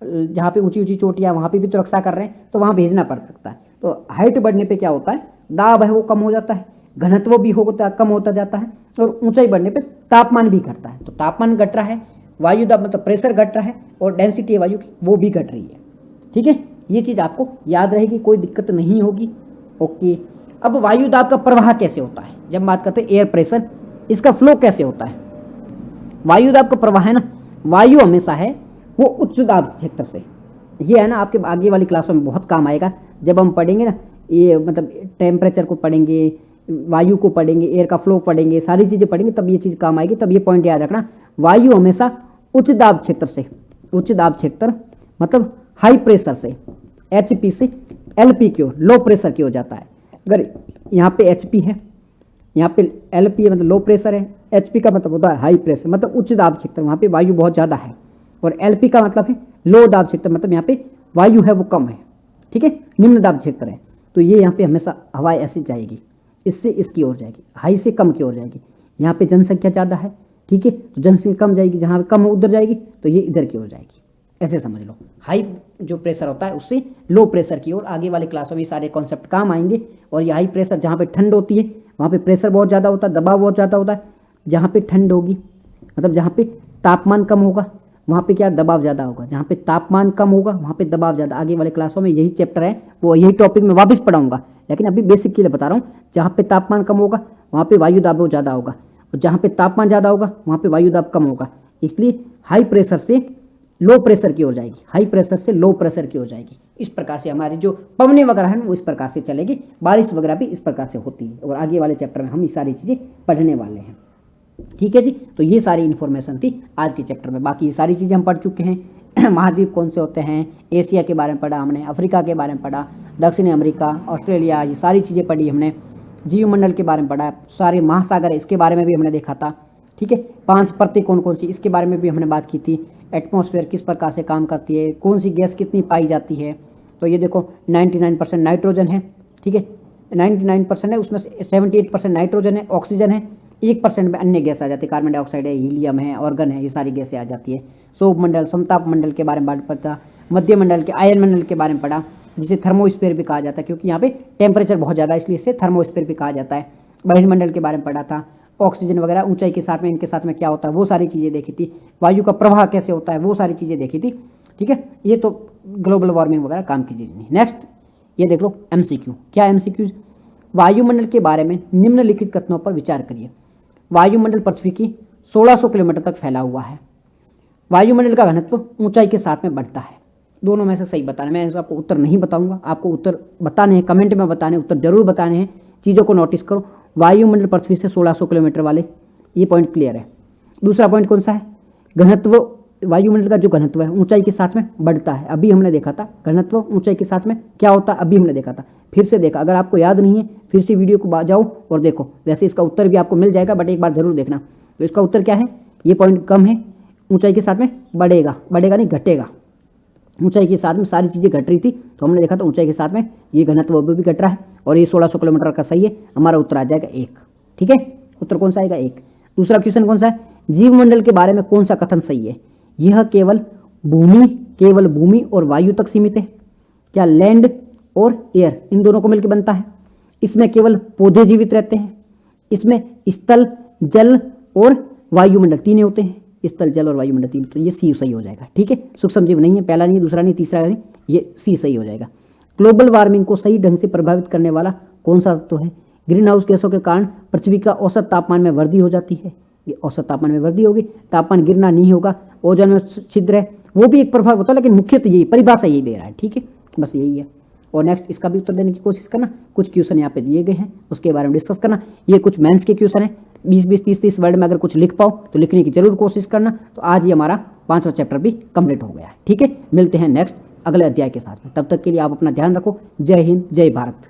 जहाँ पे ऊंची ऊंची चोटियाँ वहाँ पे भी तो रक्षा कर रहे हैं, तो वहाँ भेजना पड़ सकता है। तो हाइट बढ़ने पे क्या होता है, दाब है वो कम हो जाता है, घनत्व भी कम होता जाता है, और ऊंचाई बढ़ने पे तापमान भी घटता है। तो तापमान घट रहा है, वायु दाब मतलब प्रेशर घट रहा है, और डेंसिटी है वायु की वो भी घट रही है, ठीक है। ये चीज़ आपको याद रहेगी, कोई दिक्कत नहीं होगी। ओके, अब वायु दाब का प्रवाह कैसे होता है? जब बात करते हैं एयर प्रेशर, इसका फ्लो कैसे होता है? वायु दाब का प्रवाह है ना, वायु हमेशा है वो उच्च दाब क्षेत्र से, ये है ना आपके आगे वाली क्लासों में बहुत काम आएगा, जब हम पढ़ेंगे ना ये मतलब टेम्परेचर को पढ़ेंगे, वायु को पढ़ेंगे, एयर का फ्लो पढ़ेंगे, सारी चीज़ें पढ़ेंगे, तब ये चीज़ काम आएगी। तब ये पॉइंट याद रखना, वायु हमेशा उच्च दाब क्षेत्र से, उच्च दाब क्षेत्र मतलब हाई प्रेशर से, HP से LP की ओर, लो प्रेशर की हो जाता है। अगर यहाँ पे HP है, यहाँ पे LP है मतलब लो प्रेशर है, HP का मतलब होता है हाई प्रेशर मतलब उच्च दाब क्षेत्र, वहाँ पे वायु बहुत ज़्यादा है, और एलपी का मतलब है लो दाब क्षेत्र, मतलब यहाँ पे वायु है वो कम है, ठीक है, निम्न दाब क्षेत्र है। तो ये यहाँ पे हमेशा हवा ऐसे जाएगी, इससे इसकी ओर जाएगी, हाई से कम की ओर जाएगी। यहाँ पे जनसंख्या ज़्यादा है, ठीक है, तो जनसंख्या कम जाएगी, जहाँ कम उधर जाएगी तो ये इधर की ओर जाएगी, ऐसे समझ लो। हाई जो प्रेशर होता है उससे लो प्रेशर की ओर आगे वाले क्लासों में सारे कॉन्सेप्ट काम आएंगे। और ये हाई प्रेशर जहाँ पे ठंड होती है वहाँ पे प्रेशर बहुत ज़्यादा होता है, दबाव बहुत ज़्यादा होता है। जहाँ पे ठंड होगी मतलब जहाँ पे तापमान कम होगा वहाँ पे क्या दबाव ज़्यादा होगा, जहाँ पे तापमान कम होगा वहाँ पे दबाव ज़्यादा। आगे वाले क्लासों में यही चैप्टर है, वो यही टॉपिक में वापस पढ़ाऊंगा, लेकिन अभी बेसिक के लिए बता रहा हूँ। जहाँ पे तापमान कम होगा वहाँ पे वायु दाब ज़्यादा होगा, और जहाँ पे तापमान ज़्यादा होगा वहाँ पे वायु दाब कम होगा। इसलिए हाई प्रेशर से लो प्रेशर की ओर जाएगी, हाई प्रेशर से लो प्रेशर की ओर जाएगी। इस प्रकार से हमारी जो पवनें वगैरह है वो इस प्रकार से चलेगी, बारिश वगैरह भी इस प्रकार से होती है। और आगे वाले चैप्टर में हम ये सारी चीज़ें पढ़ने वाले हैं, ठीक है जी। तो ये सारी इन्फॉर्मेशन थी आज के चैप्टर में। बाकी ये सारी चीज़ें हम पढ़ चुके हैं। महाद्वीप कौन से होते हैं, एशिया के बारे में पढ़ा हमने, अफ्रीका के बारे में पढ़ा, दक्षिणी अमेरिका, ऑस्ट्रेलिया, ये सारी चीज़ें पढ़ी हमने। जीवमंडल के बारे में पढ़ा, सारे महासागर इसके बारे में भी हमने देखा था, ठीक है। 5 परतें कौन कौन सी इसके बारे में भी हमने बात की थी। एटमॉस्फेयर किस प्रकार से काम करती है, कौन सी गैस कितनी पाई जाती है। तो ये देखो 99% नाइट्रोजन है, ठीक है, 99% है, उसमें 78% नाइट्रोजन है, ऑक्सीजन है, 1% में अन्य गैस आ जाती है, कार्बन डाइऑक्साइड है, हीलियम है, ऑर्गन है, ये सारी गैसें आ जाती है। सौर मंडल, समताप मंडल के बारे में पढ़ा, मध्य मंडल के आयन मंडल के बारे में पढ़ा, जिसे थर्मोस्फीयर भी कहा जाता है, क्योंकि यहाँ पे टेम्परेचर बहुत ज़्यादा है इसलिए इसे थर्मोस्फीयर भी कहा जाता है। बहिर्मंडल के बारे में पढ़ा था, ऑक्सीजन वगैरह ऊंचाई के साथ में इनके साथ में क्या होता है वो सारी चीज़ें देखी थी। वायु का प्रवाह कैसे होता है वो सारी चीज़ें देखी थी, ठीक है। ये तो ग्लोबल वार्मिंग वगैरह काम की चीज़ नहीं। नेक्स्ट ये देख लो MCQ। क्या MCQ? वायुमंडल के बारे में निम्नलिखित कथनों पर विचार करिए। वायुमंडल पृथ्वी की 1600 किलोमीटर तक फैला हुआ है। वायुमंडल का घनत्व ऊंचाई के साथ में बढ़ता है। दोनों में से सही बताना। मैं आपको उत्तर नहीं बताऊंगा, आपको उत्तर बताने हैं, कमेंट में बताने, उत्तर जरूर बताने हैं। चीज़ों को नोटिस करो। वायुमंडल पृथ्वी से 1600 किलोमीटर वाले, ये पॉइंट क्लियर है। दूसरा पॉइंट कौन सा है? घनत्व। वायुमंडल का जो घनत्व है ऊंचाई के साथ में बढ़ता है। अभी हमने देखा था घनत्व ऊंचाई के साथ में क्या होता है, अभी हमने देखा था, फिर से देखा। अगर आपको याद नहीं है फिर से वीडियो को जाओ और देखो। वैसे इसका उत्तर भी आपको मिल जाएगा, बट एक बार जरूर देखना। तो इसका उत्तर क्या है? ये पॉइंट कम है, ऊंचाई के साथ में बढ़ेगा, बढ़ेगा नहीं घटेगा। ऊंचाई के साथ में सारी चीज़ें घट रही थी, तो हमने देखा था ऊंचाई के साथ में ये घनत्व भी घट रहा है, और ये 1600 किलोमीटर का सही है। हमारा उत्तर आ जाएगा 1, ठीक है। उत्तर कौन सा आएगा? 1। दूसरा क्वेश्चन कौन सा है? जीवमंडल के बारे में कौन सा कथन सही है? यह केवल भूमि और वायु तक सीमित है। क्या लैंड और एयर इन दोनों को मिलकर बनता है? इसमें केवल पौधे जीवित रहते हैं। इसमें स्थल, जल और वायुमंडल तीन होते हैं। स्थल, जल और वायुमंडल तीन, तो ये सी सही हो जाएगा, ठीक है। सूक्ष्म जीव नहीं है, पहला नहीं, दूसरा नहीं, तीसरा नहीं, ये सी सही हो जाएगा। ग्लोबल वार्मिंग को सही ढंग से प्रभावित करने वाला कौन सा तत्व है? ग्रीन हाउस गैसों के कारण पृथ्वी का औसत तापमान में वृद्धि हो जाती है। ये औसत तापमान में वृद्धि होगी, तापमान गिरना नहीं होगा, ओजोन में छिद्र है, वो भी एक प्रभाव होता है, लेकिन मुख्यतः यही परिभाषा यही दे रहा है, ठीक है। बस यही है। और नेक्स्ट इसका भी उत्तर देने की कोशिश करना। कुछ क्वेश्चन यहाँ पे दिए गए हैं, उसके बारे में डिस्कस करना। ये कुछ मेंस के क्वेश्चन है, 20-20, 30-30 वर्ड में अगर कुछ लिख पाओ तो लिखने की जरूर कोशिश करना। तो आज ये हमारा 5वां चैप्टर भी कंप्लीट हो गया है, ठीक है। मिलते हैं नेक्स्ट अगले अध्याय के साथ में। तब तक के लिए आप अपना ध्यान रखो। जय हिंद, जय भारत।